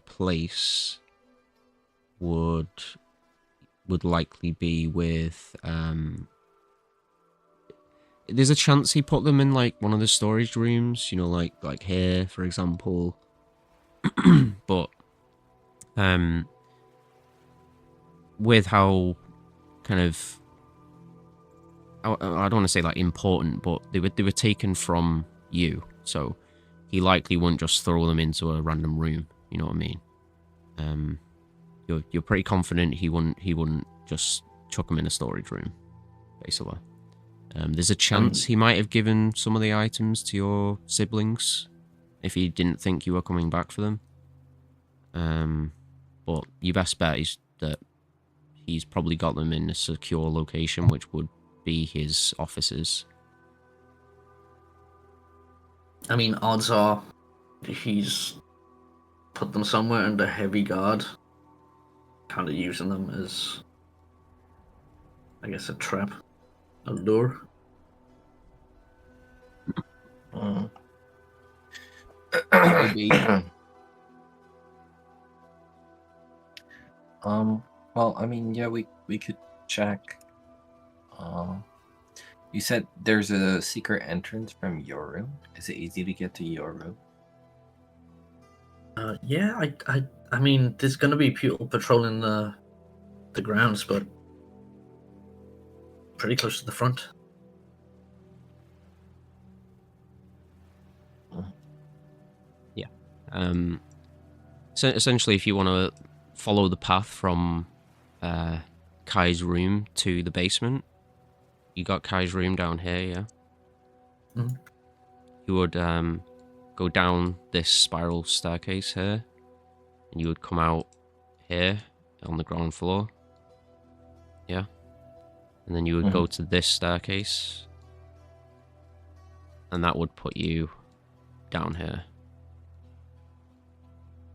[SPEAKER 1] place would likely be with there's a chance he put them in one of the storage rooms, like here, for example. But with how kind of I don't want to say important, but they were taken from you, so he likely wouldn't just throw them into a random room. You know what I mean? You're pretty confident he wouldn't just chuck them in a storage room, basically. There's a chance he might have given some of the items to your siblings if he didn't think you were coming back for them. But your best bet is that he's probably got them in a secure location, which would be his offices.
[SPEAKER 2] I mean, odds are he's put them somewhere under heavy guard, kind of using them as, I guess, a trap, a lure.
[SPEAKER 1] Maybe.
[SPEAKER 5] Well, I mean, yeah, we could check. You said there's a secret entrance from your room. Is it easy to get to your room?
[SPEAKER 2] Yeah, I mean, there's gonna be people patrolling the grounds, but pretty close to the front.
[SPEAKER 1] Yeah. So essentially, if you want to follow the path from Kai's room to the basement, you got Kai's room down here, yeah?
[SPEAKER 2] Mm-hmm.
[SPEAKER 1] You would go down this spiral staircase here, and you would come out here on the ground floor, yeah? And then you would go to this staircase, and that would put you down here.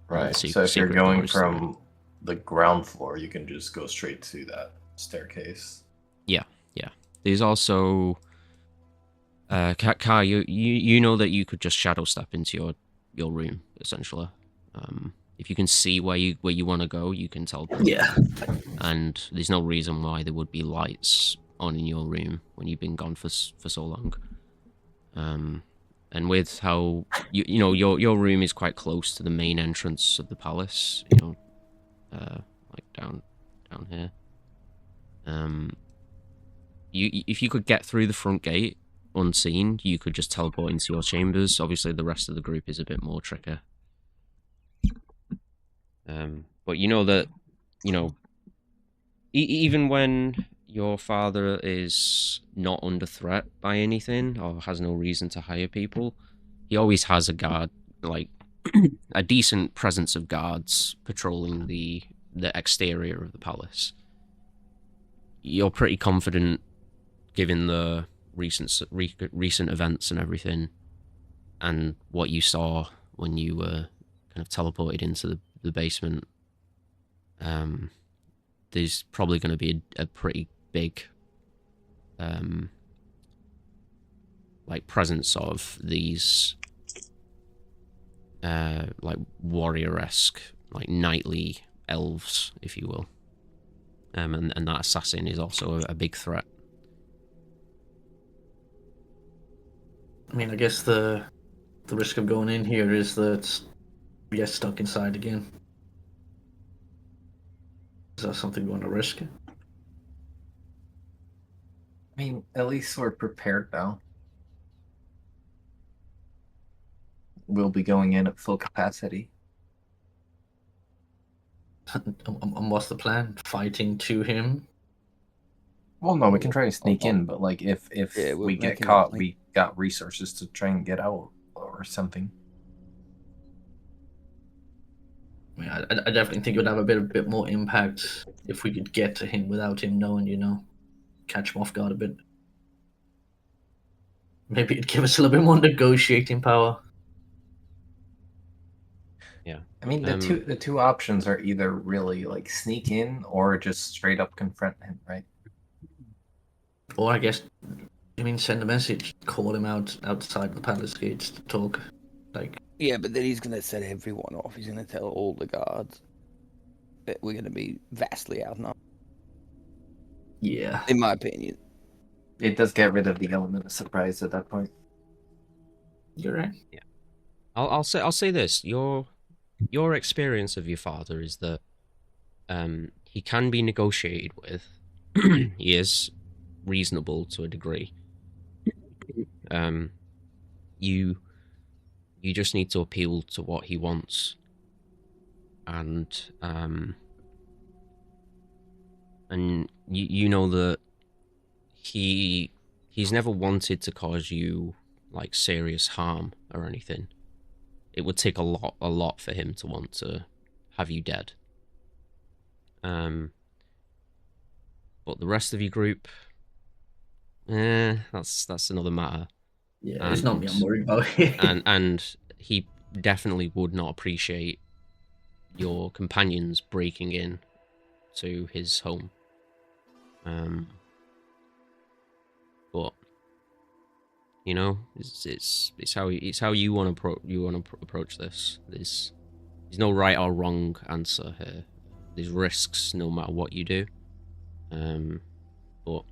[SPEAKER 5] Right, so if you're going from the ground floor, you can just go straight to that staircase.
[SPEAKER 1] Yeah. There's also Kai, you know that you could just shadow step into your room, essentially. If you can see where you want to go, you can teleport.
[SPEAKER 2] Yeah.
[SPEAKER 1] And there's no reason why there would be lights on in your room when you've been gone for so long. And with how you know your room is quite close to the main entrance of the palace, you know, like down here. If you could get through the front gate unseen, you could just teleport into your chambers. Obviously, the rest of the group is a bit more tricky. But you know that, you know, even when your father is not under threat by anything or has no reason to hire people, he always has a guard, like a decent presence of guards patrolling the exterior of the palace. You're pretty confident, given the recent events and everything, and what you saw when you were kind of teleported into the basement. There's probably going to be a pretty big like presence of these like warrior-esque, like knightly elves, if you will. And that assassin is also a big threat.
[SPEAKER 2] I mean, I guess the risk of going in here is that we get stuck inside again. Is that something we want to risk?
[SPEAKER 5] I mean, at least we're prepared now. We'll be going in at full capacity.
[SPEAKER 2] And what's the plan? Fighting to him?
[SPEAKER 5] Well, no, we can try to sneak in, but like if
[SPEAKER 4] Yeah,
[SPEAKER 5] we get
[SPEAKER 4] making it
[SPEAKER 5] caught,
[SPEAKER 4] like-
[SPEAKER 5] we got resources to try and get out or something.
[SPEAKER 2] I mean, I definitely think it would have a bit more impact if we could get to him without him knowing, you know, catch him off guard a bit. Maybe it'd give us a little bit more negotiating power.
[SPEAKER 1] Yeah.
[SPEAKER 5] I mean, the two options are either really like sneak in or just straight up confront him, right?
[SPEAKER 2] Or I guess, I mean, send a message, call him outside the palace gates to talk. Like,
[SPEAKER 4] Yeah, but then he's gonna set everyone off. He's gonna tell all the guards that we're gonna be vastly outnumbered.
[SPEAKER 2] yeah.
[SPEAKER 4] In my opinion.
[SPEAKER 5] It does get rid of the element of surprise at that point.
[SPEAKER 2] You're right.
[SPEAKER 1] Yeah. I'll say this. Your experience of your father is that he can be negotiated with. He is reasonable to a degree. You just need to appeal to what he wants, and you know that he's never wanted to cause you like serious harm or anything. It would take a lot for him to want to have you dead. But the rest of your group, that's another matter.
[SPEAKER 2] Yeah, it's not me I'm worried about.
[SPEAKER 1] and he definitely would not appreciate your companions breaking in to his home. But you know, it's how you want to approach this. There's no right or wrong answer here. There's risks no matter what you do. But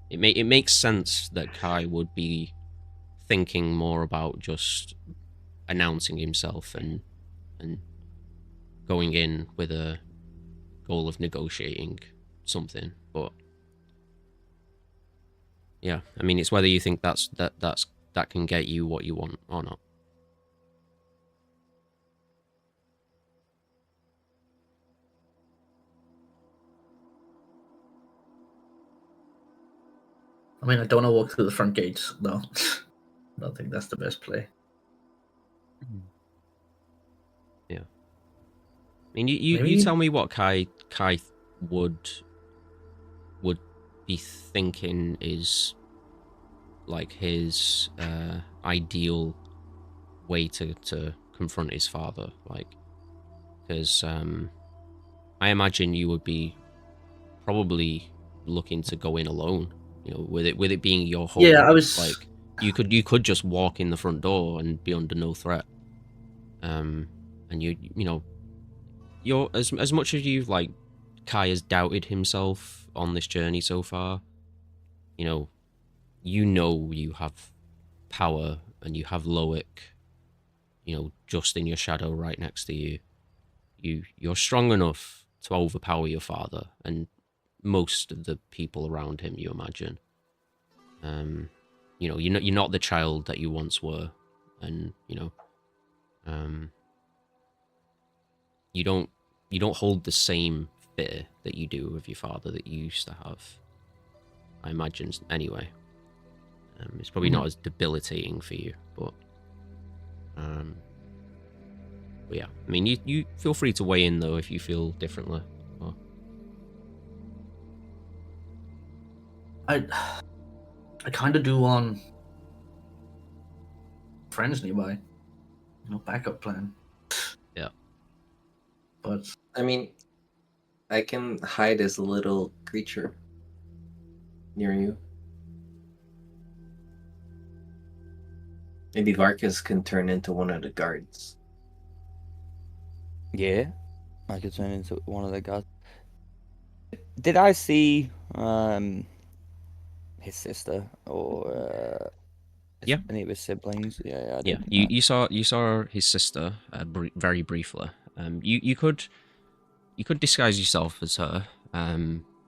[SPEAKER 1] it makes sense that Kai would be thinking more about just announcing himself and going in with a goal of negotiating something. But yeah, I mean, it's whether you think that can get you what you want or not.
[SPEAKER 2] I mean, I don't want to walk through the front gates, though. I don't think that's the best play.
[SPEAKER 1] Yeah. I mean, you tell me what Kai would be thinking is like his ideal way to confront his father, like, because I imagine you would be probably looking to go in alone, you know, with it being your home.
[SPEAKER 2] Yeah, I was
[SPEAKER 1] like, you could just walk in the front door and be under no threat. and you know, you're as much as you've like Kai has doubted himself on this journey so far. You know you have power, and you have Loic, you know, just in your shadow right next to you. You're strong enough to overpower your father and most of the people around him, you imagine. You know, you're not the child that you once were, and you know, you don't hold the same fear that you do of your father that you used to have. I imagine, anyway. It's probably not as debilitating for you, but yeah. I mean, you feel free to weigh in though if you feel differently. Or...
[SPEAKER 2] I kind of do want friends nearby, you know, backup plan.
[SPEAKER 1] Yeah.
[SPEAKER 2] But
[SPEAKER 5] I mean, I can hide as a little creature near you. Maybe Varkas can turn into one of the guards.
[SPEAKER 4] Yeah, I could turn into one of the guys. Did I see his sister or
[SPEAKER 1] Yeah.
[SPEAKER 4] any of his siblings? Yeah, I
[SPEAKER 1] Yeah,
[SPEAKER 4] did.
[SPEAKER 1] you saw his sister very briefly. You could disguise yourself as her,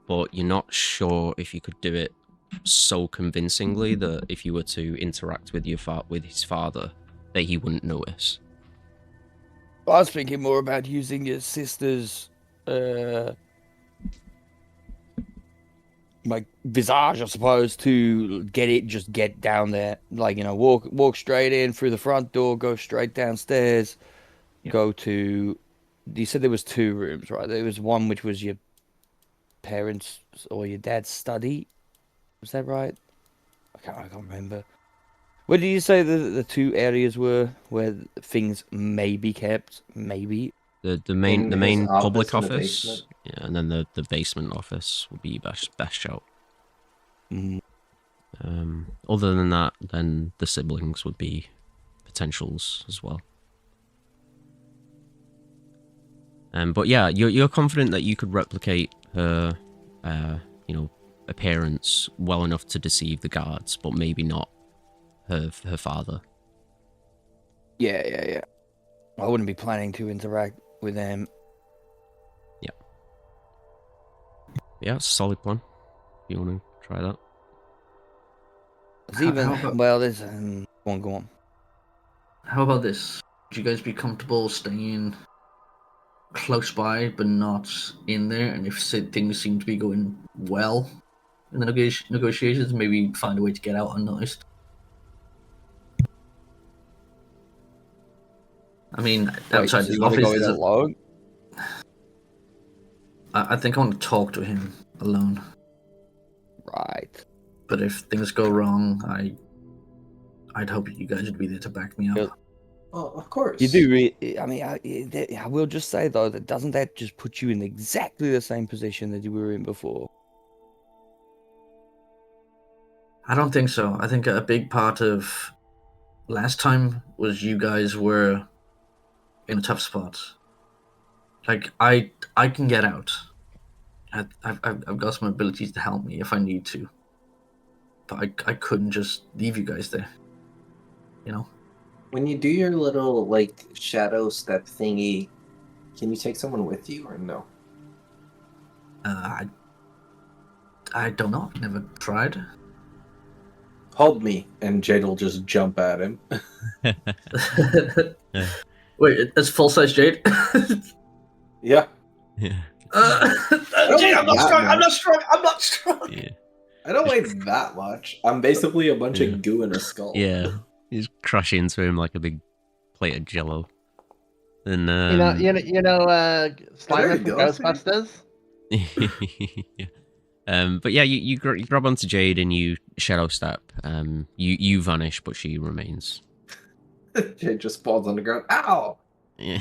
[SPEAKER 1] but you're not sure if you could do it so convincingly that if you were to interact with with his father, that he wouldn't notice.
[SPEAKER 4] I was thinking more about using his sister's like visage, I suppose, to get down there. Like, you know, walk straight in through the front door, go straight downstairs, go to. You said there was 2 rooms, right? There was one which was your parents' or your dad's study. Was that right? I can't remember. Where did you say the 2 areas were where things may be kept? Maybe.
[SPEAKER 1] The
[SPEAKER 5] In his
[SPEAKER 1] main
[SPEAKER 5] office
[SPEAKER 1] public
[SPEAKER 5] in the
[SPEAKER 1] office,
[SPEAKER 5] basement?
[SPEAKER 1] yeah, and then the basement office would be best shout.
[SPEAKER 4] Mm.
[SPEAKER 1] Other than that, then the siblings would be potentials as well. But yeah, you're confident that you could replicate her, you know, appearance well enough to deceive the guards, but maybe not her father.
[SPEAKER 4] Yeah. I wouldn't be planning to interact with them.
[SPEAKER 1] Yeah, it's a solid plan. If you want to try that.
[SPEAKER 4] It's even well, there's go on.
[SPEAKER 2] how about this? Would you guys be comfortable staying close by, but not in there? And if things seem to be going well in the negotiations, maybe find a way to get out unnoticed. I mean, outside
[SPEAKER 4] So
[SPEAKER 2] his
[SPEAKER 4] you want to
[SPEAKER 2] office,
[SPEAKER 4] go in alone?
[SPEAKER 2] I think I want to talk to him alone.
[SPEAKER 4] Right.
[SPEAKER 2] But if things go wrong, I'd hope you guys would be there to back me up.
[SPEAKER 4] Yep.
[SPEAKER 5] Oh, of course.
[SPEAKER 4] You do. I mean, I will just say though that doesn't that just put you in exactly the same position that you were in before?
[SPEAKER 2] I don't think so. I think a big part of last time was you guys were in a tough spot. Like I can get out. I've got some abilities to help me if I need to. But I couldn't just leave you guys there. You know?
[SPEAKER 5] When you do your little like shadow step thingy, can you take someone with you or no?
[SPEAKER 2] I don't know. I've never tried.
[SPEAKER 5] Hold me, and Jade will just jump at him.
[SPEAKER 2] Wait, it's full size Jade.
[SPEAKER 5] Yeah.
[SPEAKER 1] Yeah.
[SPEAKER 2] Jade, I'm not strong. I'm not strong. I'm not strong.
[SPEAKER 1] Yeah.
[SPEAKER 5] I don't weigh that much. I'm basically a bunch of goo in a skull.
[SPEAKER 1] Yeah. You just crash into him like a big plate of jello. And
[SPEAKER 3] Slimer from
[SPEAKER 5] go,
[SPEAKER 3] Ghostbusters.
[SPEAKER 1] yeah. But yeah, you grab onto Jade and you shadow step. You vanish, but she remains.
[SPEAKER 5] Jade just falls on the ground. Ow!
[SPEAKER 1] Yeah.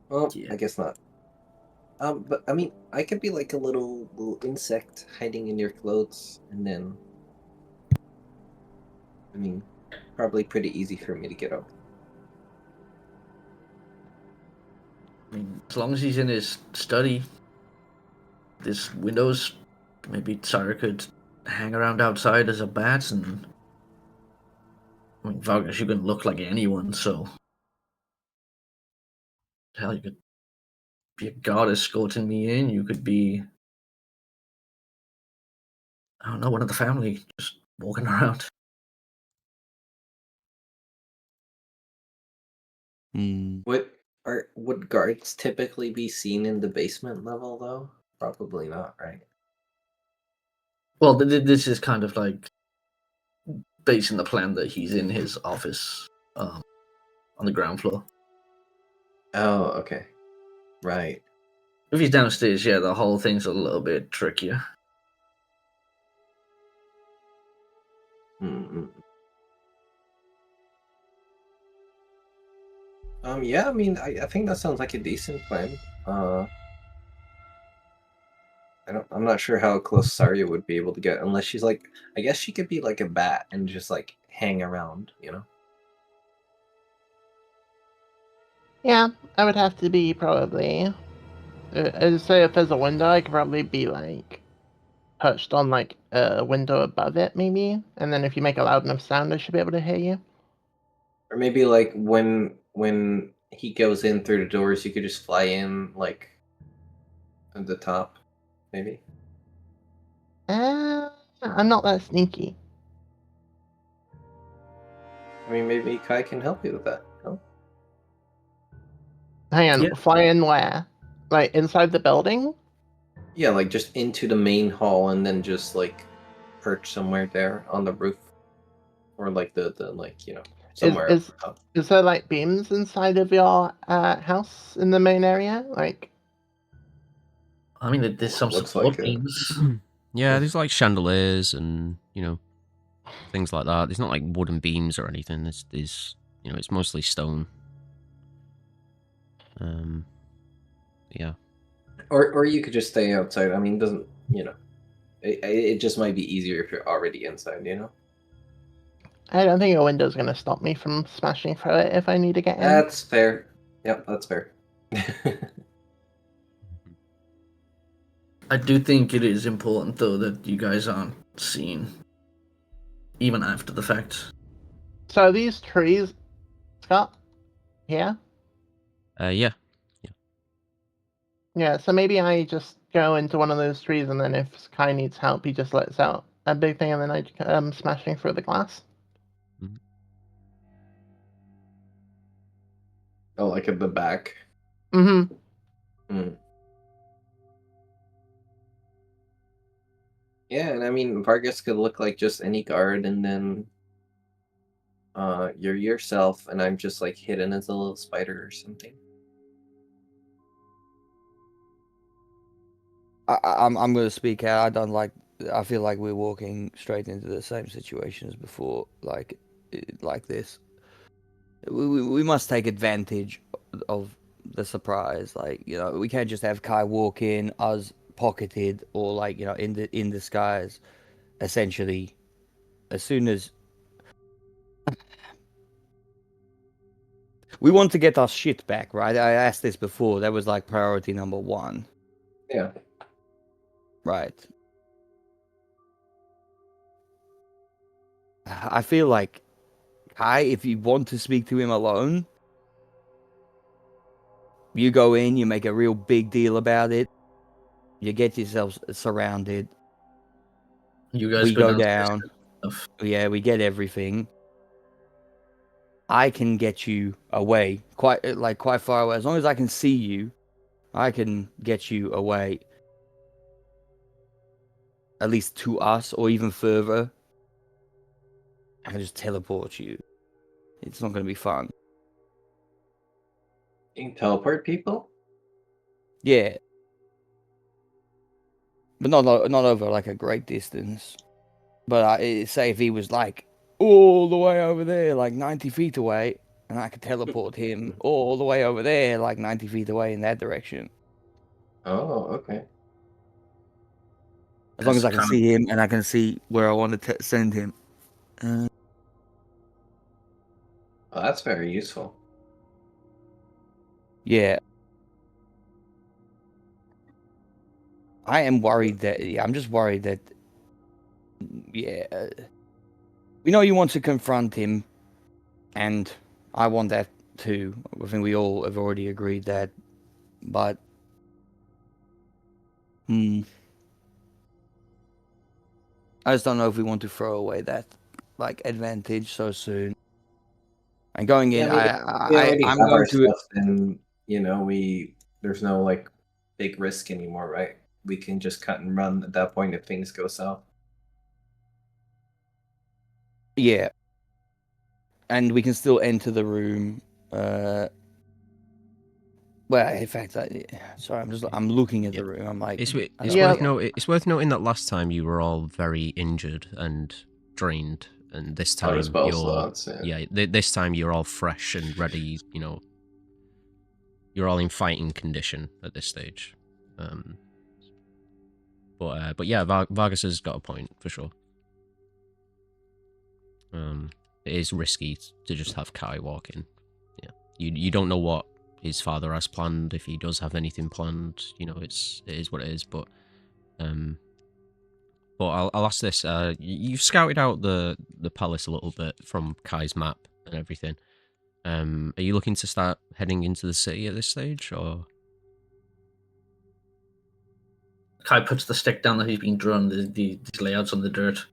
[SPEAKER 5] Well,
[SPEAKER 2] Yeah.
[SPEAKER 5] I guess not. But I mean, I could be like a little insect hiding in your clothes, and then, I mean, probably pretty easy for me to get out.
[SPEAKER 2] I mean, as long as he's in his study, this windows, maybe Sarah could hang around outside as a bat, and I mean, Vargas, you can look like anyone, so hell, you could be a god escorting me in. You could be, I don't know, one of the family just walking around.
[SPEAKER 4] Hmm.
[SPEAKER 5] Would guards typically be seen in the basement level though? Probably not, right?
[SPEAKER 2] Well, this is kind of like based on the plan that he's in his office on the ground floor.
[SPEAKER 5] Oh, okay. Right.
[SPEAKER 2] If he's downstairs, yeah, the whole thing's a little bit trickier.
[SPEAKER 5] Mm-mm. Yeah, I mean, I think that sounds like a decent plan. I'm not sure how close Saria would be able to get unless she's like, I guess she could be like a bat and just like hang around, you know?
[SPEAKER 3] Yeah, I would have to be probably. I'd say if there's a window, I could probably be like perched on like a window above it, maybe. And then if you make a loud enough sound, I should be able to hear you.
[SPEAKER 5] Or maybe like when he goes in through the doors, you could just fly in like at the top, maybe.
[SPEAKER 3] I'm not that sneaky.
[SPEAKER 5] I mean, maybe Kai can help you with that. No?
[SPEAKER 3] Hang on,
[SPEAKER 2] Yeah.
[SPEAKER 3] fly in where? Like inside the building?
[SPEAKER 5] Yeah, like just into the main hall and then just like perch somewhere there on the roof, or like the like somewhere
[SPEAKER 3] Is
[SPEAKER 5] up.
[SPEAKER 3] is there like beams inside of your house in the main area? Like,
[SPEAKER 2] I mean, there's some
[SPEAKER 5] Looks
[SPEAKER 2] support
[SPEAKER 5] like it.
[SPEAKER 2] beams.
[SPEAKER 1] Yeah, there's like chandeliers and things like that. There's not like wooden beams or anything. There's it's mostly stone. Yeah.
[SPEAKER 5] Or you could just stay outside. I mean, doesn't it just might be easier if you're already inside, you know?
[SPEAKER 3] I don't think a window's gonna stop me from smashing through it if I need to get in.
[SPEAKER 5] That's fair. Yep, that's fair.
[SPEAKER 2] I do think it is important, though, that you guys aren't seen, even after the fact.
[SPEAKER 3] So these trees, Scott, here.
[SPEAKER 1] Yeah.
[SPEAKER 3] Yeah, so maybe I just go into one of those trees, and then if Sky needs help, he just lets out a big thing, and then I smashing through the glass.
[SPEAKER 5] Oh, like at the back.
[SPEAKER 3] Mm-hmm.
[SPEAKER 5] Mm. Yeah, and I mean, Vargas could look like just any guard, and then you're yourself, and I'm just like hidden as a little spider or something.
[SPEAKER 4] I'm gonna speak out. I don't like. I feel like we're walking straight into the same situation as before, like this. We must take advantage of the surprise. Like we can't just have Kai walk in, us pocketed, or like in disguise. Essentially, as soon as we want to get our shit back, right? I asked this before. That was like priority number one.
[SPEAKER 5] Yeah.
[SPEAKER 4] Right. I feel like Kai, if you want to speak to him alone, you go in, you make a real big deal about it, you get yourself surrounded.
[SPEAKER 2] You guys
[SPEAKER 4] We
[SPEAKER 2] go
[SPEAKER 4] go down.
[SPEAKER 2] Stuff.
[SPEAKER 4] Yeah, we get everything. I can get you away, quite far away. As long as I can see you, I can get you away. At least to us, or even further. I can just teleport you. It's not going to be fun.
[SPEAKER 5] You can teleport people?
[SPEAKER 4] Yeah. But not over like a great distance. But say if he was like all the way over there, like 90 feet away, and I could teleport him all the way over there, like 90 feet away in that direction.
[SPEAKER 5] Oh, okay.
[SPEAKER 4] As long as I can
[SPEAKER 2] Kind
[SPEAKER 4] see him and I can see where I want to send him.
[SPEAKER 5] Well, that's very useful.
[SPEAKER 4] Yeah. I am worried that. Yeah, I'm just worried that. Yeah, we know you want to confront him, and I want that too. I think we all have already agreed that, but. I just don't know if we want to throw away that like advantage so soon. And going in,
[SPEAKER 5] we already
[SPEAKER 4] I'm
[SPEAKER 5] have
[SPEAKER 4] going
[SPEAKER 5] our
[SPEAKER 4] to.
[SPEAKER 5] stuff, and there's no like big risk anymore, right? We can just cut and run at that point if things go south.
[SPEAKER 4] Yeah, and we can still enter the room. Well, in fact, sorry, I'm looking at the room. I'm like,
[SPEAKER 1] It's
[SPEAKER 3] Yeah.
[SPEAKER 1] worth noting that last time you were all very injured and drained, and this
[SPEAKER 5] Out of
[SPEAKER 1] time
[SPEAKER 5] spell
[SPEAKER 1] you're
[SPEAKER 5] slots,
[SPEAKER 1] this time you're all fresh and ready. You know, you're all in fighting condition at this stage. But yeah, Vargas has got a point for sure. It is risky to just have Kai walk in. Yeah, you don't know what his father has planned, if he does have anything planned. You know, it is what it is. But I'll ask this: you've scouted out the palace a little bit from Kai's map and everything. Are you looking to start heading into the city at this stage, or?
[SPEAKER 2] Kai puts the stick down that he's been drawing these layouts on the dirt.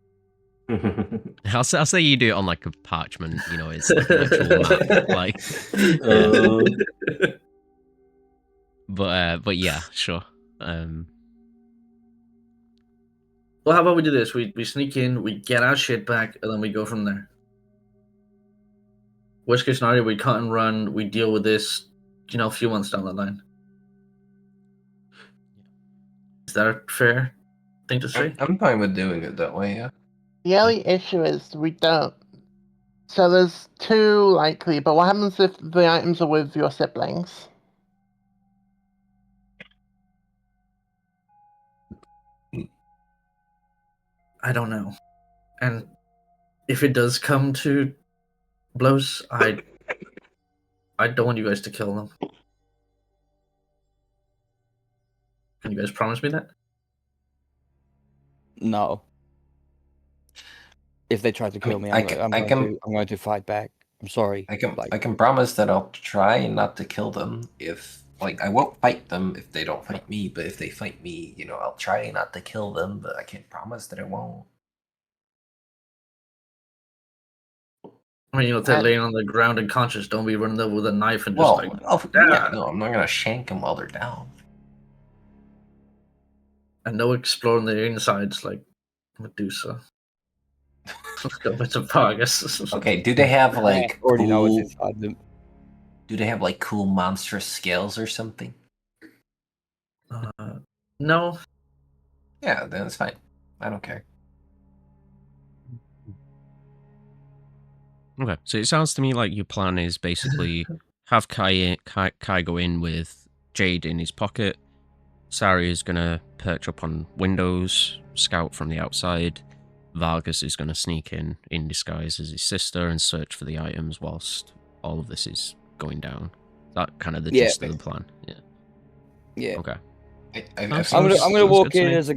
[SPEAKER 1] I'll say you do it on like a parchment. You know, it's like an actual map. Like, but yeah, sure.
[SPEAKER 2] Well, how about we do this? We sneak in, we get our shit back, and then we go from there. Worst case scenario, we cut and run. We deal with this, a few months down the line. Is that a fair thing to say?
[SPEAKER 5] I'm fine with doing it that way, yeah.
[SPEAKER 3] The only issue is we don't. So there's two likely, but what happens if the items are with your siblings?
[SPEAKER 2] I don't know. And if it does come to blows, I don't want you guys to kill them. Can you guys promise me that?
[SPEAKER 4] No. If they try to kill me, I'm going to fight back. I'm sorry.
[SPEAKER 5] I can promise that I'll try not to kill them if I won't fight them if they don't fight me, but if they fight me, I'll try not to kill them, but I can't promise that I won't.
[SPEAKER 2] I mean, if they're laying on the ground unconscious, don't be running them with a knife and just
[SPEAKER 5] I'm not gonna shank them while they're down.
[SPEAKER 2] And no exploring their insides like Medusa. Let's go with some Vargas.
[SPEAKER 5] Okay, do they have
[SPEAKER 4] already know what's inside them.
[SPEAKER 5] Do they have cool monstrous scales or something?
[SPEAKER 2] No.
[SPEAKER 5] Yeah, then it's fine. I don't care.
[SPEAKER 1] Okay, so it sounds to me like your plan is basically have Kai go in with Jade in his pocket. Sari is gonna perch up on windows, scout from the outside. Vargas is gonna sneak in disguise as his sister and search for the items whilst all of this is going down. That kind of the gist of the plan. Yeah.
[SPEAKER 4] Yeah.
[SPEAKER 1] Okay.
[SPEAKER 4] I'm gonna walk in as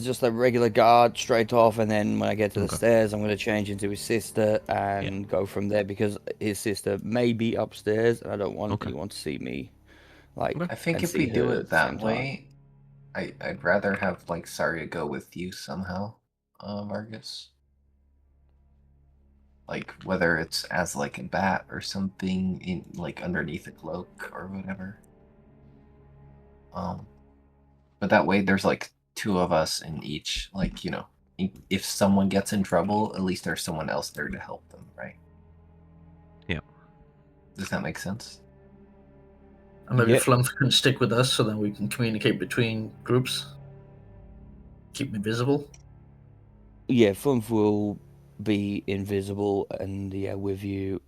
[SPEAKER 4] just a regular guard straight off, and then when I get to the stairs, I'm gonna change into his sister and go from there because his sister may be upstairs, and I don't want anyone to see me. I
[SPEAKER 5] think if we do it that way, I'd rather have Saria go with you somehow, Vargas. Whether it's as a bat or something in underneath a cloak or whatever. But that way there's two of us in each, if someone gets in trouble, at least there's someone else there to help them, right?
[SPEAKER 1] Yeah.
[SPEAKER 5] Does that make sense?
[SPEAKER 2] And maybe Flump can stick with us so that we can communicate between groups. Keep me visible.
[SPEAKER 4] Yeah, Flump will be invisible and with you.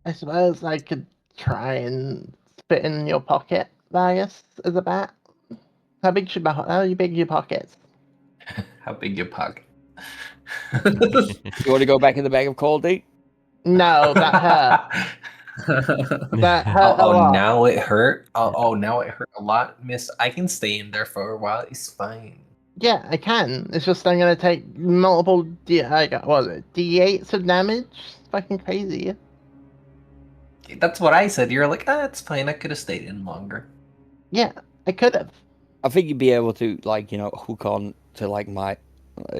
[SPEAKER 3] I suppose I could try and spit in your pocket, Vargas, as a bat. How big your pockets?
[SPEAKER 5] How big your pocket?
[SPEAKER 4] You want to go back in the bag of cold,
[SPEAKER 3] No, that hurt. That hurt a
[SPEAKER 5] Oh,
[SPEAKER 3] lot.
[SPEAKER 5] now it hurt. Now it hurt a lot, Miss. I can stay in there for a while. It's fine.
[SPEAKER 3] Yeah, I can. It's just I'm gonna take multiple what was it? D8s of damage? It's fucking crazy.
[SPEAKER 5] That's what I said. You're like, it's fine. I could have stayed in longer.
[SPEAKER 3] Yeah, I could have.
[SPEAKER 4] I think you'd be able to, like, hook on to, like, my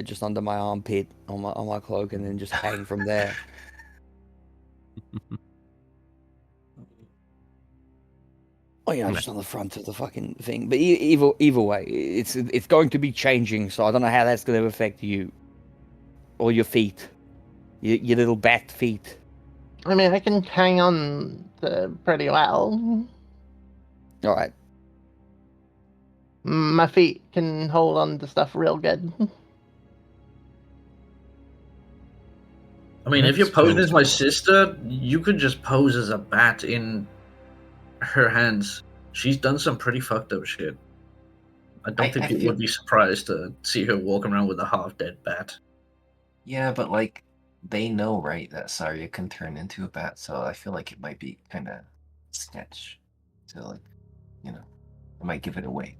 [SPEAKER 4] just under my armpit on my cloak, and then just hang from there. Oh, just on the front of the fucking thing. But either way, it's going to be changing, so I don't know how that's going to affect you or your feet, your little bat feet.
[SPEAKER 3] I mean, I can hang on pretty well.
[SPEAKER 4] All right.
[SPEAKER 3] My feet can hold on to stuff real good.
[SPEAKER 2] I mean, if you're
[SPEAKER 1] Let's
[SPEAKER 2] posing
[SPEAKER 1] pose
[SPEAKER 2] as my
[SPEAKER 1] for-
[SPEAKER 2] sister, you could just pose as a bat in her hands. She's done some pretty fucked up shit. I don't think
[SPEAKER 5] I
[SPEAKER 2] people
[SPEAKER 5] feel-
[SPEAKER 2] would be surprised to see her walking around with a half-dead bat.
[SPEAKER 5] Yeah, but like they know, right, that Saria can turn into a bat, so I feel like it might be kind of sketch. So like, it might give it away.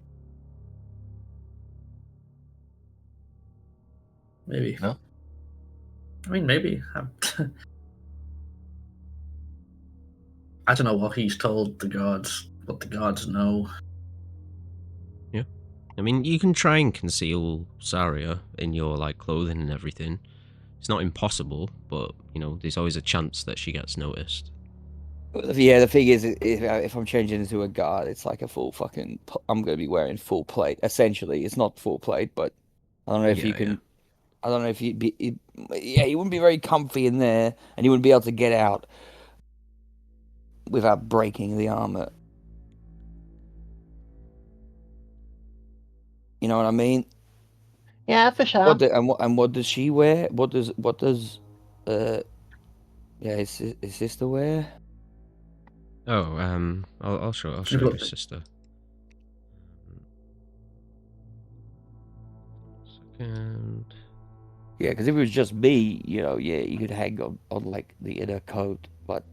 [SPEAKER 2] Maybe.
[SPEAKER 5] No?
[SPEAKER 2] I mean, maybe. I don't know what he's told the gods, what the gods know.
[SPEAKER 1] Yeah. I mean, you can try and conceal Saria in your like clothing and everything. It's not impossible, but there's always a chance that she gets noticed.
[SPEAKER 4] Yeah, the thing is, if I'm changing into a guard, it's like a full fucking. I'm going to be wearing full plate. Essentially, it's not full plate, but I don't know if you can.
[SPEAKER 1] Yeah.
[SPEAKER 4] I don't know if you'd be. Yeah, you wouldn't be very comfy in there, and you wouldn't be able to get out without breaking the armor. You know what I mean?
[SPEAKER 3] Yeah, for sure.
[SPEAKER 4] What does she wear? What does his sister wear?
[SPEAKER 1] Oh, I'll show you
[SPEAKER 2] Look.
[SPEAKER 1] his sister. Second.
[SPEAKER 4] Yeah, because if it was just me, you could hang on like the inner coat, but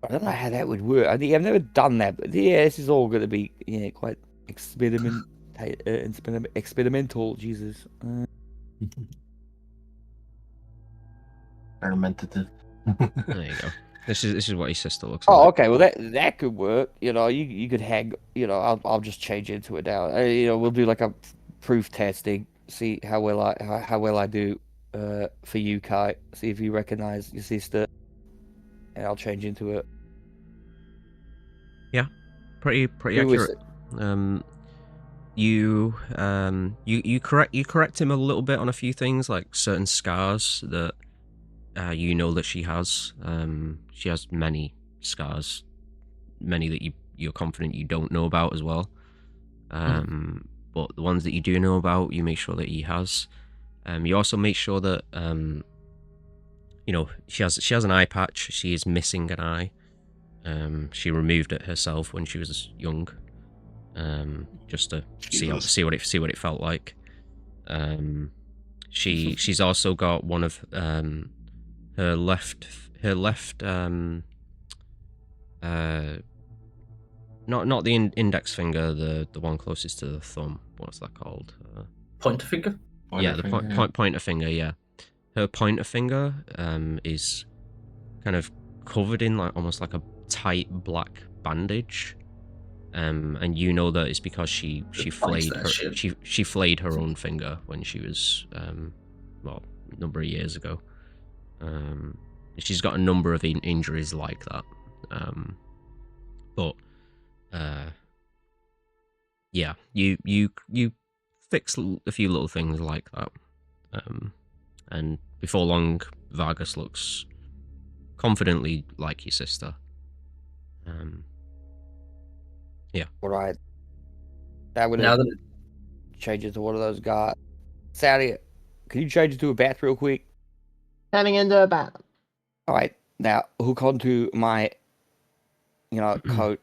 [SPEAKER 4] I don't know how that would work. I think I've never done that, but yeah, this is all going to be quite experimental. Jesus.
[SPEAKER 5] Experimentative.
[SPEAKER 1] There you go. This is what his sister looks
[SPEAKER 4] Oh,
[SPEAKER 1] like.
[SPEAKER 4] okay. Well, that could work. You could hang. I'll just change into it now. We'll do like a proof testing. See how well I do. For you, Kai. See if you recognize your sister, and I'll change into it.
[SPEAKER 1] Yeah, pretty
[SPEAKER 4] Who is
[SPEAKER 1] accurate. You correct him a little bit on a few things, like certain scars that that she has. She has many scars, many that you're confident you don't know about as well. But the ones that you do know about, you make sure that he has. You also make sure that she has an eye patch. She is missing an eye. She removed it herself when she was young, just to see what it felt like. She's also got one of her left not the index finger, the one closest to the thumb. What's that called?
[SPEAKER 2] Pointer finger?
[SPEAKER 1] Pointer finger. Yeah, her pointer finger is kind of covered in like almost like a tight black bandage. And that it's because she flayed she flayed her own finger when she was a number of years ago. She's got a number of injuries like that. But yeah, you fix a few little things like that. And before long, Vargas looks confidently like your sister. Yeah.
[SPEAKER 4] All right. That would
[SPEAKER 2] Now that
[SPEAKER 4] change it to one of those guys. Sally, can you change it to a bat real quick?
[SPEAKER 3] Turning into a bat.
[SPEAKER 4] All right. Now hook onto my, coat.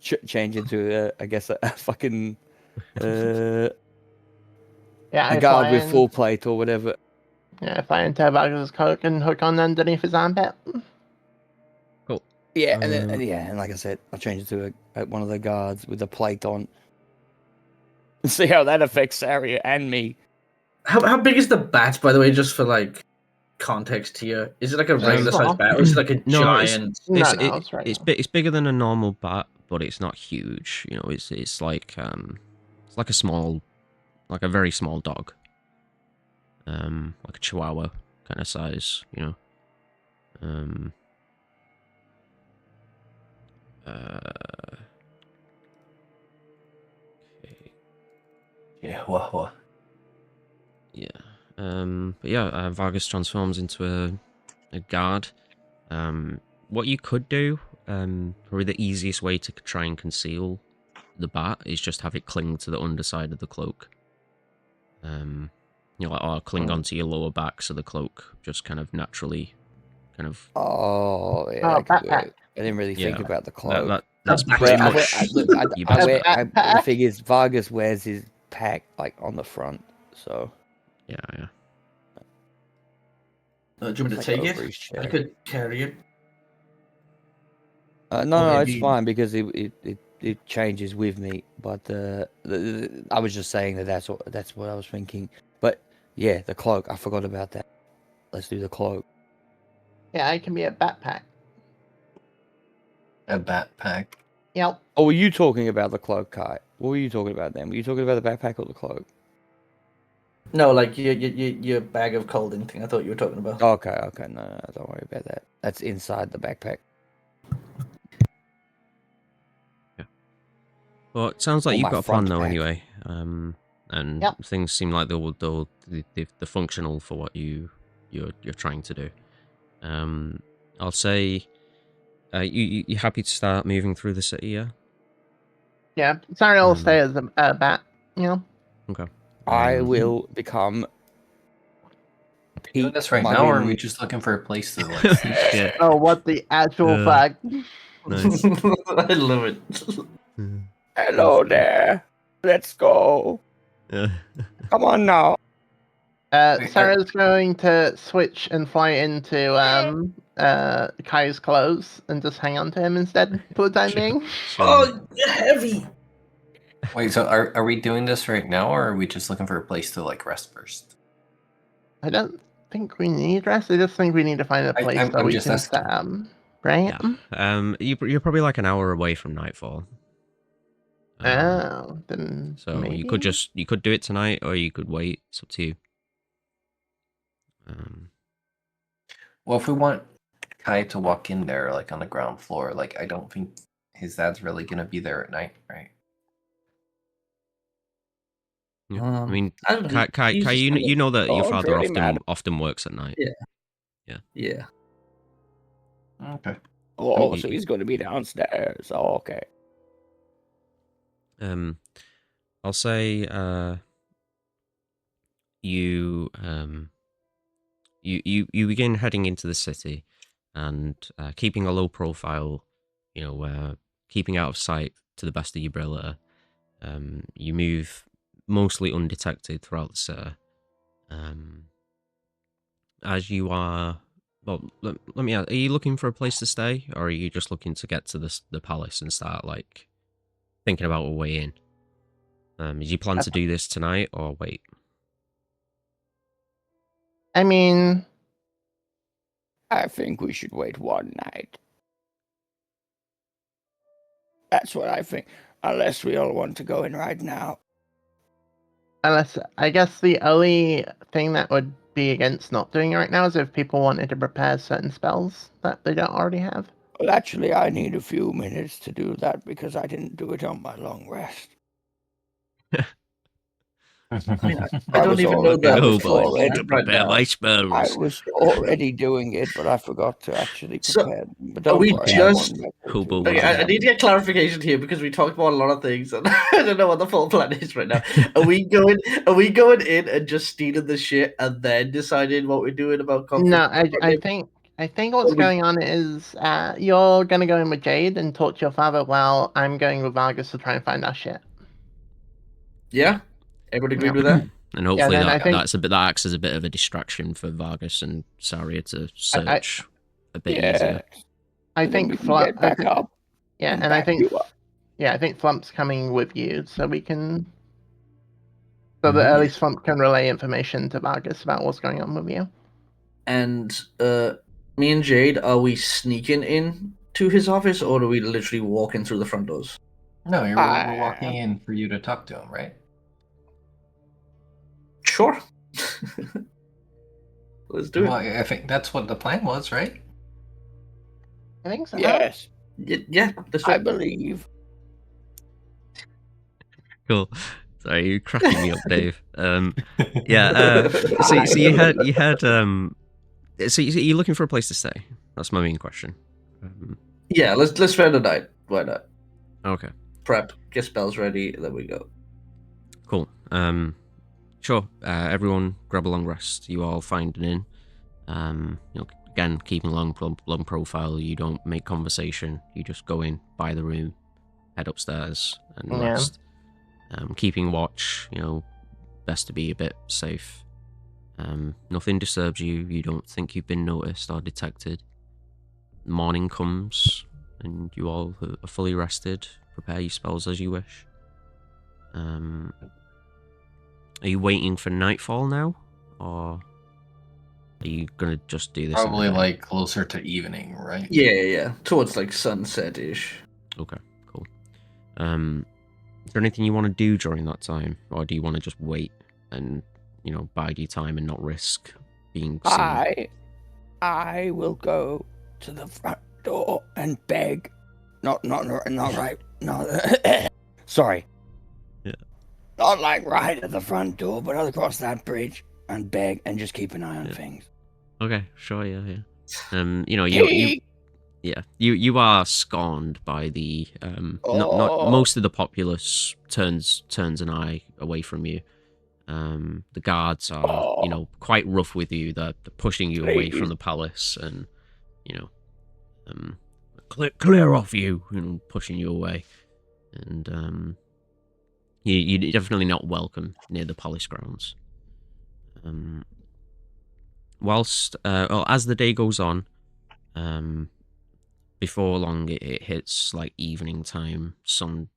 [SPEAKER 4] Change into I guess a fucking
[SPEAKER 3] Yeah,
[SPEAKER 4] A
[SPEAKER 3] I
[SPEAKER 4] guard
[SPEAKER 3] fly
[SPEAKER 4] with
[SPEAKER 3] in.
[SPEAKER 4] full plate or whatever.
[SPEAKER 3] Yeah, I fly into Vargas's cloak and hook on underneath his armpit.
[SPEAKER 1] Cool.
[SPEAKER 4] Yeah, and like I said, I'll change it to one of the guards with a plate on. See how that affects Saria and me.
[SPEAKER 2] How big is the bat, by the way, just for like context here? Is it like a regular sized bat, or is it like a
[SPEAKER 1] No,
[SPEAKER 2] giant?
[SPEAKER 3] It's right.
[SPEAKER 1] It's bigger than a normal bat, but it's not huge. You know, it's like a very small dog. Like a Chihuahua kind of size. You know. Okay.
[SPEAKER 5] Yeah, what?
[SPEAKER 1] Yeah. But yeah, Vargas transforms into a guard. What you could do, probably the easiest way to try and conceal the bat is just have it cling to the underside of the cloak. You know, or cling onto your lower back so the cloak just kind of naturally kind of...
[SPEAKER 4] Oh, yeah,
[SPEAKER 3] Oh,
[SPEAKER 4] that could
[SPEAKER 3] backpack.
[SPEAKER 4] work. I didn't really think about the cloak.
[SPEAKER 1] That's
[SPEAKER 2] That's
[SPEAKER 1] pretty
[SPEAKER 2] backpack.
[SPEAKER 1] much... you
[SPEAKER 4] The thing is, Vargas wears his pack like on the front, so
[SPEAKER 1] Yeah.
[SPEAKER 2] Do you want me to
[SPEAKER 4] Like
[SPEAKER 2] take
[SPEAKER 4] over
[SPEAKER 2] it?
[SPEAKER 4] his
[SPEAKER 2] I
[SPEAKER 4] chair.
[SPEAKER 2] could carry it.
[SPEAKER 4] no, it's
[SPEAKER 2] maybe-
[SPEAKER 4] fine because it changes with me. But I was just saying that's what I was thinking. But yeah, the cloak, I forgot about that. Let's do the cloak.
[SPEAKER 3] Yeah, I can be a backpack.
[SPEAKER 5] A backpack.
[SPEAKER 3] Yep.
[SPEAKER 4] Oh, were you talking about the cloak, Kai? What were you talking about then? Were you talking about the backpack or the cloak?
[SPEAKER 2] No, like your bag of clothing thing. I thought you were talking about.
[SPEAKER 4] Okay, no, don't worry about that. That's inside the backpack.
[SPEAKER 1] Well, it sounds like
[SPEAKER 4] Or
[SPEAKER 1] you've
[SPEAKER 4] my
[SPEAKER 1] got a plan
[SPEAKER 4] front
[SPEAKER 1] though
[SPEAKER 4] pack.
[SPEAKER 1] anyway. And
[SPEAKER 3] Yep.
[SPEAKER 1] things seem like they're functional for what you're trying to do. I'll say, you happy to start moving through the city, yeah?
[SPEAKER 3] Yeah. Sorry, I'll stay as a bat. You know.
[SPEAKER 1] Okay.
[SPEAKER 4] I will become.
[SPEAKER 5] Doing this right now, or are we just looking for a place to like sleep?
[SPEAKER 1] Yeah.
[SPEAKER 3] Oh, what the actual fuck?
[SPEAKER 1] Nice.
[SPEAKER 2] I love it.
[SPEAKER 4] Hello there. Let's go.
[SPEAKER 1] Yeah.
[SPEAKER 4] Come on now.
[SPEAKER 3] Sarah's going to switch and fly into Kai's clothes and just hang on to him instead for the time being.
[SPEAKER 2] Oh, you're heavy.
[SPEAKER 5] Wait, so are we doing this right now, or are we just looking for a place to like rest first?
[SPEAKER 3] I don't think we need rest. I just think we need to find a place
[SPEAKER 5] I'm
[SPEAKER 3] that we
[SPEAKER 5] just
[SPEAKER 3] can
[SPEAKER 5] asking.
[SPEAKER 3] set right?
[SPEAKER 1] Yeah. You're probably like an hour away from nightfall.
[SPEAKER 3] Oh, then
[SPEAKER 1] So
[SPEAKER 3] maybe?
[SPEAKER 1] you could do it tonight, or you could wait. It's up to you.
[SPEAKER 5] Well, if we want Kai to walk in there, like on the ground floor, like I don't think his dad's really gonna be there at night, right?
[SPEAKER 1] Yeah. I mean,
[SPEAKER 2] I don't know.
[SPEAKER 1] Kai,
[SPEAKER 2] He's just
[SPEAKER 1] you
[SPEAKER 2] gonna-
[SPEAKER 1] know that your
[SPEAKER 4] Oh,
[SPEAKER 1] father
[SPEAKER 4] really mad.
[SPEAKER 1] often works at night.
[SPEAKER 2] Yeah.
[SPEAKER 5] Okay.
[SPEAKER 4] Oh,
[SPEAKER 1] You-
[SPEAKER 4] so he's going to be downstairs. Oh, okay.
[SPEAKER 1] I'll say you begin heading into the city and keeping a low profile, you know, keeping out of sight to the best of your ability. You move mostly undetected throughout the city. As you are, well, let me ask, are you looking for a place to stay, or are you just looking to get to the palace and start like thinking about a way in? Did you plan to do this tonight or wait?
[SPEAKER 3] I mean,
[SPEAKER 4] I think we should wait one night. That's what I think. Unless we all want to go in right now.
[SPEAKER 3] unless I guess the only thing that would be against not doing it right now is if people wanted to prepare certain spells that they don't already have.
[SPEAKER 4] Well, actually, I need a few minutes to do that because I didn't do it on my long rest.
[SPEAKER 2] I mean, I don't even know
[SPEAKER 4] that
[SPEAKER 2] that.
[SPEAKER 4] was
[SPEAKER 2] before
[SPEAKER 4] already
[SPEAKER 2] that right now.
[SPEAKER 1] spells.
[SPEAKER 4] I was already doing it, but I forgot to actually
[SPEAKER 2] So,
[SPEAKER 4] prepare them. But
[SPEAKER 2] are
[SPEAKER 4] don't
[SPEAKER 2] we
[SPEAKER 4] worry,
[SPEAKER 2] just-
[SPEAKER 4] I won't mess
[SPEAKER 1] Hobo
[SPEAKER 4] with you.
[SPEAKER 2] Okay, I need to get clarification here because we talked about a lot of things and I don't know what the full plan is right now. Are we going in and just stealing the shit and then deciding what we're doing about conflict?
[SPEAKER 3] No, I think what's
[SPEAKER 2] we-
[SPEAKER 3] going on is you're gonna go in with Jade and talk to your father while I'm going with Vargas to try and find our shit.
[SPEAKER 2] Yeah? Everybody agree with that?
[SPEAKER 1] And hopefully
[SPEAKER 3] then I think-
[SPEAKER 1] that acts as a bit of a distraction for Vargas and Saria to search a bit
[SPEAKER 4] Yeah.
[SPEAKER 1] easier.
[SPEAKER 3] I
[SPEAKER 4] And then
[SPEAKER 3] think
[SPEAKER 4] we can
[SPEAKER 3] Flump.
[SPEAKER 4] get back up.
[SPEAKER 3] Yeah,
[SPEAKER 4] and
[SPEAKER 3] and I
[SPEAKER 4] back
[SPEAKER 3] think.
[SPEAKER 4] you up.
[SPEAKER 3] Yeah, I think Flump's coming with you, so we can. So
[SPEAKER 1] Mm-hmm.
[SPEAKER 3] that at least Flump can relay information to Vargas about what's going on with you.
[SPEAKER 2] And me and Jade, are we sneaking in to his office, or are we literally walking through the front doors?
[SPEAKER 5] No, we're walking in for you to talk to him, right?
[SPEAKER 2] Sure. Let's do
[SPEAKER 5] Well,
[SPEAKER 2] it.
[SPEAKER 5] I think that's what the plan was, right?
[SPEAKER 3] I think so.
[SPEAKER 4] Yes,
[SPEAKER 2] Yeah, let's do
[SPEAKER 4] I
[SPEAKER 2] it.
[SPEAKER 4] believe.
[SPEAKER 1] Cool. Sorry, you're cracking me up, Dave. Yeah. So you had so you're looking for a place to stay. That's my main question.
[SPEAKER 2] Yeah, let's spend the night. Why not?
[SPEAKER 1] Okay.
[SPEAKER 2] Prep, get spells ready, then we go.
[SPEAKER 1] Cool. Sure. Everyone, grab a long rest. You all find an inn. Again, keeping long profile. You don't make conversation. You just go in, buy the room, head upstairs, and
[SPEAKER 3] Yeah.
[SPEAKER 1] rest. Keeping watch. Best to be a bit safe. Nothing disturbs you. You don't think you've been noticed or detected. Morning comes, and you all are fully rested. Prepare your spells as you wish. Are you waiting for nightfall now, or are you gonna just do this?
[SPEAKER 5] Probably like closer to evening, right?
[SPEAKER 2] Yeah. Towards like sunset-ish.
[SPEAKER 1] Okay, cool. Is there anything you want to do during that time, or do you want to just wait and bide your time and not risk being seen?
[SPEAKER 4] I will go to the front door and beg. Not right. No, sorry.
[SPEAKER 1] Yeah.
[SPEAKER 4] Not like right at the front door, but I'll cross that bridge and beg and just keep an eye on things.
[SPEAKER 1] Okay, sure, yeah. You are scorned by the not most of the populace turns an eye away from you. The guards are quite rough with you. They're pushing you away from the palace and clear off you, pushing you away, and you're definitely not welcome near the palace grounds. As the day goes on, before long it hits like evening time. Sun,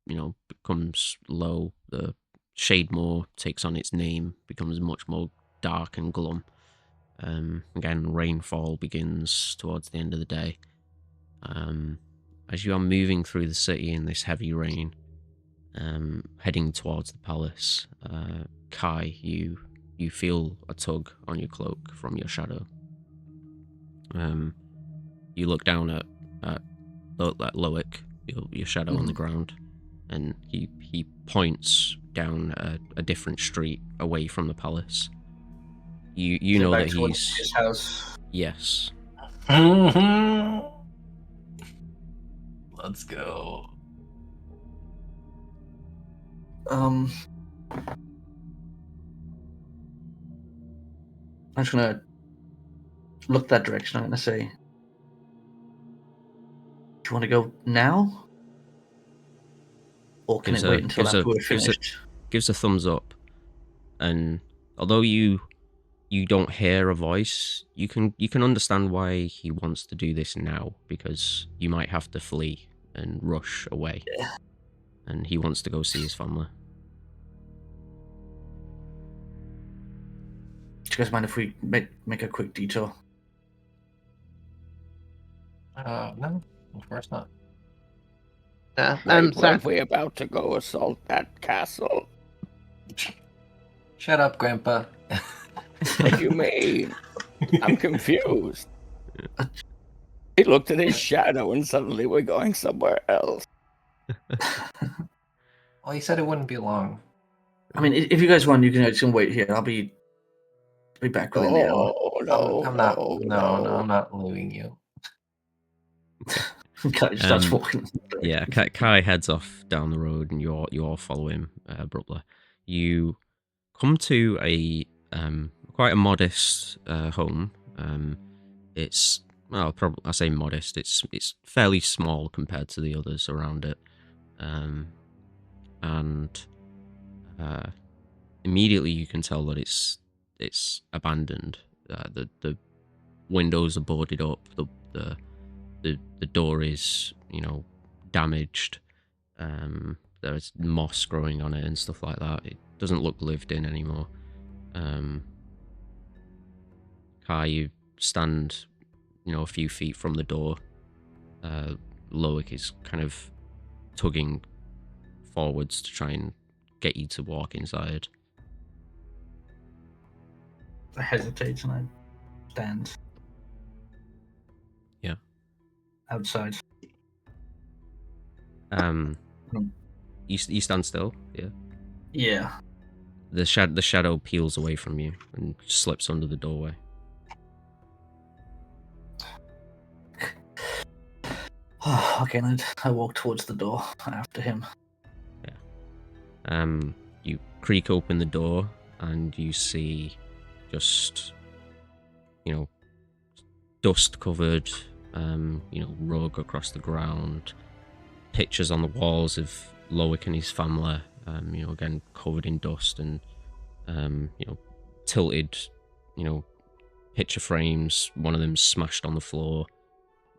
[SPEAKER 1] becomes low. The Shademore takes on its name, becomes much more dark and glum. Again, rainfall begins towards the end of the day. As you are moving through the city in this heavy rain, heading towards the palace, Kai, you feel a tug on your cloak from your shadow. You look down at Loic, your shadow on the ground, and he points down a different street away from the palace. You know that he's
[SPEAKER 2] his house.
[SPEAKER 1] Yes.
[SPEAKER 5] Let's go.
[SPEAKER 2] I'm just gonna look that direction. I'm gonna say, "Do you want to go now, or can it wait until after we're finished?"
[SPEAKER 1] Gives a thumbs up, and although you don't hear a voice, you can understand why he wants to do this now, because you might have to flee and rush away, and he wants to go see his family.
[SPEAKER 2] Do you guys mind if we make a quick detour?
[SPEAKER 5] No, of course not.
[SPEAKER 3] Yeah.
[SPEAKER 4] Weren't we about to go assault that castle?
[SPEAKER 5] Shut up, Grandpa.
[SPEAKER 4] What do you mean? I'm confused. He looked at his shadow and suddenly we're going somewhere else.
[SPEAKER 5] Well, he said it wouldn't be long.
[SPEAKER 2] I mean, if you guys want, you can wait here. I'll be back within the hour.
[SPEAKER 5] I'm not leaving you.
[SPEAKER 2] Kai starts walking.
[SPEAKER 1] Yeah, Kai heads off down the road, and you all follow him abruptly. You come to a quite a modest home. It's I say modest. It's fairly small compared to the others around it, and immediately you can tell that it's abandoned. The windows are boarded up. The door is, you know, damaged. There's moss growing on it and stuff like that. It doesn't look lived in anymore. Kai, you stand, you know, a few feet from the door. Loic is kind of tugging forwards to try and get you to walk inside.
[SPEAKER 2] I hesitate and I stand.
[SPEAKER 1] Yeah.
[SPEAKER 2] Outside.
[SPEAKER 1] You stand still. Yeah.
[SPEAKER 2] Yeah.
[SPEAKER 1] The shadow peels away from you and slips under the doorway.
[SPEAKER 2] Okay, and I walk towards the door after him.
[SPEAKER 1] Yeah. You creak open the door and you see just, you know, dust covered, you know, rug across the ground, pictures on the walls of Loic and his family, you know, again covered in dust, and you know, tilted, you know, picture frames. One of them smashed on the floor.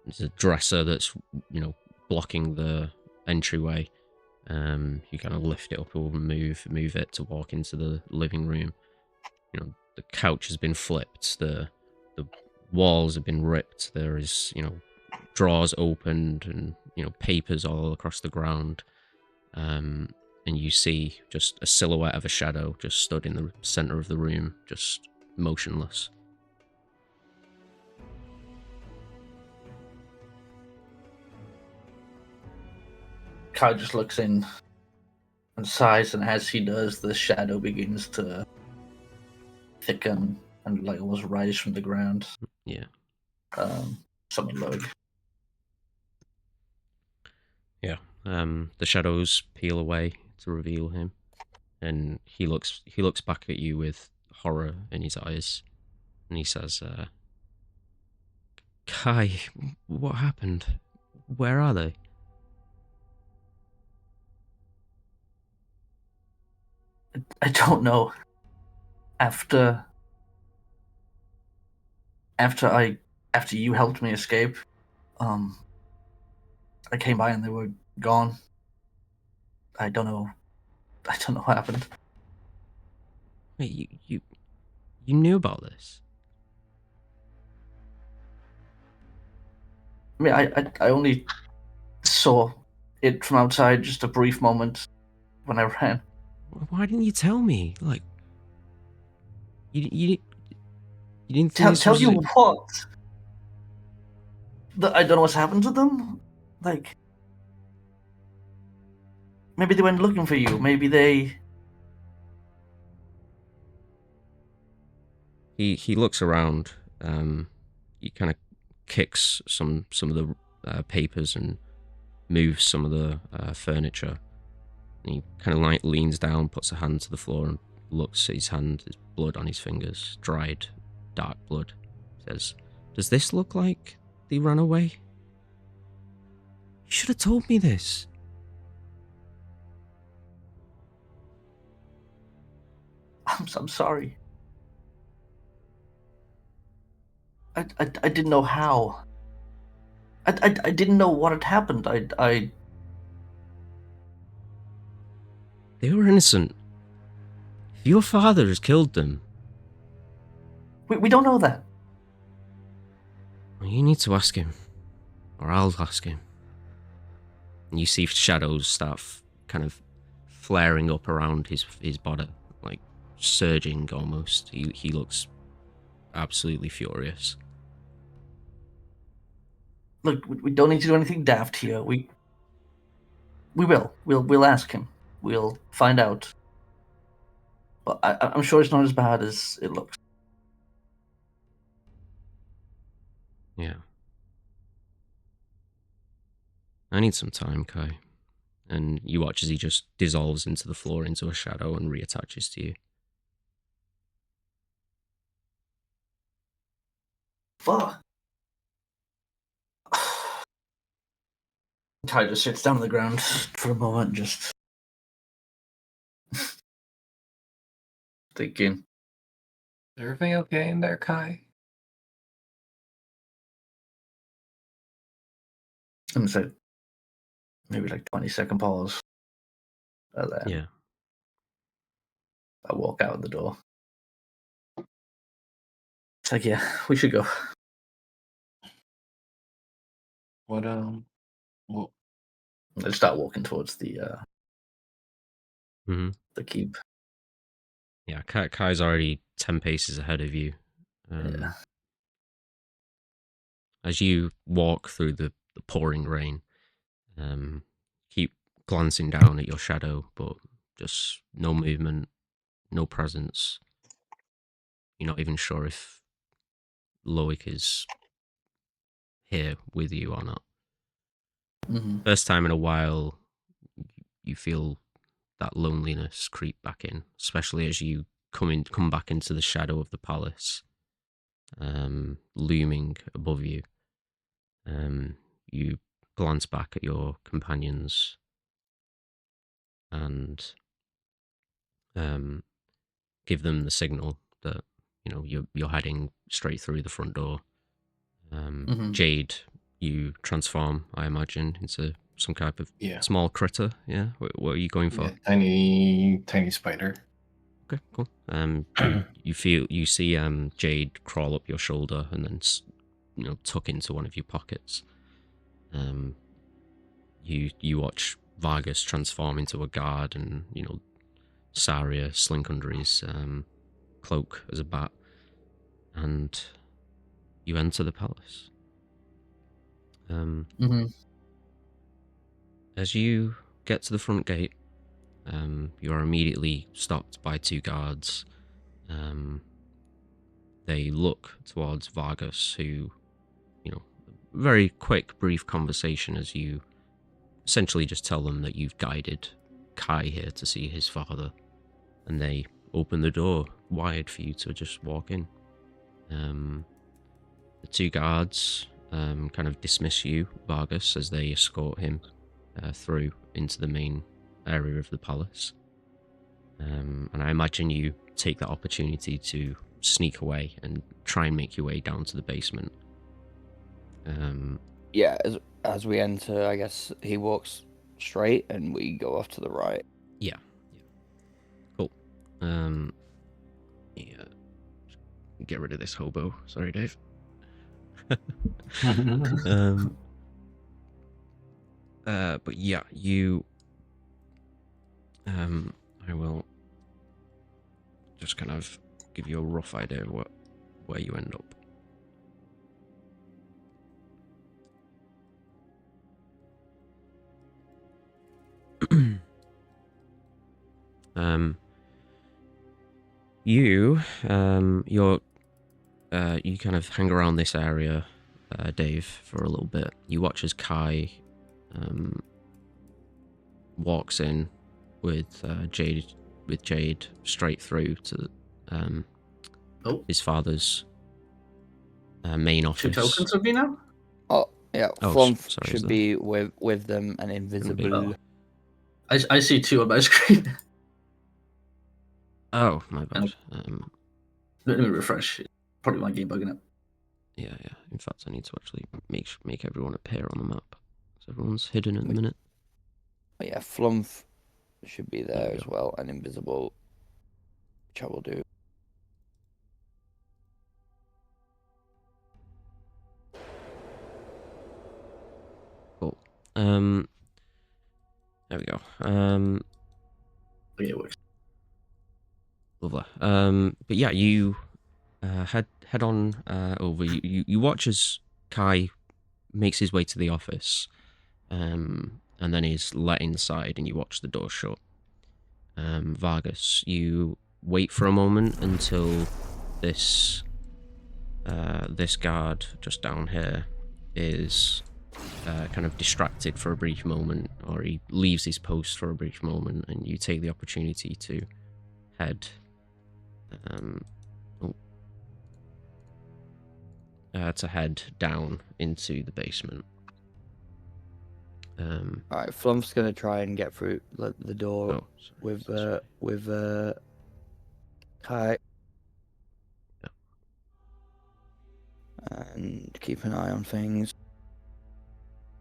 [SPEAKER 1] There's a dresser that's, you know, blocking the entryway. You kind of lift it up or move it to walk into the living room. You know, the couch has been flipped. The walls have been ripped. There is, you know, drawers opened and, you know, papers all across the ground. And you see just a silhouette of a shadow just stood in the center of the room, just motionless.
[SPEAKER 2] Kai just looks in and sighs, and as he does, the shadow begins to thicken and like almost rise from the ground.
[SPEAKER 1] Yeah.
[SPEAKER 2] Something low.
[SPEAKER 1] Yeah. The shadows peel away to reveal him, and he looks back at you with horror in his eyes, and he says, Kai, what happened? Where are they?
[SPEAKER 2] I don't know. After you helped me escape, I came by and they were gone. I don't know what happened.
[SPEAKER 1] Wait, you knew about this?
[SPEAKER 2] I mean, I only saw it from outside just a brief moment when I ran.
[SPEAKER 1] Why didn't you tell me? Like, you didn't think this
[SPEAKER 2] Tell
[SPEAKER 1] was...
[SPEAKER 2] you what? I don't know what's happened to them. Like, maybe they went looking for you. Maybe they.
[SPEAKER 1] He looks around. He kind of kicks some of the papers and moves some of the furniture. And he kind of like leans down, puts a hand to the floor, and looks at his hand. There's blood on his fingers, dried, dark blood. Says, "Does this look like they ran away? You should have told me this."
[SPEAKER 2] I'm sorry. I didn't know how. I didn't know what had happened.
[SPEAKER 1] They were innocent. If your father has killed them,
[SPEAKER 2] We don't know that.
[SPEAKER 1] well, you need to ask him, or I'll ask him. And you see shadows start kind of flaring up around his body, like surging almost. He looks absolutely furious.
[SPEAKER 2] Look, we don't need to do anything daft here. We will. We'll ask him. We'll find out. But I'm sure it's not as bad as it looks.
[SPEAKER 1] Yeah. I need some time, Kai. And you watch as he just dissolves into the floor into a shadow and reattaches to you.
[SPEAKER 2] Fuck. Ty just sits down on the ground for a moment, just thinking.
[SPEAKER 5] Everything okay in there, Kai?
[SPEAKER 2] I'm gonna say maybe like 20-second pause. And then
[SPEAKER 1] Yeah.
[SPEAKER 2] I walk out the door. It's like, yeah, we should go.
[SPEAKER 5] What well,
[SPEAKER 2] I start walking towards the
[SPEAKER 1] hmm
[SPEAKER 2] keep.
[SPEAKER 1] Yeah, Kai's already 10 paces ahead of you.
[SPEAKER 2] Yeah.
[SPEAKER 1] As you walk through the pouring rain, keep glancing down at your shadow, but just no movement, no presence. You're not even sure if Loic is here with you or not.
[SPEAKER 2] Mm-hmm.
[SPEAKER 1] First time in a while, you feel that loneliness creep back in, especially as you come back into the shadow of the palace, looming above you. You glance back at your companions and give them the signal that you're heading straight through the front door.
[SPEAKER 2] Mm-hmm.
[SPEAKER 1] Jade, you transform, I imagine, into some type of
[SPEAKER 5] yeah.
[SPEAKER 1] small critter. Yeah, what are you going for?
[SPEAKER 5] Yeah, tiny spider.
[SPEAKER 1] Okay, cool. You see Jade crawl up your shoulder and then tuck into one of your pockets. You watch Vargas transform into a guard, and Saria slink under his cloak as a bat, and you enter the palace.
[SPEAKER 2] Mm-hmm.
[SPEAKER 1] As you get to the front gate, you are immediately stopped by two guards. They look towards Vargas, who, very quick, brief conversation as you essentially just tell them that you've guided Kai here to see his father, and they open the door wide for you to just walk in. The two guards kind of dismiss you, Vargas, as they escort him through into the main area of the palace. And I imagine you take that opportunity to sneak away and try and make your way down to the basement.
[SPEAKER 4] Yeah, as we enter, I guess he walks straight and we go off to the right.
[SPEAKER 1] Yeah. Cool. Yeah. Get rid of this hobo. Sorry, Dave. But yeah, you. I will just kind of give you a rough idea of where you end up. You kind of hang around this area, Dave, for a little bit. You watch as Kai walks in with Jade straight through to his father's main
[SPEAKER 2] 2
[SPEAKER 1] office.
[SPEAKER 2] tokens of me now?
[SPEAKER 4] Oh, yeah,
[SPEAKER 1] Oh,
[SPEAKER 4] Flump
[SPEAKER 1] sorry, is
[SPEAKER 4] should
[SPEAKER 1] there?
[SPEAKER 4] be with them and invisible.
[SPEAKER 2] I see 2 on my screen.
[SPEAKER 1] Oh, my bad.
[SPEAKER 2] Let me refresh. Probably my game bugging it.
[SPEAKER 1] Yeah. In fact, I need to actually make everyone appear on the map, so everyone's hidden at the minute.
[SPEAKER 4] Oh, yeah, Flump should be
[SPEAKER 1] There
[SPEAKER 4] there
[SPEAKER 1] we
[SPEAKER 4] as
[SPEAKER 1] go.
[SPEAKER 4] well, and invisible, which I will do.
[SPEAKER 1] Cool. There we go.
[SPEAKER 2] Okay, it works.
[SPEAKER 1] Lovely. But yeah, you head on over. You watch as Kai makes his way to the office, and then he's let inside, and you watch the door shut. Vargas, you wait for a moment until this guard just down here is kind of distracted for a brief moment, or he leaves his post for a brief moment, and you take the opportunity to head down into the basement.
[SPEAKER 4] Alright, Flump's gonna try and get through the door
[SPEAKER 1] Oh, sorry,
[SPEAKER 4] with Hi.
[SPEAKER 1] Yeah.
[SPEAKER 4] And keep an eye on things.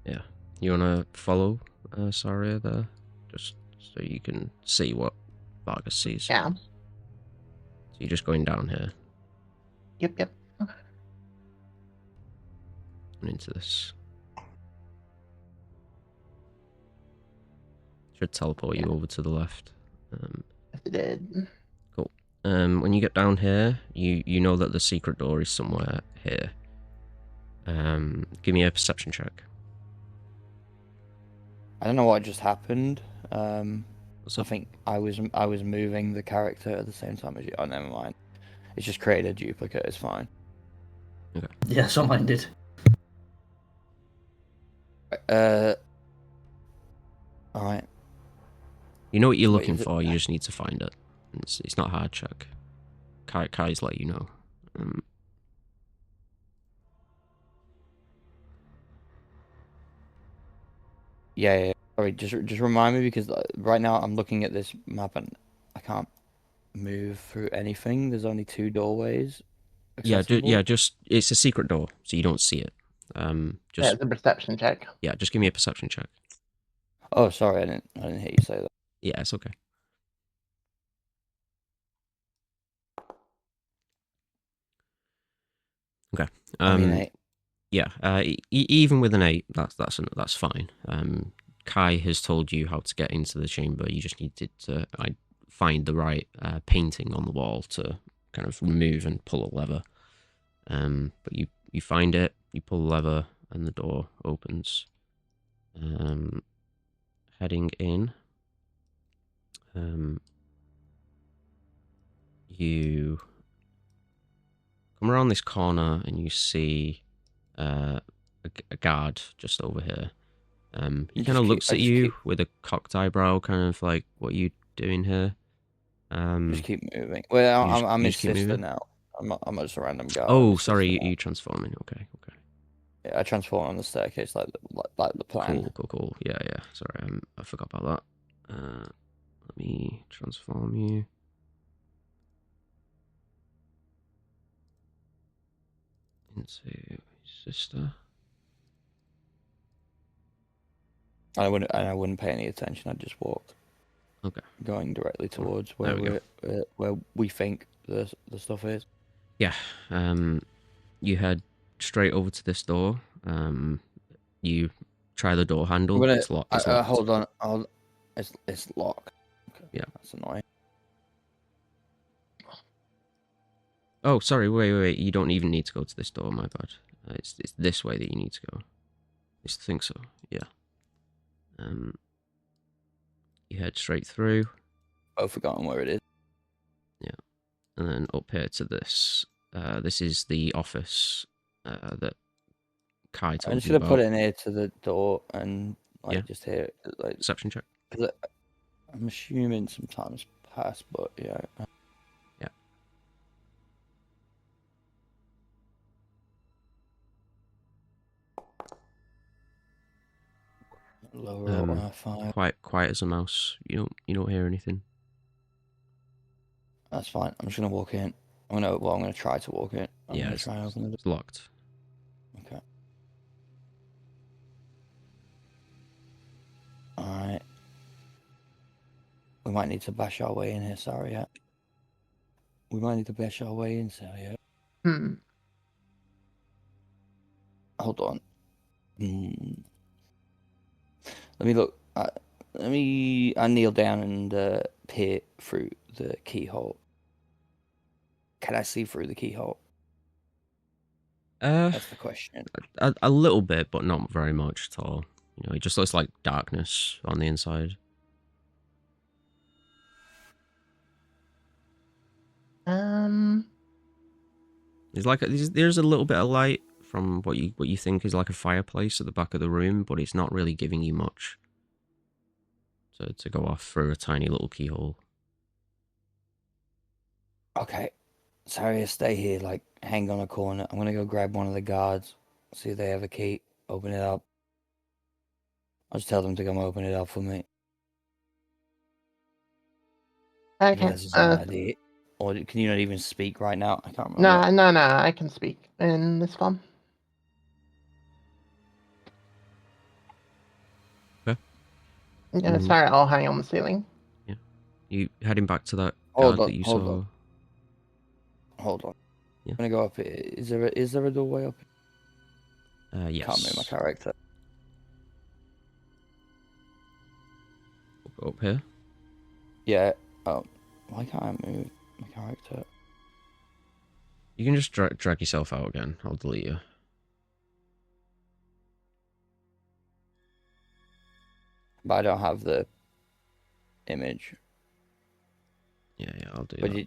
[SPEAKER 1] Yeah. You wanna follow Saria there? Just so you can see what Vargas sees.
[SPEAKER 3] Yeah.
[SPEAKER 1] So you're just going down here
[SPEAKER 3] Yep.
[SPEAKER 1] and into this. Should teleport you over to the left.
[SPEAKER 3] Yes, it did.
[SPEAKER 1] Cool. When you get down here, you know that the secret door is somewhere here. Give me a perception check.
[SPEAKER 4] I don't know what just happened.
[SPEAKER 1] What's
[SPEAKER 4] I
[SPEAKER 1] up?
[SPEAKER 4] think I was moving the character at the same time as you. Oh, never mind. It's just created a duplicate. It's fine.
[SPEAKER 2] Yeah, so mine did.
[SPEAKER 4] All right.
[SPEAKER 1] You know what you're
[SPEAKER 4] Wait,
[SPEAKER 1] looking
[SPEAKER 4] is it-
[SPEAKER 1] for. You just need to find it. It's not a hard check. Kai's let you know.
[SPEAKER 4] Yeah. Sorry, just remind me because right now I'm looking at this map and I can't move through anything. There's only 2 doorways accessible.
[SPEAKER 1] Just it's a secret door, so you don't see it.
[SPEAKER 3] Yeah,
[SPEAKER 1] Just
[SPEAKER 3] it's a perception check.
[SPEAKER 1] yeah, just give me a perception check.
[SPEAKER 4] Oh, sorry, I didn't hear you say that.
[SPEAKER 1] Yeah, it's okay. Okay.
[SPEAKER 4] I mean, 8.
[SPEAKER 1] Yeah. Even with an 8, that's fine. Kai has told you how to get into the chamber. You just needed to find the right painting on the wall to kind of remove and pull a lever. But you find it, you pull the lever, and the door opens. Heading in. You come around this corner and you see a guard just over here. He kind of looks at you with a cocked eyebrow, kind of like, "What are you doing here?"
[SPEAKER 4] Just keep moving. Well, I'm
[SPEAKER 1] you
[SPEAKER 4] his
[SPEAKER 1] just keep
[SPEAKER 4] sister
[SPEAKER 1] moving?
[SPEAKER 4] now. I'm not just a random guy. I'm
[SPEAKER 1] Oh,
[SPEAKER 4] his
[SPEAKER 1] sorry,
[SPEAKER 4] sister now.
[SPEAKER 1] you transforming. Okay.
[SPEAKER 4] Yeah, I transform on the staircase like the plan.
[SPEAKER 1] Cool. Yeah. Sorry, I forgot about that. Let me transform you. Into sister.
[SPEAKER 4] I wouldn't pay any attention. I'd just walk.
[SPEAKER 1] Okay.
[SPEAKER 4] Going directly towards
[SPEAKER 1] There
[SPEAKER 4] where
[SPEAKER 1] we
[SPEAKER 4] where we think the stuff is.
[SPEAKER 1] Yeah. You head straight over to this door. You try the door handle. It's locked. It's locked.
[SPEAKER 4] Hold on. It's locked. Okay,
[SPEAKER 1] Yeah.
[SPEAKER 4] That's annoying.
[SPEAKER 1] Oh, sorry. Wait. You don't even need to go to this door. My bad. It's this way that you need to go. I used to think so. Yeah. You head straight through.
[SPEAKER 4] I've forgotten where it is.
[SPEAKER 1] Yeah. And then up here to this. This is the office that Kai
[SPEAKER 4] I'm
[SPEAKER 1] told
[SPEAKER 4] just
[SPEAKER 1] you
[SPEAKER 4] gonna
[SPEAKER 1] about.
[SPEAKER 4] put it near to the door and
[SPEAKER 1] Yeah.
[SPEAKER 4] just hear it. Like,
[SPEAKER 1] Perception check.
[SPEAKER 4] cause I'm assuming sometimes pass, but yeah.
[SPEAKER 1] Yeah.
[SPEAKER 4] Lower 5.
[SPEAKER 1] Quiet as a mouse. You don't hear anything.
[SPEAKER 4] That's fine. I'm just gonna walk in. I'm gonna try to walk in. I'm gonna try and open the door.
[SPEAKER 1] It's locked.
[SPEAKER 4] Okay. Alright. We might need to bash our way in here, sorry, yeah. We might need to bash our way in, sorry, yeah. Hold on. Let me look. I kneel down and peer through the keyhole. Can I see through the keyhole? That's the question.
[SPEAKER 1] A little bit, but not very much at all. It just looks like darkness on the inside. There's a little bit of light from what you think is like a fireplace at the back of the room, but it's not really giving you much to go off through a tiny little keyhole.
[SPEAKER 4] Okay. Sorry, stay here. Like, hang on a corner. I'm gonna go grab one of the guards. See if they have a key. Open it up. I'll just tell them to come open it up for me.
[SPEAKER 3] Okay.
[SPEAKER 4] This is an idea. Or can you not even speak right now? I can't remember.
[SPEAKER 3] No, I can speak in this form.
[SPEAKER 1] Okay.
[SPEAKER 3] Yeah,
[SPEAKER 1] Mm.
[SPEAKER 3] sorry, I'll hang on the ceiling.
[SPEAKER 1] Yeah. You heading back to that
[SPEAKER 4] Hold
[SPEAKER 1] guard
[SPEAKER 4] on,
[SPEAKER 1] that you
[SPEAKER 4] hold
[SPEAKER 1] saw?
[SPEAKER 4] on. Hold on.
[SPEAKER 1] Yeah.
[SPEAKER 4] I'm gonna go up here. Is there a doorway up here?
[SPEAKER 1] Yes.
[SPEAKER 4] Can't move my character.
[SPEAKER 1] We'll go up here.
[SPEAKER 4] Yeah. Oh, why can't I move my character?
[SPEAKER 1] You can just drag yourself out again. I'll delete you.
[SPEAKER 4] But I don't have the image.
[SPEAKER 1] Yeah, I'll do
[SPEAKER 4] But
[SPEAKER 1] that.
[SPEAKER 4] you...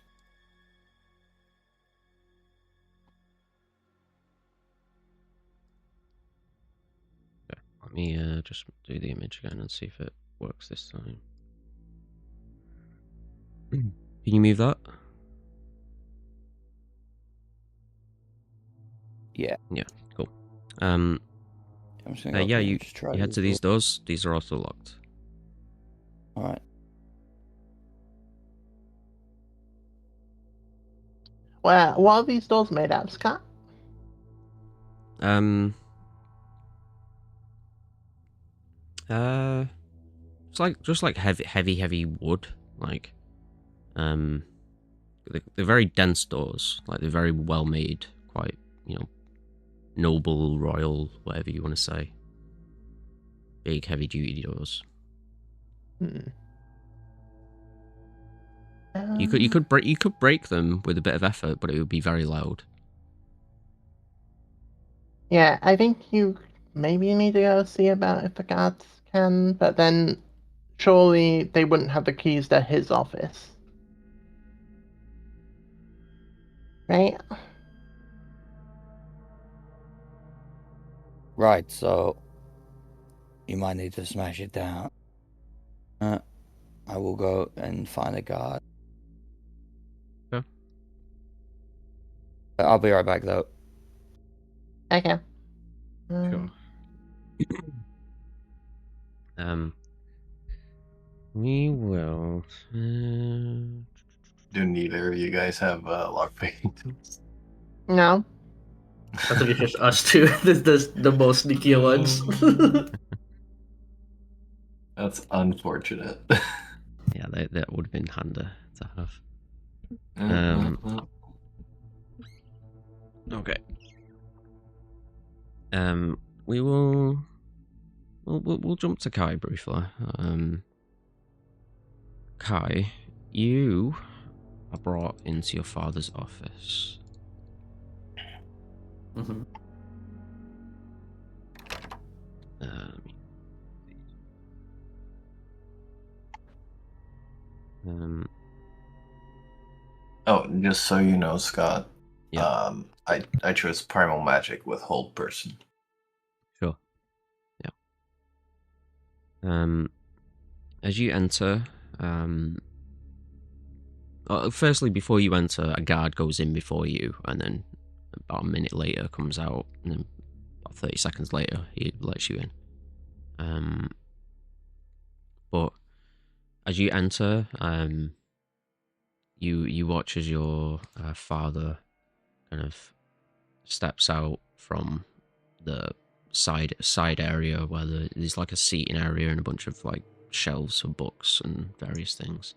[SPEAKER 1] Okay. Let me just do the image again and see if it works this time. Can you move that?
[SPEAKER 4] Yeah.
[SPEAKER 1] Yeah, cool.
[SPEAKER 4] I'm just gonna go up
[SPEAKER 1] Yeah,
[SPEAKER 4] here
[SPEAKER 1] you
[SPEAKER 4] and just try
[SPEAKER 1] head
[SPEAKER 4] this
[SPEAKER 1] to these
[SPEAKER 4] door.
[SPEAKER 1] doors. These are also locked.
[SPEAKER 4] All right.
[SPEAKER 3] Well, what are these doors made out of, Scott?
[SPEAKER 1] It's like just like heavy wood. Like, they're very dense doors. Like they're very well made. Quite, noble, royal, whatever you want to say. Big, heavy duty doors. You could break them with a bit of effort, but it would be very loud.
[SPEAKER 3] Yeah, I think you maybe need to go see about if the guards can, but then surely they wouldn't have the keys to his office. Right?
[SPEAKER 4] Right. So you might need to smash it down. I will go and find a guard.
[SPEAKER 1] Okay.
[SPEAKER 4] I'll be right back though.
[SPEAKER 3] Okay.
[SPEAKER 1] Sure. We will.
[SPEAKER 5] Do neither of you guys have lockpicking tools?
[SPEAKER 3] No.
[SPEAKER 2] I think it's just us two. The most sneakier ones.
[SPEAKER 5] That's unfortunate.
[SPEAKER 1] Yeah, that would have been handy to have. Okay. We will. We'll jump to Kai briefly. Kai, you are brought into your father's office.
[SPEAKER 2] Mm-hmm.
[SPEAKER 5] Oh, just so you know, Scott.
[SPEAKER 1] Yeah.
[SPEAKER 5] I chose primal magic with hold person.
[SPEAKER 1] Sure. Yeah. As you enter, firstly, before you enter, a guard goes in before you, and then about a minute later comes out, and then about 30 seconds later, he lets you in. But as you enter, you watch as your father kind of steps out from the side area where there's like a seating area and a bunch of like shelves for books and various things.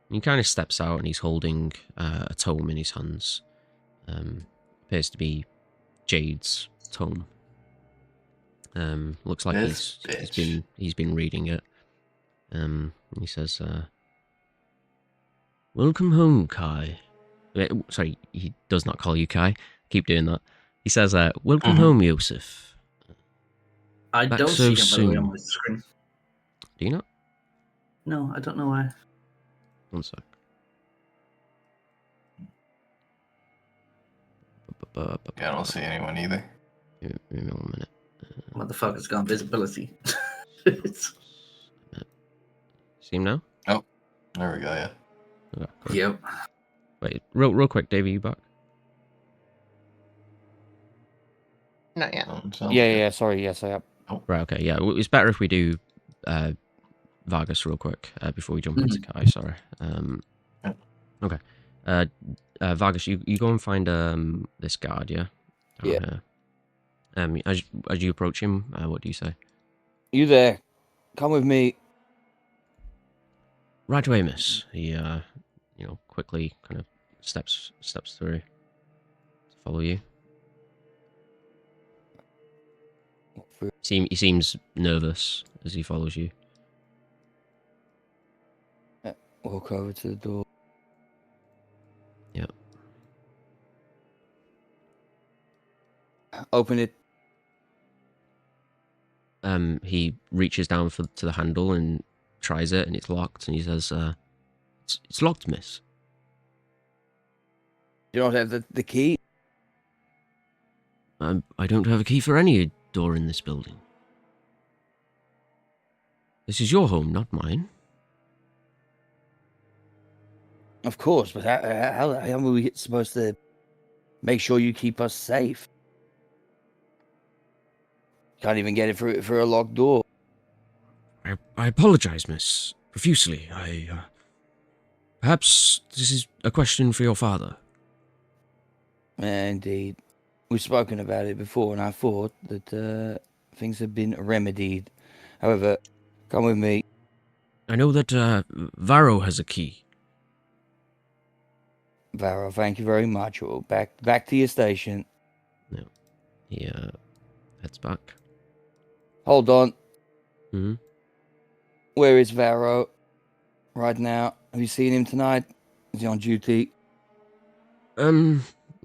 [SPEAKER 1] And he kind of steps out and he's holding a tome in his hands. Appears to be Jade's tome. Looks like he's been reading it. He says, "Welcome home, Kai." Sorry, he does not call you Kai. Keep doing that. He says, "Welcome home, Yosef."
[SPEAKER 2] I
[SPEAKER 1] Back
[SPEAKER 2] don't
[SPEAKER 1] so
[SPEAKER 2] see him by the way on
[SPEAKER 1] soon.
[SPEAKER 2] my screen.
[SPEAKER 1] Do you not?
[SPEAKER 2] No, I don't know why.
[SPEAKER 1] One sec.
[SPEAKER 5] Yeah, I don't see anyone either.
[SPEAKER 1] Give me 1 minute.
[SPEAKER 2] Motherfucker's got invisibility.
[SPEAKER 1] See him now?
[SPEAKER 5] Oh, there we go. Yeah.
[SPEAKER 1] Okay, cool.
[SPEAKER 2] Yep.
[SPEAKER 1] Wait, real quick, Dave, are you back?
[SPEAKER 3] Not yet.
[SPEAKER 5] Sounds
[SPEAKER 4] Yeah,
[SPEAKER 5] good.
[SPEAKER 4] yeah. Sorry. Yes, I am.
[SPEAKER 1] Right, okay, yeah. It's better if we do Vargas real quick before we jump into Kai, sorry.
[SPEAKER 5] Yeah.
[SPEAKER 1] Okay. Vargas, you go and find this guard, yeah? Down
[SPEAKER 4] Yeah.
[SPEAKER 1] here. As you approach him, what do you say?
[SPEAKER 4] You there? Come with me.
[SPEAKER 1] Right away, miss. He quickly kind of steps through to follow you. He seems nervous as he follows you.
[SPEAKER 4] Walk over to the door.
[SPEAKER 1] Yep.
[SPEAKER 4] Open it.
[SPEAKER 1] He reaches down to the handle and tries it, and it's locked. And he says, "It's locked, miss."
[SPEAKER 4] You don't have the key?
[SPEAKER 1] I don't have a key for any door in this building. This is your home, not mine.
[SPEAKER 4] Of course, but how are we supposed to make sure you keep us safe? Can't even get it for a locked door.
[SPEAKER 1] I apologize, miss, profusely. Perhaps this is a question for your father.
[SPEAKER 4] Indeed. We've spoken about it before, and I thought that things have been remedied. However, come with me.
[SPEAKER 1] I know that Varro has a key.
[SPEAKER 4] Varro, thank you very much. Well, back to your station.
[SPEAKER 1] No. He heads back.
[SPEAKER 4] Hold on.
[SPEAKER 1] Hmm.
[SPEAKER 4] Where is Varro right now? Have you seen him tonight? Is he on duty?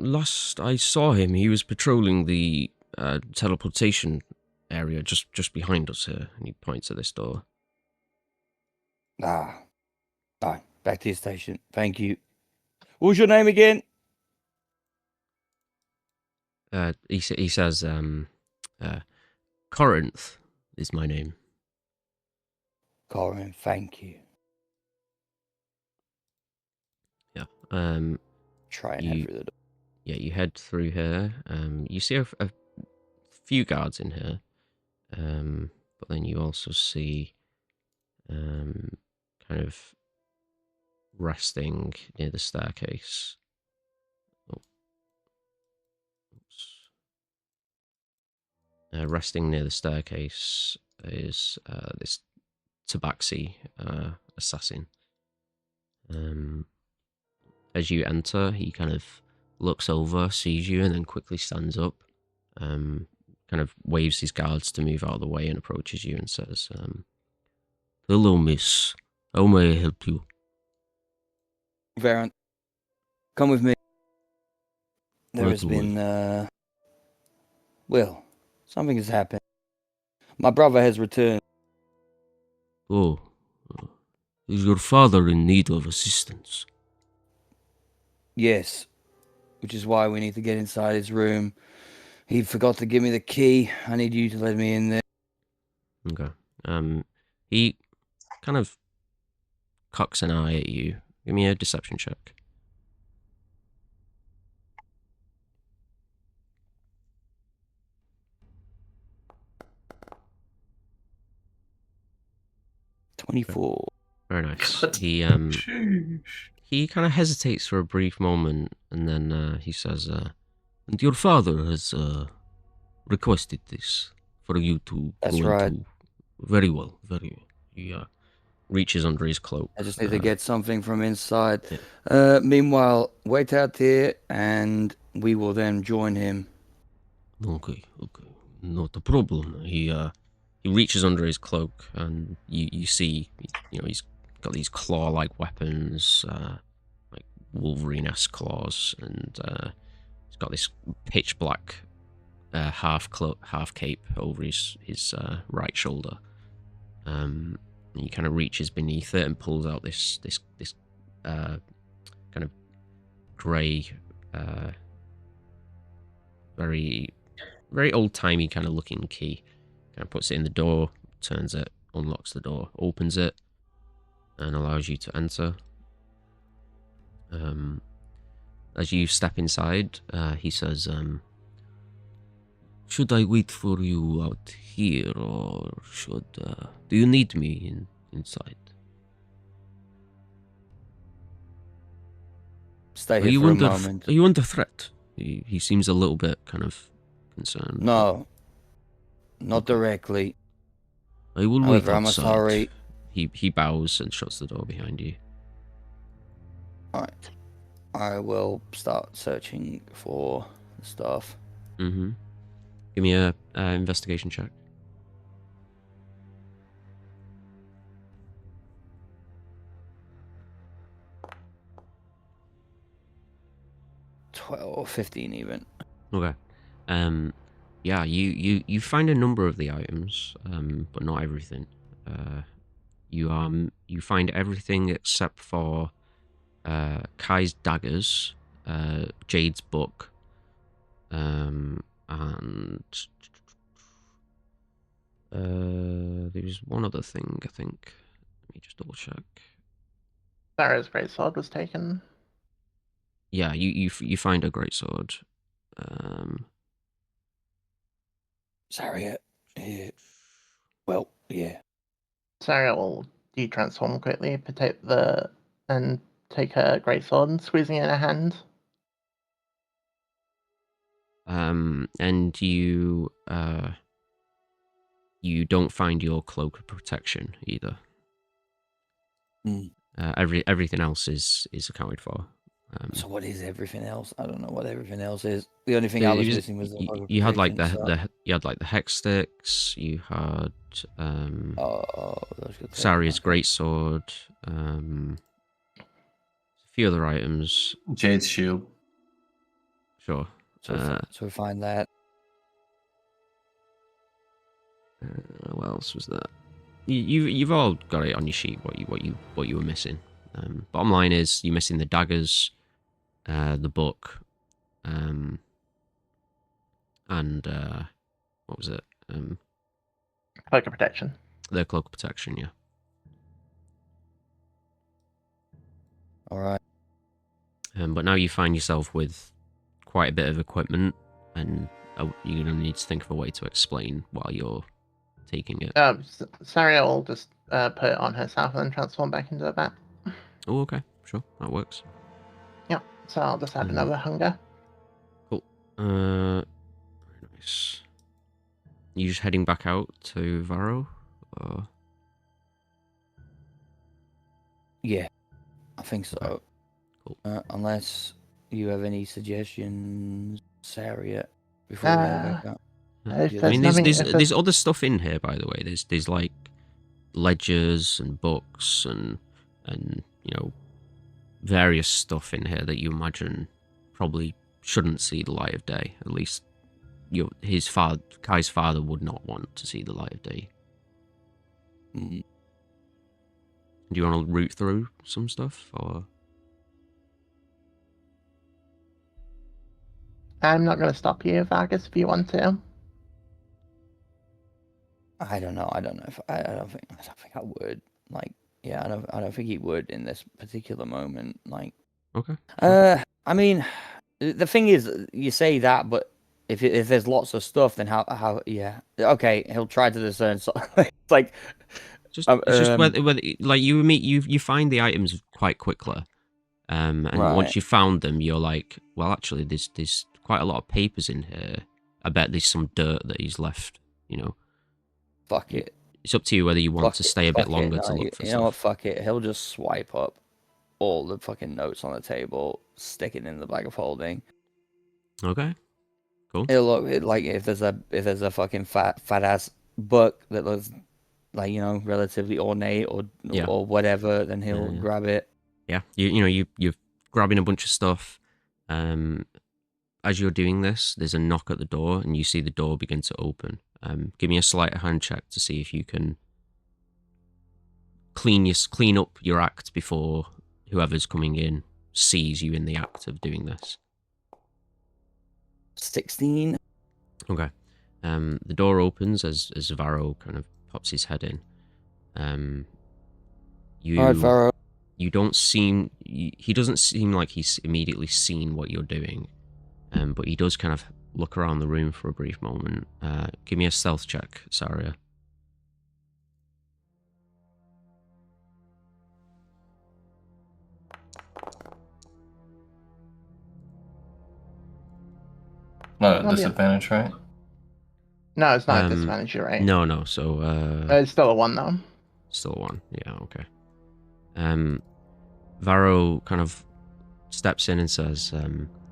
[SPEAKER 1] Last I saw him, he was patrolling the teleportation area just behind us here, and he points at this door.
[SPEAKER 4] Ah. Alright, back to your station. Thank you. What was your name again?
[SPEAKER 1] He says, Corinth is my name.
[SPEAKER 4] Corin, thank you.
[SPEAKER 1] Yeah.
[SPEAKER 4] Try and head through the door.
[SPEAKER 1] Yeah, you head through here. You see a few guards in here. But then you also see, kind of resting near the staircase. Oh. Resting near the staircase is this tabaxi assassin. As you enter, he kind of looks over, sees you, and then quickly stands up. Kind of waves his guards to move out of the way and approaches you and says, "Hello, miss. How may I help you?"
[SPEAKER 4] Varant, come with me. There
[SPEAKER 1] Right
[SPEAKER 4] has
[SPEAKER 1] away.
[SPEAKER 4] been, well, something has happened. My brother has returned.
[SPEAKER 1] Oh, is your father in need of assistance?
[SPEAKER 4] Yes, which is why we need to get inside his room. He forgot to give me the key. I need you to let me in there.
[SPEAKER 1] Okay. He kind of cocks an eye at you. Give me a deception check.
[SPEAKER 4] Okay. 24.
[SPEAKER 1] Very nice.
[SPEAKER 2] God.
[SPEAKER 1] He kind of hesitates for a brief moment, and then he says, "And your father has requested this for you to
[SPEAKER 4] That's
[SPEAKER 1] go
[SPEAKER 4] right.
[SPEAKER 1] into." Very well, very well. He reaches under his cloak.
[SPEAKER 4] I just need to get something from inside.
[SPEAKER 1] Yeah.
[SPEAKER 4] Meanwhile, wait out there, and we will then join him.
[SPEAKER 1] Okay, not a problem. He reaches under his cloak, and you see, he's got these claw-like weapons, like Wolverine-esque claws, and he's got this pitch black half cape over his right shoulder. And he kind of reaches beneath it and pulls out this kind of grey, very very old-timey kind of looking key. Kind of puts it in the door, turns it, unlocks the door, opens it, and allows you to enter. As you step inside, he says, "Should I wait for you out here, or do you need me inside?"
[SPEAKER 4] stay
[SPEAKER 1] Are
[SPEAKER 4] here
[SPEAKER 1] you
[SPEAKER 4] for a
[SPEAKER 1] under
[SPEAKER 4] moment.
[SPEAKER 1] Are you under threat? He seems a little bit kind of concerned.
[SPEAKER 4] No, not
[SPEAKER 1] Okay.
[SPEAKER 4] directly.
[SPEAKER 1] I will wait
[SPEAKER 4] However, I'm
[SPEAKER 1] outside.
[SPEAKER 4] sorry.
[SPEAKER 1] He bows and shuts the door behind you.
[SPEAKER 4] Alright. I will start searching for the stuff.
[SPEAKER 1] Mm-hmm. Give me a investigation check.
[SPEAKER 4] 12 or 15 even.
[SPEAKER 1] Okay. Yeah, you find a number of the items, but not everything. You find everything except for Kai's daggers, Jade's book, and there's one other thing, I think. Let me just double check.
[SPEAKER 3] Sarah's greatsword was taken.
[SPEAKER 1] Yeah, you find a greatsword.
[SPEAKER 4] Sorry. Well, yeah.
[SPEAKER 3] Sarah will de-transform quickly, and take her greatsword and squeezing it in her hand.
[SPEAKER 1] And you don't find your cloak of protection either.
[SPEAKER 4] Mm.
[SPEAKER 1] Everything else is accounted for.
[SPEAKER 4] So what is everything else? I don't know what everything else is. The only thing
[SPEAKER 1] So
[SPEAKER 4] I was missing was the bug of
[SPEAKER 1] you had like
[SPEAKER 4] protection,
[SPEAKER 1] you had like the hex sticks. You had
[SPEAKER 4] those good things,
[SPEAKER 1] Saria's
[SPEAKER 4] okay.
[SPEAKER 1] greatsword. A few other items.
[SPEAKER 5] Jade's shield.
[SPEAKER 1] Sure.
[SPEAKER 4] So we find that.
[SPEAKER 1] What else was that? You've all got it on your sheet. What you were missing. Bottom line is you're missing the daggers, the book, and what was it?
[SPEAKER 3] Cloak of protection.
[SPEAKER 1] The cloak of protection. Yeah.
[SPEAKER 4] All right.
[SPEAKER 1] But now you find yourself with quite a bit of equipment, and you're gonna need to think of a way to explain while you're taking it.
[SPEAKER 3] Sarah will just put it on herself and then transform back into a bat.
[SPEAKER 1] Oh, okay, sure, that works.
[SPEAKER 3] Yeah, so I'll just add another hunger.
[SPEAKER 1] Cool. Very nice. You just heading back out to Varro? Or...
[SPEAKER 4] Yeah, I think so.
[SPEAKER 1] Okay. Cool.
[SPEAKER 4] Unless you have any suggestions, Sarah, before we head back up.
[SPEAKER 3] If
[SPEAKER 1] I
[SPEAKER 3] there's
[SPEAKER 1] mean,
[SPEAKER 3] nothing-
[SPEAKER 1] there's other stuff in here, by the way. There's like ledgers and books and you know various stuff in here that you imagine probably shouldn't see the light of day. At least Kai's father would not want to see the light of day.
[SPEAKER 4] Mm.
[SPEAKER 1] Do you want to root through some stuff, or?
[SPEAKER 3] I'm not going to stop you, Vargas, if you want to.
[SPEAKER 4] I don't know. I don't think I would. Like, yeah, I don't think he would in this particular moment. Like,
[SPEAKER 1] Okay. Sure.
[SPEAKER 4] I mean, the thing is, you say that, but if there's lots of stuff, then how? Yeah, okay, he'll try to discern. So, it's like,
[SPEAKER 1] It's just whether like you find the items quite quickly, and
[SPEAKER 4] Right.
[SPEAKER 1] once you found them, you're like, well, actually, there's quite a lot of papers in here. I bet there's some dirt that he's left. You know,
[SPEAKER 4] fuck it.
[SPEAKER 1] it's up to you whether you want to stay a bit longer to
[SPEAKER 4] No,
[SPEAKER 1] look for
[SPEAKER 4] you
[SPEAKER 1] stuff.
[SPEAKER 4] know what? Fuck it. He'll just swipe up all the fucking notes on the table, stick it in the bag of holding.
[SPEAKER 1] Okay. Cool.
[SPEAKER 4] He'll look like if there's a fucking fat ass book that looks like, you know, relatively ornate or whatever, then he'll grab it.
[SPEAKER 1] Yeah, you're grabbing a bunch of stuff. As you're doing this, there's a knock at the door, and you see the door begin to open. Give me a sleight of hand check to see if you can clean up your act before whoever's coming in sees you in the act of doing this.
[SPEAKER 4] 16.
[SPEAKER 1] Okay. The door opens as Varro kind of pops his head in.
[SPEAKER 4] All right, Varro.
[SPEAKER 1] You don't seem... He doesn't seem like he's immediately seen what you're doing. But he does kind of look around the room for a brief moment. Give me a stealth check, Saria.
[SPEAKER 5] Not
[SPEAKER 3] Oh,
[SPEAKER 5] a
[SPEAKER 3] yeah.
[SPEAKER 5] disadvantage, right?
[SPEAKER 3] No, it's not a
[SPEAKER 1] Um,
[SPEAKER 3] disadvantage, you're right.
[SPEAKER 1] No. So
[SPEAKER 3] It's still a 1, though.
[SPEAKER 1] still 1. Yeah. Okay. Varro kind of steps in and says,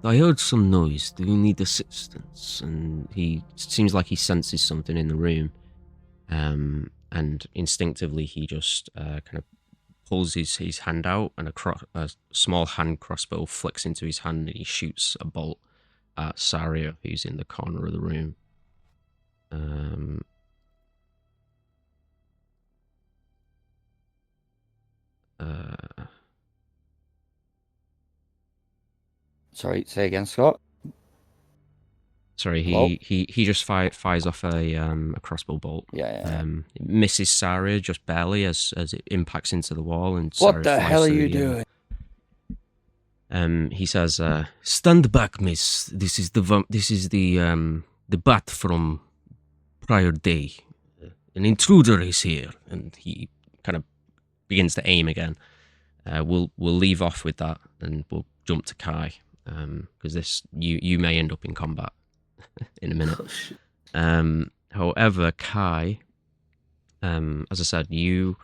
[SPEAKER 1] I heard some noise. Do you need assistance? And he seems like he senses something in the room. And instinctively he just kind of pulls his hand out, and a small hand crossbow flicks into his hand, and he shoots a bolt at Saria, who's in the corner of the room.
[SPEAKER 4] Sorry, say again, Scott.
[SPEAKER 1] Sorry,
[SPEAKER 4] Hello?
[SPEAKER 1] he just fires off a crossbow bolt.
[SPEAKER 4] Yeah.
[SPEAKER 1] It misses Saria just barely as it impacts into the wall, and
[SPEAKER 4] What
[SPEAKER 1] Saria
[SPEAKER 4] the
[SPEAKER 1] flies
[SPEAKER 4] hell are
[SPEAKER 1] through
[SPEAKER 4] you
[SPEAKER 1] the air.
[SPEAKER 4] doing?
[SPEAKER 1] He says, "Stand back, miss. This is the bat from prior day. An intruder is here." And he kind of begins to aim again. We'll leave off with that, and we'll jump to Kai, because this you may end up in combat in a minute.
[SPEAKER 2] Oh, shit.
[SPEAKER 1] However, Kai, as I said, you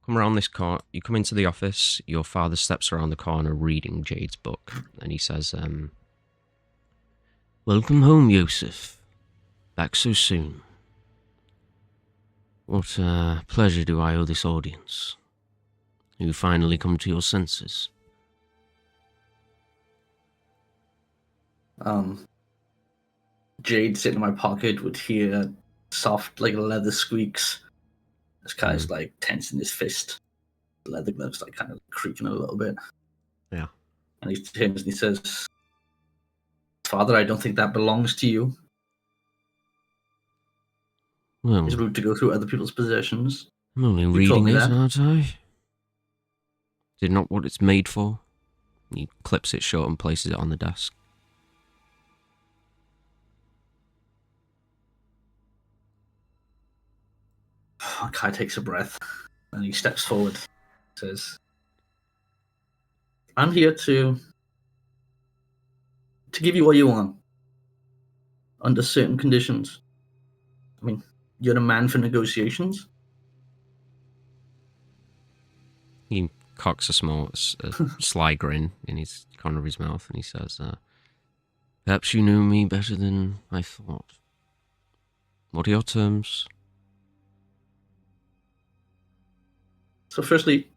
[SPEAKER 1] come around this corner. You come into the office. Your father steps around the corner reading Jade's book, and he says, "Welcome home, Yusuf. Back so soon. What pleasure do I owe this audience? You finally come to your senses."
[SPEAKER 2] Jade sitting in my pocket would hear soft, like leather squeaks. This guy's like tensing his fist. The leather gloves like kind of creaking a little bit.
[SPEAKER 1] Yeah.
[SPEAKER 2] And he turns and he says, "Father, I don't think that belongs to you.
[SPEAKER 1] Well,
[SPEAKER 2] It's rude to go through other people's possessions."
[SPEAKER 1] I'm only
[SPEAKER 2] told
[SPEAKER 1] reading
[SPEAKER 2] me
[SPEAKER 1] it,
[SPEAKER 2] that.
[SPEAKER 1] aren't I? Is it not what it's made for? He clips it short and places it on the desk.
[SPEAKER 2] Kai takes a breath and he steps forward. Says, "I'm here to give you what you want under certain conditions. I mean, you're a man for negotiations."
[SPEAKER 1] He cocks a sly grin in his corner of his mouth, and he says, "Perhaps you know me better than I thought. What are your terms?"
[SPEAKER 2] So, firstly,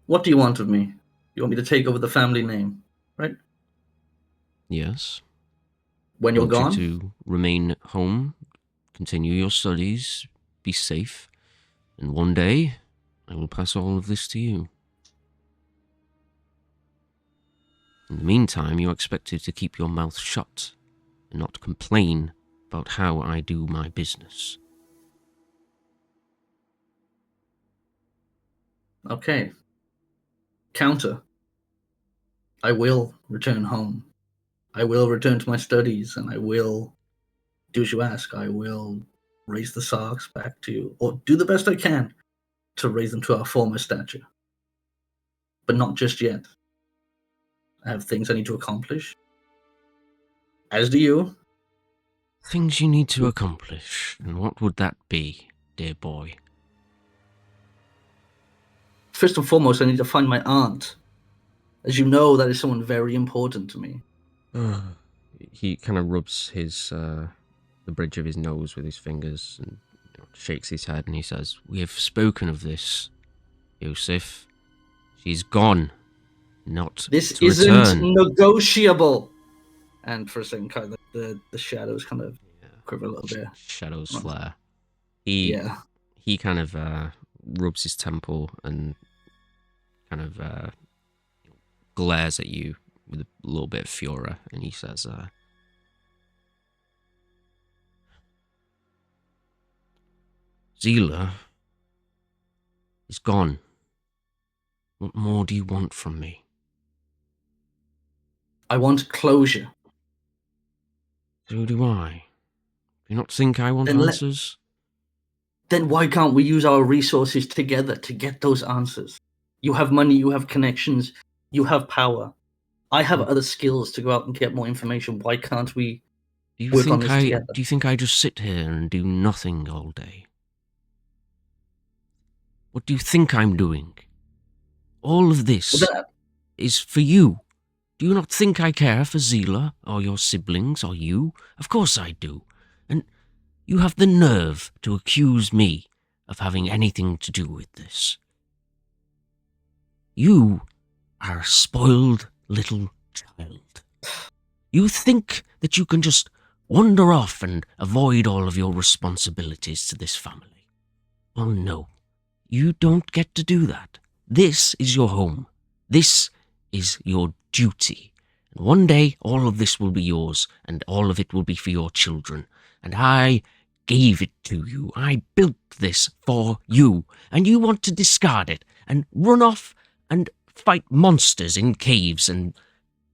[SPEAKER 2] what do you want of me? You want me to take over the family name, right?
[SPEAKER 1] Yes.
[SPEAKER 2] When
[SPEAKER 1] I
[SPEAKER 2] you're
[SPEAKER 1] want
[SPEAKER 2] gone?
[SPEAKER 1] you to remain at home, continue your studies, be safe, and one day I will pass all of this to you. In the meantime, you're expected to keep your mouth shut and not complain about how I do my business.
[SPEAKER 2] Okay. Counter. I will return home. I will return to my studies, and I will do as you ask. I will raise the Sarks back to, or do the best I can to raise them to our former stature. But not just yet. I have things I need to accomplish. As do you.
[SPEAKER 1] Things you need to accomplish, and what would that be, dear boy?
[SPEAKER 2] First and foremost, I need to find my aunt. As you know, that is someone very important to me.
[SPEAKER 1] He kind of rubs the bridge of his nose with his fingers and shakes his head, and he says, "We have spoken of this, Yusuf. She's gone, not
[SPEAKER 2] This
[SPEAKER 1] to
[SPEAKER 2] isn't
[SPEAKER 1] return."
[SPEAKER 2] negotiable. And for a second, kind of the shadows kind of quiver a little bit.
[SPEAKER 1] Shadows
[SPEAKER 2] Not-
[SPEAKER 1] flare.
[SPEAKER 2] Yeah.
[SPEAKER 1] He kind of rubs his temple and kind of glares at you with a little bit of fury, and he says, "Zila is gone. What more do you want from me?"
[SPEAKER 2] I want closure.
[SPEAKER 1] "So do I. Do you not think I want
[SPEAKER 2] Then
[SPEAKER 1] answers?"
[SPEAKER 2] Then why can't we use our resources together to get those answers? You have money, you have connections, you have power. I have other skills to go out and get more information. Why can't we
[SPEAKER 1] Do you
[SPEAKER 2] work on
[SPEAKER 1] think
[SPEAKER 2] this
[SPEAKER 1] I
[SPEAKER 2] together?
[SPEAKER 1] do you think I just sit here and do nothing all day? What do you think I'm doing? All of this
[SPEAKER 2] Well,
[SPEAKER 1] is for you. Do you not think I care for Zila or your siblings or you? Of course I do. And you have the nerve to accuse me of having anything to do with this. You are a spoiled little child. You think that you can just wander off and avoid all of your responsibilities to this family. Well, no. You don't get to do that. This is your home. This is your duty. And one day, all of this will be yours, and all of it will be for your children. And I gave it to you. I built this for you. And you want to discard it and run off and fight monsters in caves and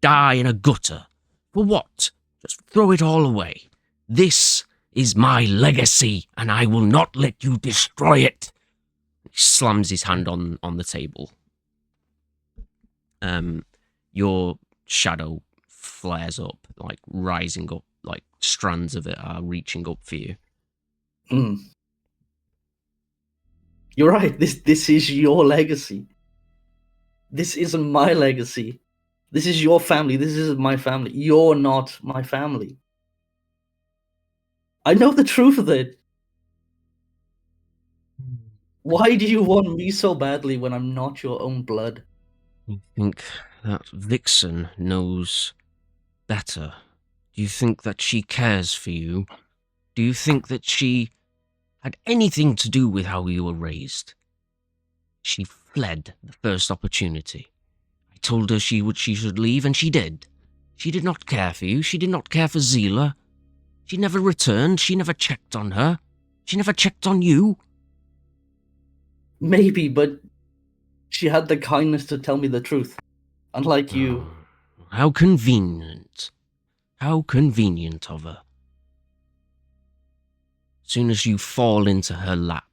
[SPEAKER 1] die in a gutter. For what? Just throw it all away. This is my legacy, and I will not let you destroy it. He slams his hand on the table. Your shadow flares up, like rising up, like strands of it are reaching up for you.
[SPEAKER 2] You're right. This is your legacy. This isn't my legacy. This is your family. This isn't my family. You're not my family. I know the truth of it. Why do you want me so badly when I'm not your own blood?
[SPEAKER 1] You think that Vixen knows better? Do you think that she cares for you? Do you think that she had anything to do with how you were raised? She fled the first opportunity. I told her she should leave, and she did. She did not care for you. She did not care for Zila. She never returned. She never checked on her. She never checked on you.
[SPEAKER 2] Maybe, but she had the kindness to tell me the truth. Unlike you.
[SPEAKER 1] How convenient. How convenient of her. Soon as you fall into her lap.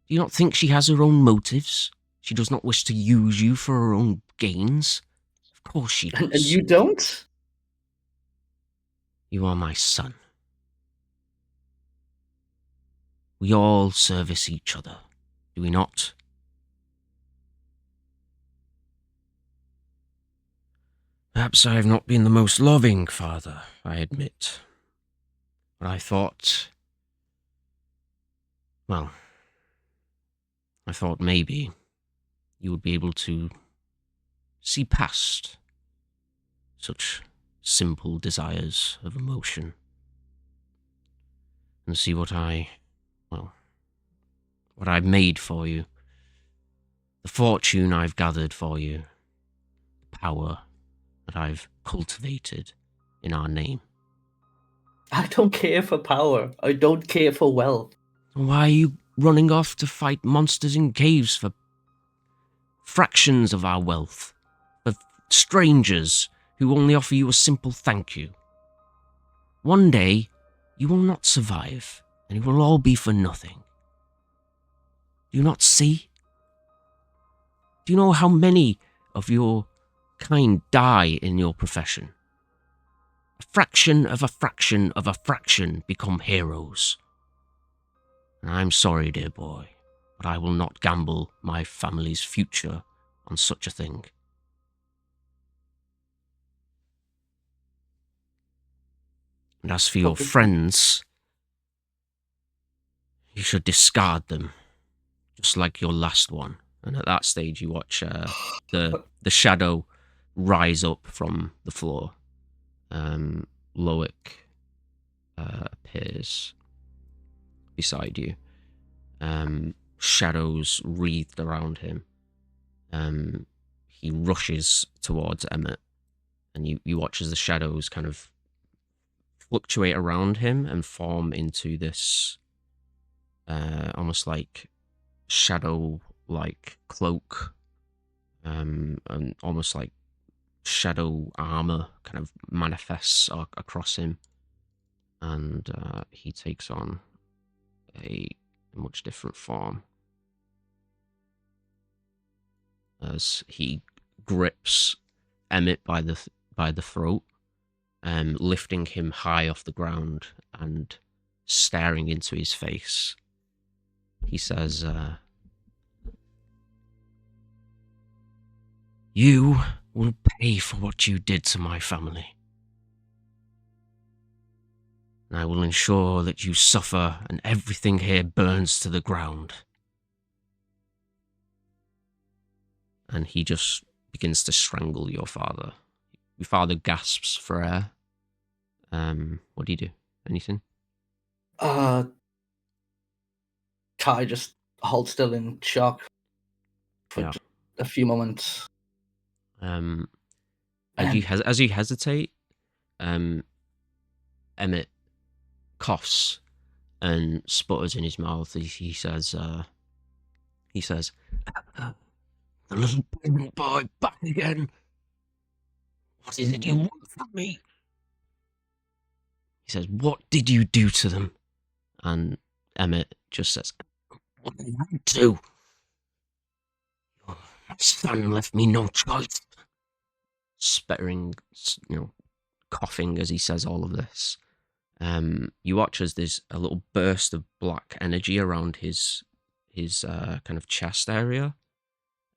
[SPEAKER 1] Do you not think she has her own motives? She does not wish to use you for her own gains? Of course she does.
[SPEAKER 2] And you don't?
[SPEAKER 1] You are my son. We all service each other, do we not? Perhaps I have not been the most loving father, I admit. But I thought... Well, I thought maybe you would be able to see past such simple desires of emotion and see what I've made for you, the fortune I've gathered for you, the power that I've cultivated in our name.
[SPEAKER 2] I don't care for power. I don't care for wealth.
[SPEAKER 1] Why are you running off to fight monsters in caves for fractions of our wealth, for strangers who only offer you a simple thank you? One day, you will not survive, and it will all be for nothing. Do you not see? Do you know how many of your kind die in your profession? A fraction of a fraction of a fraction become heroes. And I'm sorry, dear boy, but I will not gamble my family's future on such a thing. And as for your friends, you should discard them, just like your last one. And at that stage, you watch the shadow rise up from the floor. Loic appears beside you. Shadows wreathed around him. He rushes towards Emmett, and you watch as the shadows kind of fluctuate around him and form into this almost like shadow-like cloak, and almost like shadow armor kind of manifests across him, and he takes on a much different form as he grips Emmett by the throat, lifting him high off the ground and staring into his face. He says, "You will pay for what you did to my family. And I will ensure that you suffer and everything here burns to the ground." And he just begins to strangle your father. Your father gasps for air. What do you do? Anything?
[SPEAKER 2] Kai just holds still in shock for
[SPEAKER 1] Yeah.
[SPEAKER 2] just a few moments.
[SPEAKER 1] As you hesitate, Emmett coughs and sputters in his mouth. He says, "The little pregnant boy back again. What is it you want from me?" He says, "What did you do to them?" And Emmett just says, "What did I do? My son left me no choice." Sputtering, coughing as he says all of this. You watch as there's a little burst of black energy around his kind of chest area,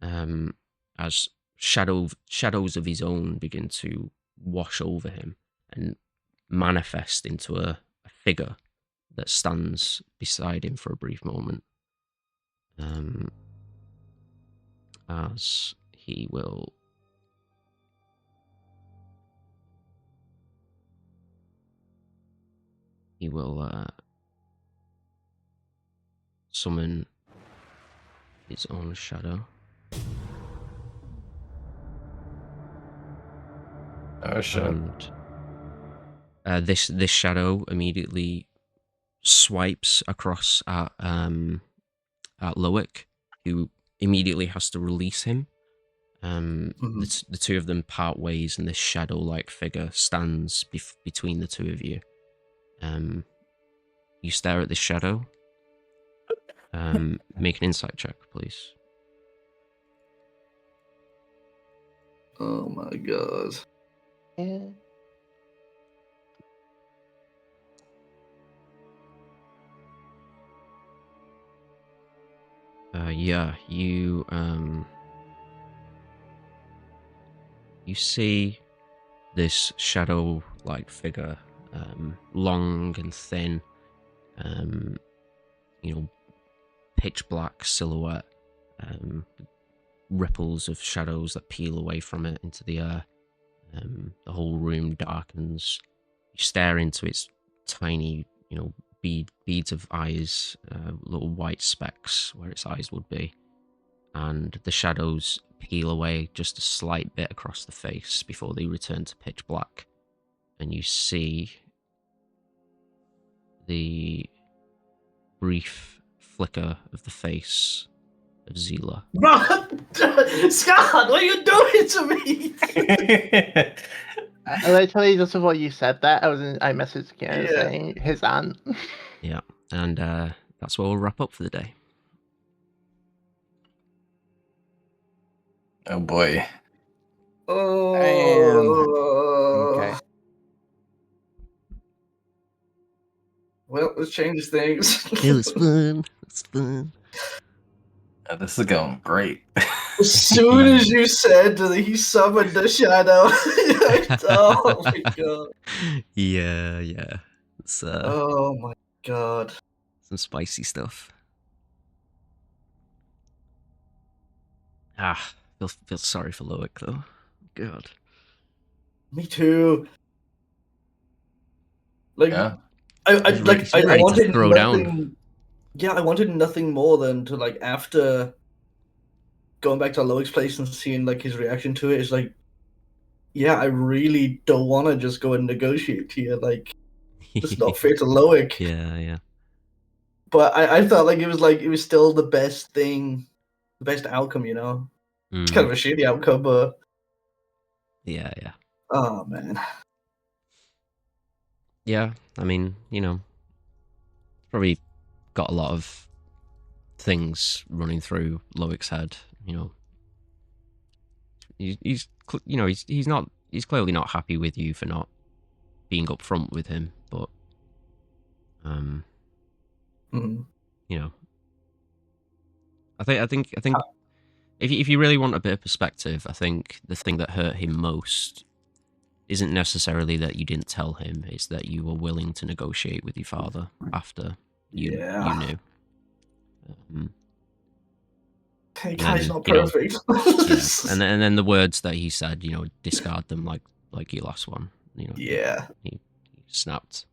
[SPEAKER 1] as shadows of his own begin to wash over him and manifest into a figure that stands beside him for a brief moment, as he will summon his own shadow.
[SPEAKER 5] Oh shit.
[SPEAKER 1] And this shadow immediately swipes across at Loic, who immediately has to release him. The two of them part ways, and this shadow-like figure stands between the two of you. You stare at this shadow. Make an insight check, please.
[SPEAKER 2] Oh my god.
[SPEAKER 1] Yeah, you see this shadow-like figure, long and thin, pitch black silhouette, ripples of shadows that peel away from it into the air. The whole room darkens. You stare into its tiny, beads of eyes, little white specks where its eyes would be, and the shadows peel away just a slight bit across the face before they return to pitch black, and you see the brief flicker of the face of Zila.
[SPEAKER 2] Scott, what are you doing to me?
[SPEAKER 3] Literally, just before you said that, I messaged Kieran saying his aunt.
[SPEAKER 1] Yeah, and that's where we'll wrap up for the day.
[SPEAKER 5] Oh boy.
[SPEAKER 4] Okay.
[SPEAKER 2] Well, let's change things.
[SPEAKER 1] It was fun. It's fun.
[SPEAKER 5] This is going great.
[SPEAKER 2] As soon as you said that he summoned the shadow, oh my god.
[SPEAKER 1] Yeah. It's
[SPEAKER 2] Oh my god.
[SPEAKER 1] some spicy stuff. Feel sorry for Loic though. God.
[SPEAKER 2] Me too. Like,
[SPEAKER 5] Yeah.
[SPEAKER 2] I
[SPEAKER 1] He's ready to
[SPEAKER 2] wanted
[SPEAKER 1] throw
[SPEAKER 2] nothing.
[SPEAKER 1] down.
[SPEAKER 2] Yeah, I wanted nothing more than to, like, after going back to Loic's place and seeing like his reaction to it is like, yeah, I really don't want to just go and negotiate here. Like, it's not fair to Loic.
[SPEAKER 1] Yeah.
[SPEAKER 2] But I felt like it was still the best thing, the best outcome. It's kind of a shitty outcome, but
[SPEAKER 1] Yeah.
[SPEAKER 2] oh man.
[SPEAKER 1] Yeah, I mean, probably got a lot of things running through Loic's head, he's clearly not happy with you for not being upfront with him, but
[SPEAKER 2] Mhm.
[SPEAKER 1] you know, I think if you really want a bit of perspective, I think the thing that hurt him most isn't necessarily that you didn't tell him; it's that you were willing to negotiate with your father after you knew.
[SPEAKER 2] Okay,
[SPEAKER 1] And
[SPEAKER 2] guy's
[SPEAKER 1] then,
[SPEAKER 2] not
[SPEAKER 1] you know,
[SPEAKER 2] perfect.
[SPEAKER 1] yeah, and then the words that he said, you know, discard them like your last one. You know,
[SPEAKER 2] Yeah.
[SPEAKER 1] he snapped.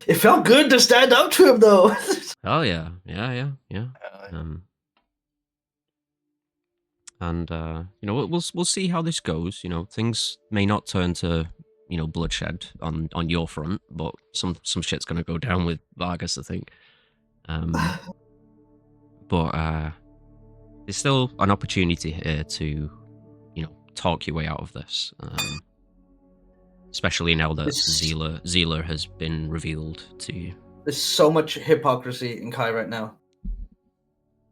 [SPEAKER 2] It felt good to stand up to him, though.
[SPEAKER 1] Oh yeah. And you know, we'll see how this goes. You know, things may not turn to, you know, bloodshed on your front, but some shit's gonna go down with Vargas, I think. But there's still an opportunity here to, you know, talk your way out of this. Especially now that Zealer has been revealed to you.
[SPEAKER 2] There's so much hypocrisy in Kai right now.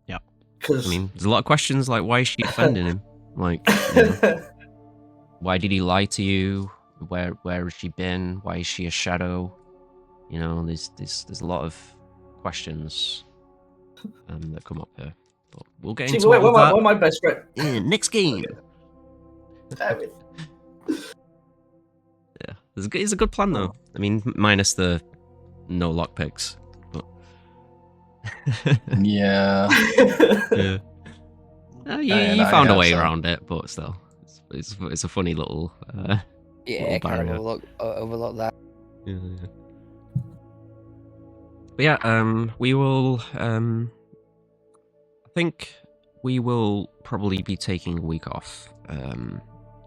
[SPEAKER 1] Yeah.
[SPEAKER 2] Because
[SPEAKER 1] I mean, there's a lot of questions like, why is she defending him? Like, you know, why did he lie to you? Where has she been? Why is she a shadow? You know, there's a lot of questions that come up here. But we'll get into all of that.
[SPEAKER 2] What my best friend?
[SPEAKER 1] Next game.
[SPEAKER 2] Damn it.
[SPEAKER 1] Yeah, it's a good plan though. I mean, minus the no lockpicks, but
[SPEAKER 5] Yeah.
[SPEAKER 1] yeah. You found a way around it, but still, it's a funny little
[SPEAKER 4] Yeah,
[SPEAKER 1] little
[SPEAKER 4] kind
[SPEAKER 1] barrier.
[SPEAKER 4] of overlook that.
[SPEAKER 1] Yeah. But yeah, we will. I think we will probably be taking a week off.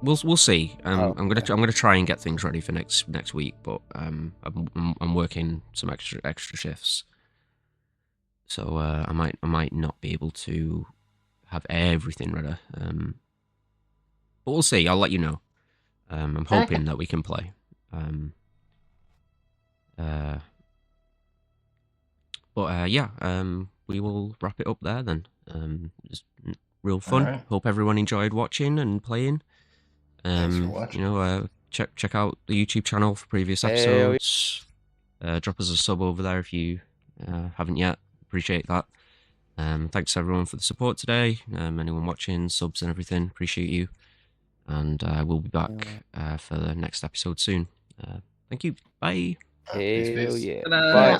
[SPEAKER 1] We'll see. I'm gonna try and get things ready for next week, but I'm working some extra shifts, so I might not be able to have everything ready. But we'll see. I'll let you know. I'm hoping that we can play. We will wrap it up there then. Just real fun.
[SPEAKER 5] Alright.
[SPEAKER 1] Hope everyone enjoyed watching and playing.
[SPEAKER 5] Thanks for watching.
[SPEAKER 1] You know, check out the YouTube channel for previous
[SPEAKER 4] Hell yeah.
[SPEAKER 1] episodes. Drop us a sub over there if you haven't yet. Appreciate that. Thanks everyone for the support today. Anyone watching, subs and everything, appreciate you. And we'll be back for the next episode soon. Thank you. Bye.
[SPEAKER 4] Hell
[SPEAKER 5] Peace.
[SPEAKER 4] yeah.
[SPEAKER 2] Good night.
[SPEAKER 4] Bye.